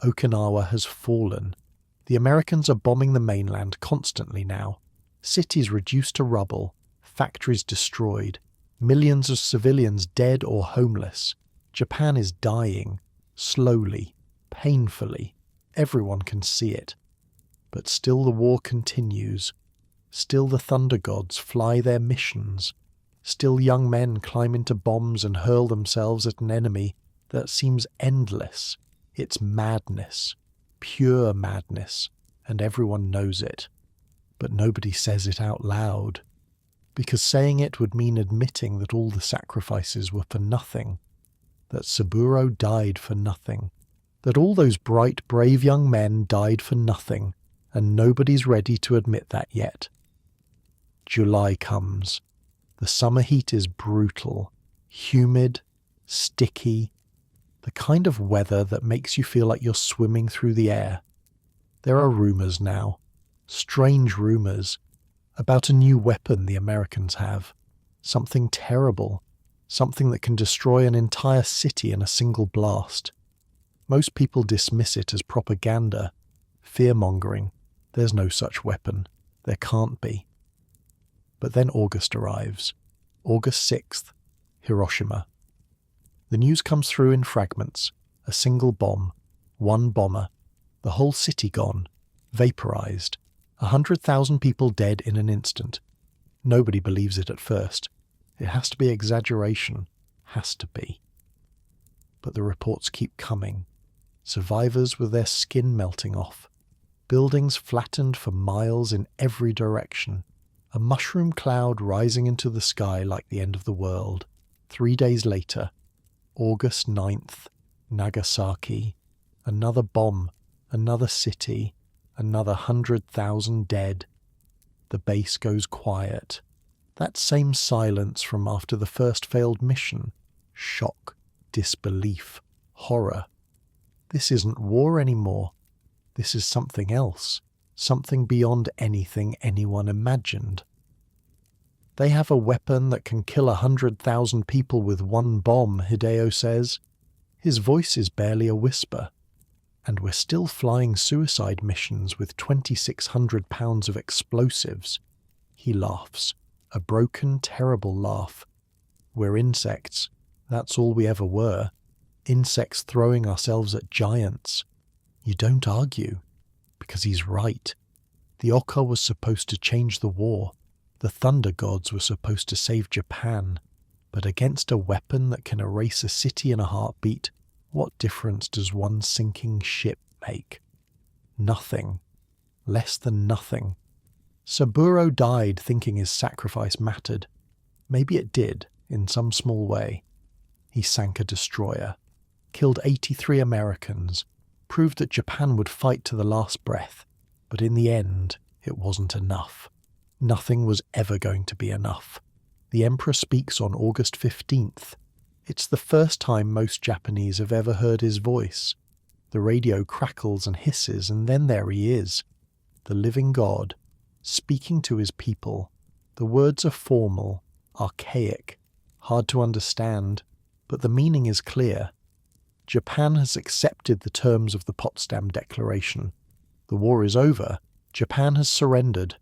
Okinawa has fallen. The Americans are bombing the mainland constantly now. Cities reduced to rubble. Factories destroyed. Millions of civilians dead or homeless. Japan is dying. Slowly. Painfully. Everyone can see it. But still the war continues. Still the thunder gods fly their missions. Still young men climb into bombs and hurl themselves at an enemy that seems endless. It's madness, pure madness, and everyone knows it. But nobody says it out loud, because saying it would mean admitting that all the sacrifices were for nothing, that Saburo died for nothing, that all those bright, brave young men died for nothing, and nobody's ready to admit that yet. July comes. The summer heat is brutal, humid, sticky, the kind of weather that makes you feel like you're swimming through the air. There are rumours now, strange rumours, about a new weapon the Americans have, something terrible, something that can destroy an entire city in a single blast. Most people dismiss it as propaganda, fear-mongering. There's no such weapon. There can't be. But then August arrives. August 6th, Hiroshima. The news comes through in fragments. A single bomb, one bomber, the whole city gone, vaporized, 100,000 people dead in an instant. Nobody believes it at first. It has to be exaggeration. Has to be. But the reports keep coming. Survivors with their skin melting off. Buildings flattened for miles in every direction. A mushroom cloud rising into the sky like the end of the world. 3 days later, August 9th, Nagasaki. Another bomb, another city, another 100,000 dead. The base goes quiet. That same silence from after the first failed mission. Shock, disbelief, horror. This isn't war anymore. This is something else. Something beyond anything anyone imagined. They have a weapon that can kill 100,000 people with one bomb, Hideo says. His voice is barely a whisper. And we're still flying suicide missions with 2,600 pounds of explosives. He laughs. A broken, terrible laugh. We're insects. That's all we ever were. Insects throwing ourselves at giants. You don't argue. Because he's right. The Oka was supposed to change the war. The Thunder Gods were supposed to save Japan. But against a weapon that can erase a city in a heartbeat, what difference does one sinking ship make? Nothing. Less than nothing. Saburo died thinking his sacrifice mattered. Maybe it did, in some small way. He sank a destroyer, killed 83 Americans, proved that Japan would fight to the last breath, but in the end, it wasn't enough. Nothing was ever going to be enough. The Emperor speaks on August 15th. It's the first time most Japanese have ever heard his voice. The radio crackles and hisses, and then there he is, the living God, speaking to his people. The words are formal, archaic, hard to understand, but the meaning is clear. Japan has accepted the terms of the Potsdam Declaration. The war is over. Japan has surrendered.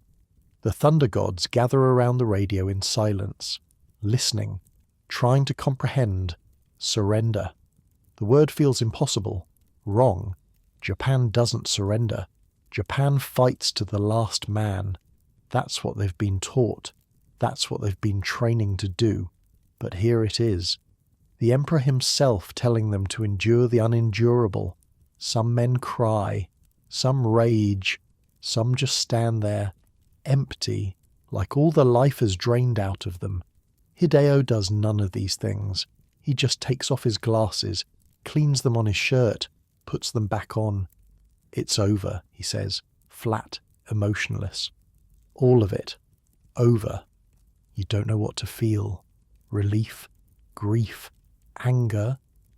The Thunder Gods gather around the radio in silence, listening, trying to comprehend, surrender. The word feels impossible, wrong. Japan doesn't surrender. Japan fights to the last man. That's what they've been taught. That's what they've been training to do. But here it is. The Emperor himself telling them to endure the unendurable. Some men cry, some rage, some just stand there, empty, like all the life has drained out of them. Hideo does none of these things. He just takes off his glasses, cleans them on his shirt, puts them back on. It's over, he says, flat, emotionless. All of it. Over. You don't know what to feel. Relief, grief, anger,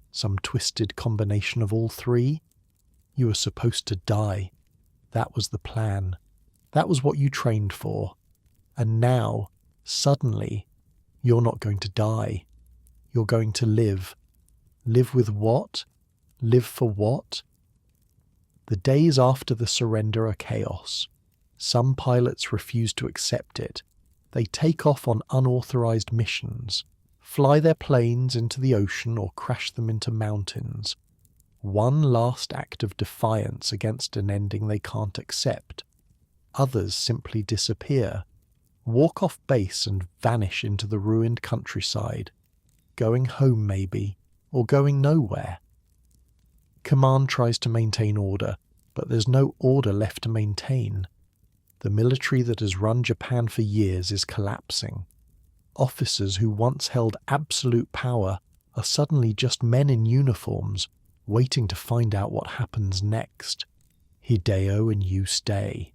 some twisted combination of all three. You were supposed to die. That was the plan. That was what you trained for. And now, suddenly, you're not going to die. You're going to live. Live with what? Live for what? The days after the surrender are chaos. Some pilots refuse to accept it. They take off on unauthorized missions, fly their planes into the ocean or crash them into mountains. One last act of defiance against an ending they can't accept. Others simply disappear, walk off base and vanish into the ruined countryside, going home maybe, or going nowhere. Command tries to maintain order, but there's no order left to maintain. The military that has run Japan for years is collapsing. Officers who once held absolute power are suddenly just men in uniforms, waiting to find out what happens next. Hideo and you stay.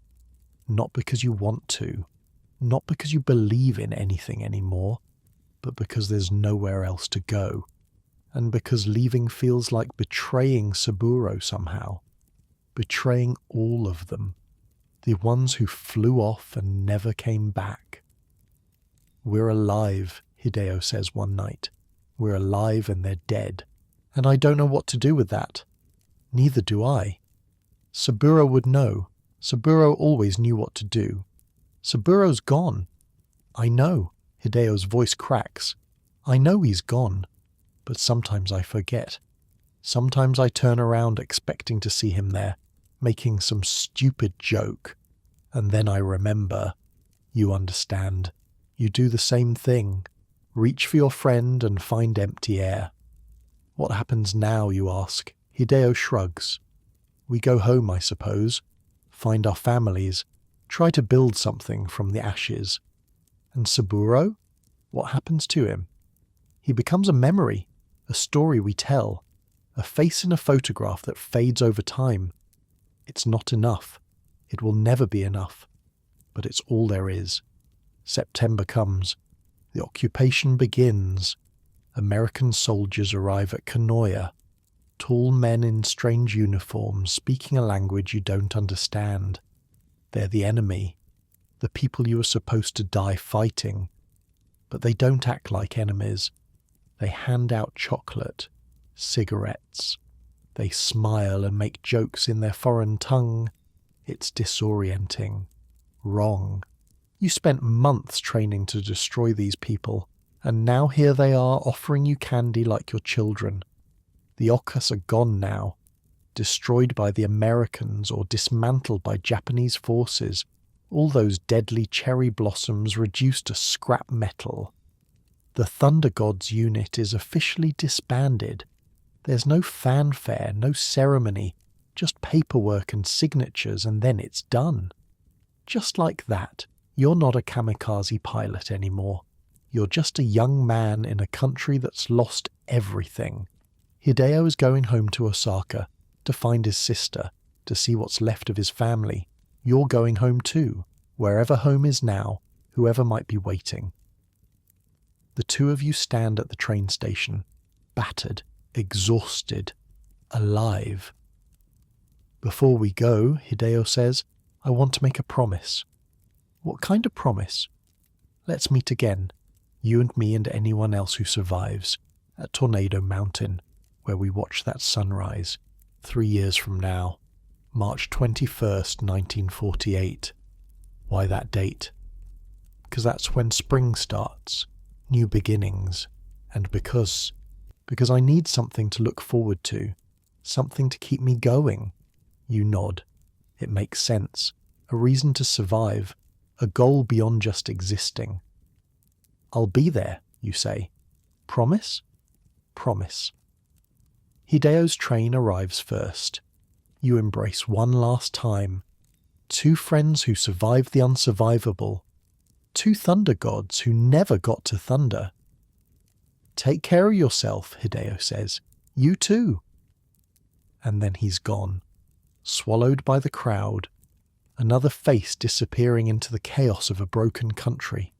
Not because you want to, not because you believe in anything anymore, but because there's nowhere else to go, and because leaving feels like betraying Saburo somehow. Betraying all of them. The ones who flew off and never came back. "We're alive," Hideo says one night. "We're alive and they're dead. And I don't know what to do with that." Neither do I. Saburo would know. Saburo always knew what to do. Saburo's gone. I know. Hideo's voice cracks. I know he's gone. But sometimes I forget. Sometimes I turn around expecting to see him there, making some stupid joke. And then I remember. You understand. You do the same thing. Reach for your friend and find empty air. What happens now, you ask? Hideo shrugs. We go home, I suppose. Find our families. Try to build something from the ashes. And Saburo? What happens to him? He becomes a memory, a story we tell, a face in a photograph that fades over time. It's not enough. It will never be enough. But it's all there is. September comes. The occupation begins. American soldiers arrive at Kanoya. Tall men in strange uniforms speaking a language you don't understand. They're the enemy, the people you are supposed to die fighting. But they don't act like enemies. They hand out chocolate, cigarettes. They smile and make jokes in their foreign tongue. It's disorienting. Wrong. You spent months training to destroy these people, and now here they are offering you candy like your children. The Okas are gone now, destroyed by the Americans or dismantled by Japanese forces, all those deadly cherry blossoms reduced to scrap metal. The Thunder Gods unit is officially disbanded. There's no fanfare, no ceremony, just paperwork and signatures, and then it's done. Just like that, you're not a kamikaze pilot anymore. You're just a young man in a country that's lost everything. Hideo is going home to Osaka to find his sister, to see what's left of his family. You're going home too, wherever home is now, whoever might be waiting. The two of you stand at the train station, battered, exhausted, alive. Before we go, Hideo says, I want to make a promise. What kind of promise? Let's meet again, you and me and anyone else who survives, at Tornado Mountain, where we watch that sunrise, 3 years from now, March 21st, 1948. Why that date? Because that's when spring starts, new beginnings, and because I need something to look forward to, something to keep me going. You nod. It makes sense. A reason to survive, a goal beyond just existing. I'll be there, you say. Promise? Promise. Hideo's train arrives first. You embrace one last time. Two friends who survived the unsurvivable. Two thunder gods who never got to thunder. Take care of yourself, Hideo says. You too. And then he's gone, swallowed by the crowd, another face disappearing into the chaos of a broken country.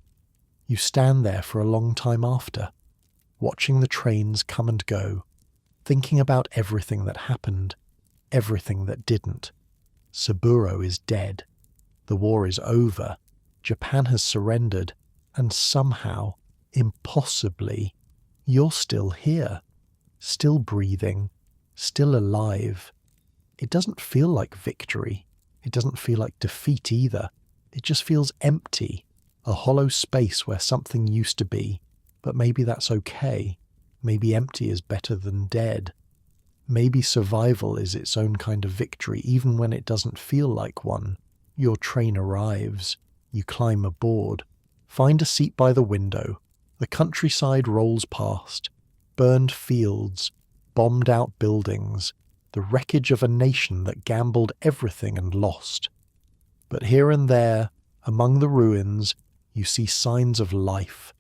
You stand there for a long time after, watching the trains come and go, thinking about everything that happened, everything that didn't. Saburo is dead. The war is over. Japan has surrendered. And somehow, impossibly, you're still here, still breathing, still alive. It doesn't feel like victory. It doesn't feel like defeat either. It just feels empty, a hollow space where something used to be. But maybe that's okay. Maybe empty is better than dead. Maybe survival is its own kind of victory, even when it doesn't feel like one. Your train arrives. You climb aboard. Find a seat by the window. The countryside rolls past. Burned fields. Bombed out buildings. The wreckage of a nation that gambled everything and lost. But here and there, among the ruins, you see signs of life.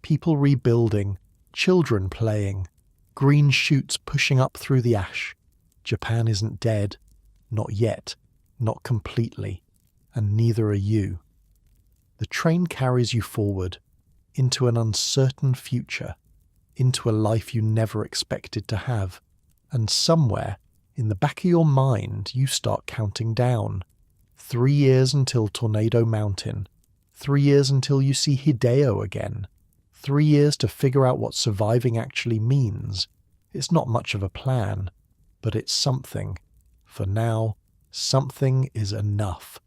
People rebuilding, children playing, green shoots pushing up through the ash. Japan isn't dead. Not yet. Not completely. And neither are you. The train carries you forward, into an uncertain future, into a life you never expected to have. And somewhere, in the back of your mind, you start counting down. 3 years until Tornado Mountain. 3 years until you see Hideo again. 3 years to figure out what surviving actually means. It's not much of a plan, but it's something. For now, something is enough.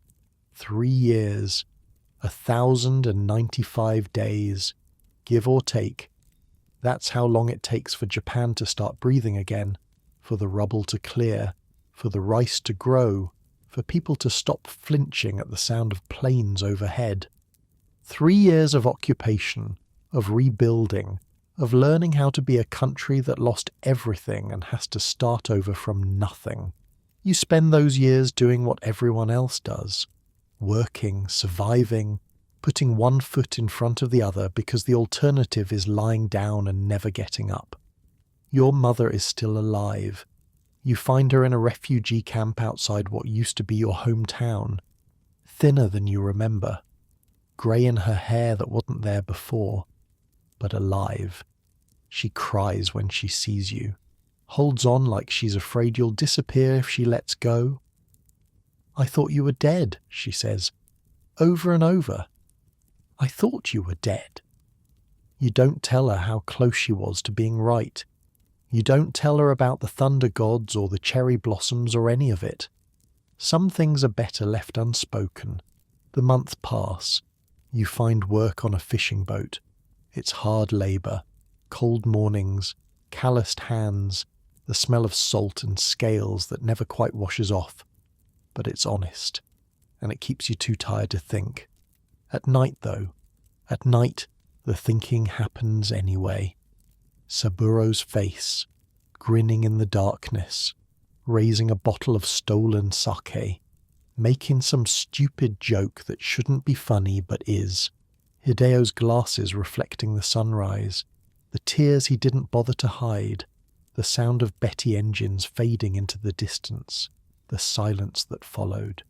3 years, 1,095 days, give or take. That's how long it takes for Japan to start breathing again, for the rubble to clear, for the rice to grow, for people to stop flinching at the sound of planes overhead. 3 years of occupation, of rebuilding, of learning how to be a country that lost everything and has to start over from nothing. You spend those years doing what everyone else does. Working, surviving, putting one foot in front of the other because the alternative is lying down and never getting up. Your mother is still alive. You find her in a refugee camp outside what used to be your hometown, thinner than you remember, grey in her hair that wasn't there before, but alive. She cries when she sees you, holds on like she's afraid you'll disappear if she lets go. "I thought you were dead," she says, over and over. "I thought you were dead." You don't tell her how close she was to being right. You don't tell her about the thunder gods or the cherry blossoms or any of it. Some things are better left unspoken. The months pass. You find work on a fishing boat. It's hard labour, cold mornings, calloused hands, the smell of salt and scales that never quite washes off. But it's honest, and it keeps you too tired to think. At night, though, at night, the thinking happens anyway. Saburo's face, grinning in the darkness, raising a bottle of stolen sake, making some stupid joke that shouldn't be funny but is. Hideo's glasses reflecting the sunrise, the tears he didn't bother to hide, the sound of Betty engines fading into the distance, the silence that followed.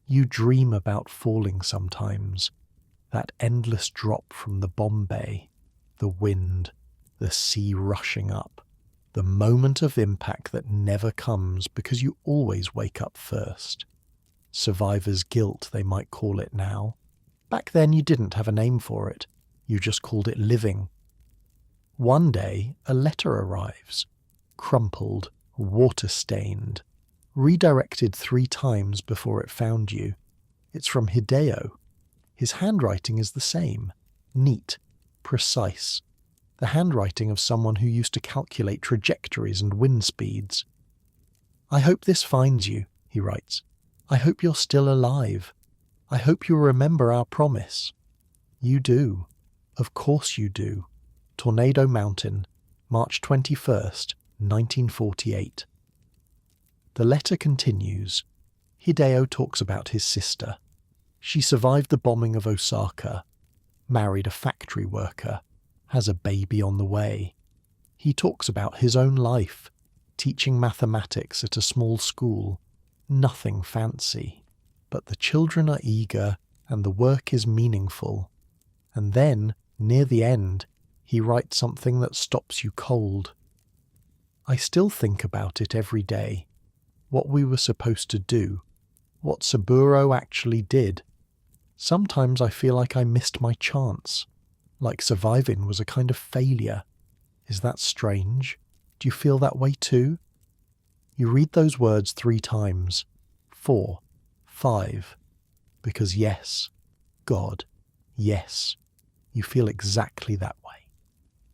You dream about falling sometimes, that endless drop from the bomb bay, the wind, the sea rushing up, the moment of impact that never comes because you always wake up first. Survivor's guilt, they might call it now. Back then you didn't have a name for it, you just called it living. One day a letter arrives, crumpled, water-stained, redirected 3 times before it found you. It's from Hideo. His handwriting is the same, neat, precise, the handwriting of someone who used to calculate trajectories and wind speeds. "I hope this finds you," he writes. "I hope you're still alive. I hope you'll remember our promise." You do. Of course you do. Tornado Mountain, March 21st, 1948. The letter continues. Hideo talks about his sister. She survived the bombing of Osaka, married a factory worker, has a baby on the way. He talks about his own life, teaching mathematics at a small school. Nothing fancy, but the children are eager and the work is meaningful. And then, near the end, he writes something that stops you cold. "I still think about it every day. What we were supposed to do. What Saburo actually did. Sometimes I feel like I missed my chance. Like surviving was a kind of failure. Is that strange? Do you feel that way too?" You read those words 3 times, 4, 5, because yes, God, yes, you feel exactly that way.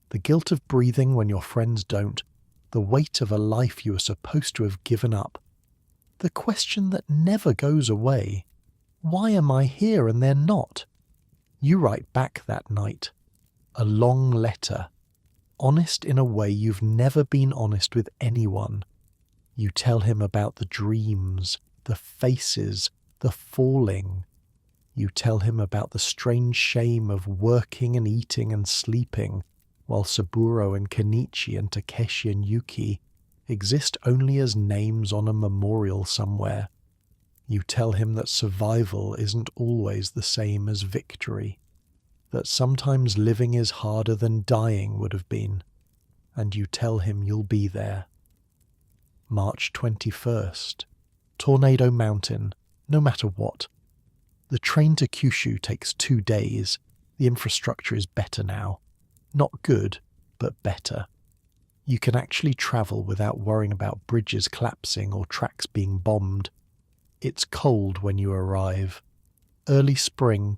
The guilt of breathing when your friends don't, the weight of a life you were supposed to have given up, the question that never goes away, Why am I here and they're not? You write back that night. A long letter. Honest in a way you've never been honest with anyone. You tell him about the dreams, the faces, the falling. You tell him about the strange shame of working and eating and sleeping, while Saburo and Kenichi and Takeshi and Yuki exist only as names on a memorial somewhere. You tell him that survival isn't always the same as victory, that sometimes living is harder than dying would have been, and you tell him you'll be there. March 21st. Tornado Mountain, no matter what. The train to Kyushu takes 2 days. The infrastructure is better now. Not good, but better. You can actually travel without worrying about bridges collapsing or tracks being bombed. It's cold when you arrive. Early spring,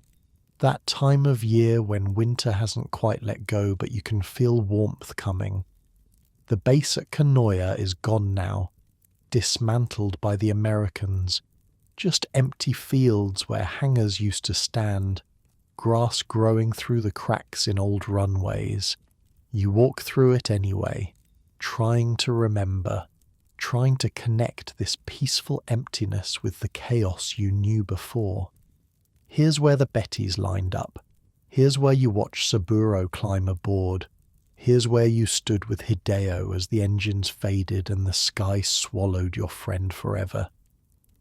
that time of year when winter hasn't quite let go but you can feel warmth coming. The base at Kanoya is gone now, dismantled by the Americans. Just empty fields where hangars used to stand, grass growing through the cracks in old runways. You walk through it anyway, trying to remember, trying to connect this peaceful emptiness with the chaos you knew before. Here's where the Bettys lined up. Here's where you watched Saburo climb aboard. Here's where you stood with Hideo as the engines faded and the sky swallowed your friend forever.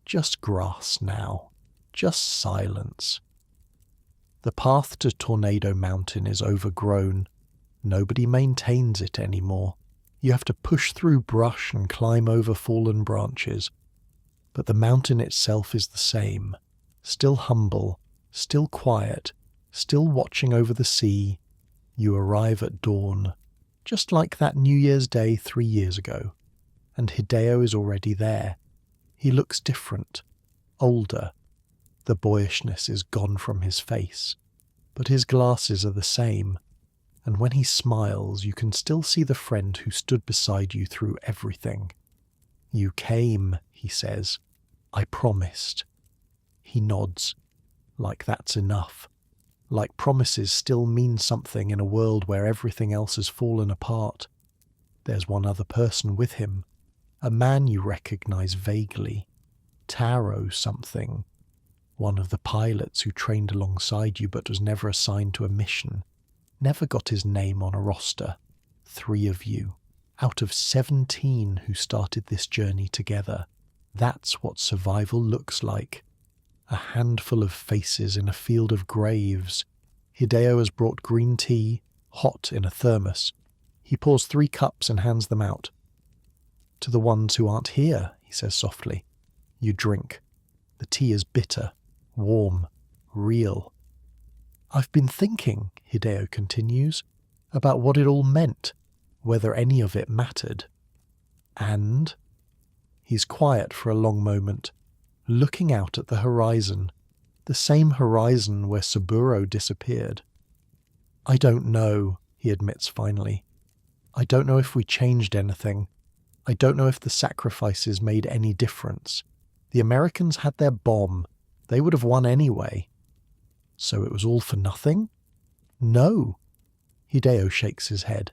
Just grass now. Just silence. The path to Tornado Mountain is overgrown. Nobody maintains it anymore. You have to push through brush and climb over fallen branches. But the mountain itself is the same. Still humble, still quiet, still watching over the sea. You arrive at dawn, just like that New Year's Day 3 years ago. And Hideo is already there. He looks different, older. The boyishness is gone from his face, but his glasses are the same, and when he smiles you can still see the friend who stood beside you through everything. You came, he says. I promised. He nods, like that's enough, like promises still mean something in a world where everything else has fallen apart. There's one other person with him, a man you recognize vaguely, Taro something, one of the pilots who trained alongside you but was never assigned to a mission, never got his name on a roster. 3 of you, out of 17 who started this journey together. That's what survival looks like. A handful of faces in a field of graves. Hideo has brought green tea, hot in a thermos. He pours 3 cups and hands them out. To the ones who aren't here, he says softly. You drink. The tea is bitter, warm, real. I've been thinking, Hideo continues, about what it all meant, whether any of it mattered. And? He's quiet for a long moment, looking out at the horizon, the same horizon where Saburo disappeared. I don't know, he admits finally. I don't know if we changed anything. I don't know if the sacrifices made any difference. The Americans had their bomb. They would have won anyway. So it was all for nothing? No. Hideo shakes his head.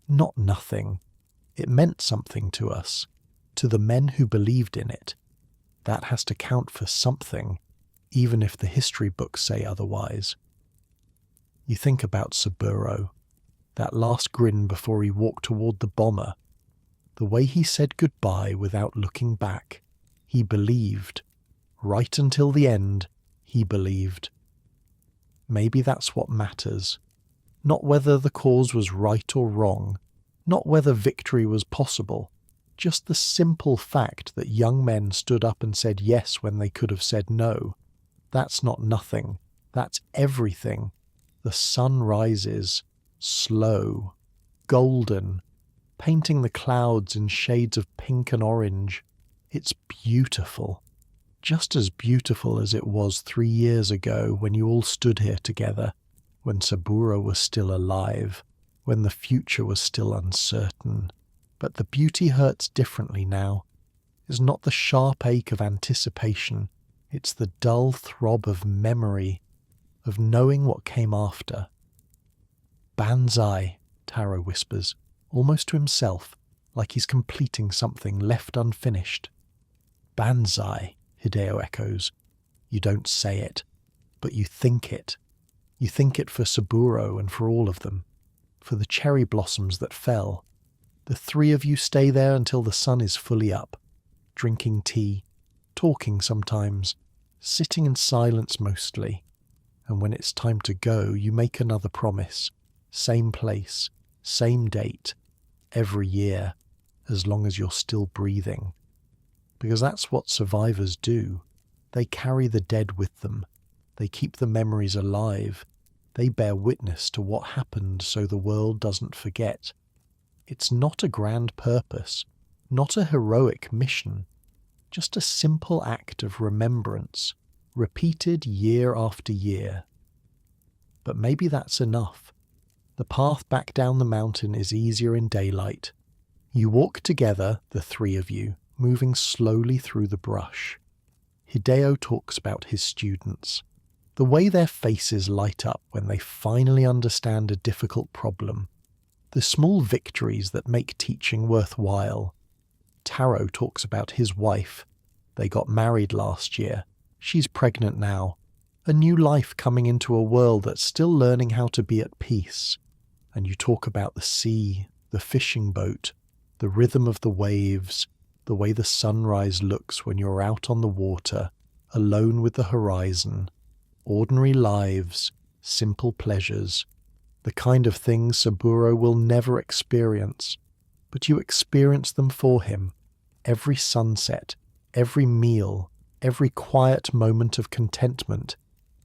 Not nothing. It meant something to us, to the men who believed in it. That has to count for something, even if the history books say otherwise. You think about Saburo, that last grin before he walked toward the bomber, the way he said goodbye without looking back. He believed. Right until the end, he believed. Maybe that's what matters. Not whether the cause was right or wrong, not whether victory was possible, just the simple fact that young men stood up and said yes when they could have said no. That's not nothing. That's everything. The sun rises, slow, golden, painting the clouds in shades of pink and orange. It's beautiful. Just as beautiful as it was 3 years ago when you all stood here together, when Saburo was still alive, when the future was still uncertain. But the beauty hurts differently now. It's not the sharp ache of anticipation. It's the dull throb of memory, of knowing what came after. Banzai, Taro whispers, almost to himself, like he's completing something left unfinished. Banzai, Hideo echoes. You don't say it, but you think it. You think it for Saburo and for all of them, for the cherry blossoms that fell. The three of you stay there until the sun is fully up, drinking tea, talking sometimes, sitting in silence mostly, and when it's time to go, you make another promise, same place, same date, every year, as long as you're still breathing. Because that's what survivors do. They carry the dead with them. They keep the memories alive. They bear witness to what happened so the world doesn't forget. It's not a grand purpose, not a heroic mission, just a simple act of remembrance, repeated year after year. But maybe that's enough. The path back down the mountain is easier in daylight. You walk together, the three of you, moving slowly through the brush. Hideo talks about his students, the way their faces light up when they finally understand a difficult problem, the small victories that make teaching worthwhile. Taro talks about his wife. They got married last year. She's pregnant now. A new life coming into a world that's still learning how to be at peace. And you talk about the sea, the fishing boat, the rhythm of the waves, the way the sunrise looks when you're out on the water, alone with the horizon. Ordinary lives, simple pleasures, the kind of things Saburo will never experience, but you experience them for him. Every sunset, every meal, every quiet moment of contentment,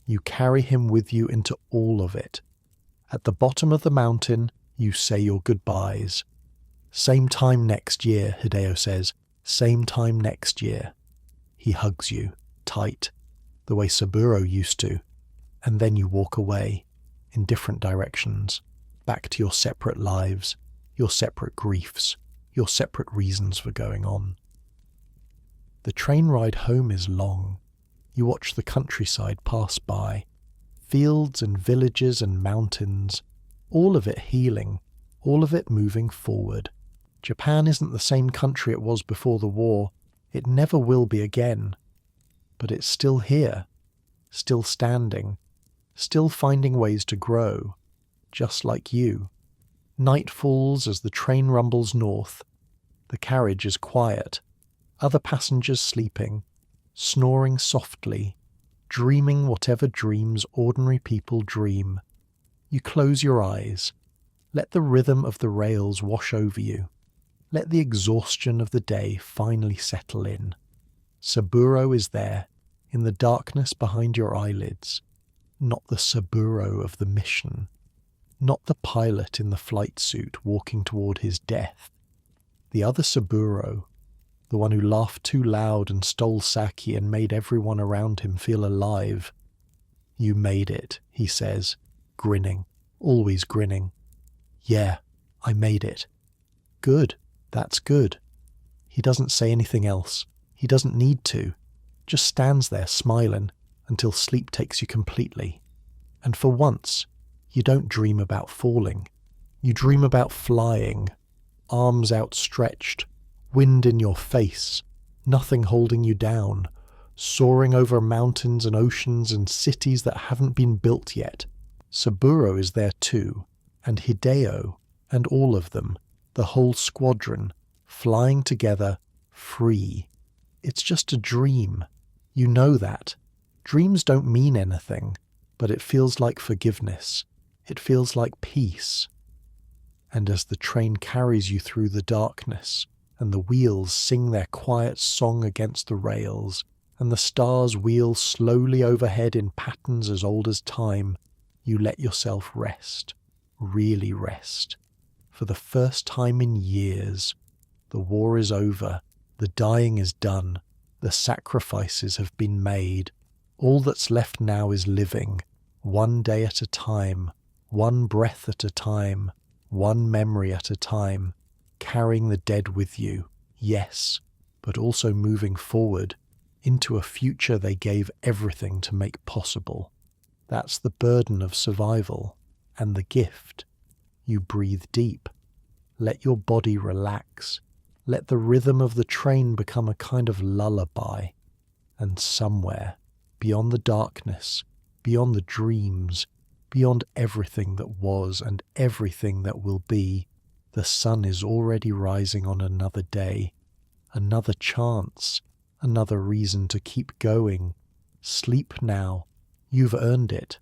you carry him with you into all of it. At the bottom of the mountain, you say your goodbyes. Same time next year, Hideo says. Same time next year. He hugs you, tight, the way Saburo used to, and then you walk away, in different directions, back to your separate lives, your separate griefs, your separate reasons for going on. The train ride home is long. You watch the countryside pass by, fields and villages and mountains, all of it healing, all of it moving forward. Japan isn't the same country it was before the war. It never will be again. But it's still here, still standing, still finding ways to grow, just like you. Night falls as the train rumbles north. The carriage is quiet, other passengers sleeping, snoring softly, dreaming whatever dreams ordinary people dream. You close your eyes. Let the rhythm of the rails wash over you. Let the exhaustion of the day finally settle in. Saburo is there, in the darkness behind your eyelids. Not the Saburo of the mission. Not the pilot in the flight suit walking toward his death. The other Saburo, the one who laughed too loud and stole sake and made everyone around him feel alive. You made it, he says, grinning, always grinning. Yeah, I made it. Good, that's good. He doesn't say anything else. He doesn't need to. Just stands there smiling until sleep takes you completely. And for once, you don't dream about falling. You dream about flying, arms outstretched, wind in your face, nothing holding you down, soaring over mountains and oceans and cities that haven't been built yet. Saburo is there too, and Hideo, and all of them, the whole squadron, flying together, free. It's just a dream. You know that. Dreams don't mean anything, but it feels like forgiveness. It feels like peace. And as the train carries you through the darkness, and the wheels sing their quiet song against the rails, and the stars wheel slowly overhead in patterns as old as time, you let yourself rest, really rest. For the first time in years, the war is over, the dying is done, the sacrifices have been made. All that's left now is living, one day at a time, one breath at a time, one memory at a time, carrying the dead with you, yes, but also moving forward, into a future they gave everything to make possible. That's the burden of survival, and the gift. You breathe deep. Let your body relax. Let the rhythm of the train become a kind of lullaby. And somewhere, beyond the darkness, beyond the dreams, beyond everything that was and everything that will be, the sun is already rising on another day, another chance, another reason to keep going. Sleep now. You've earned it.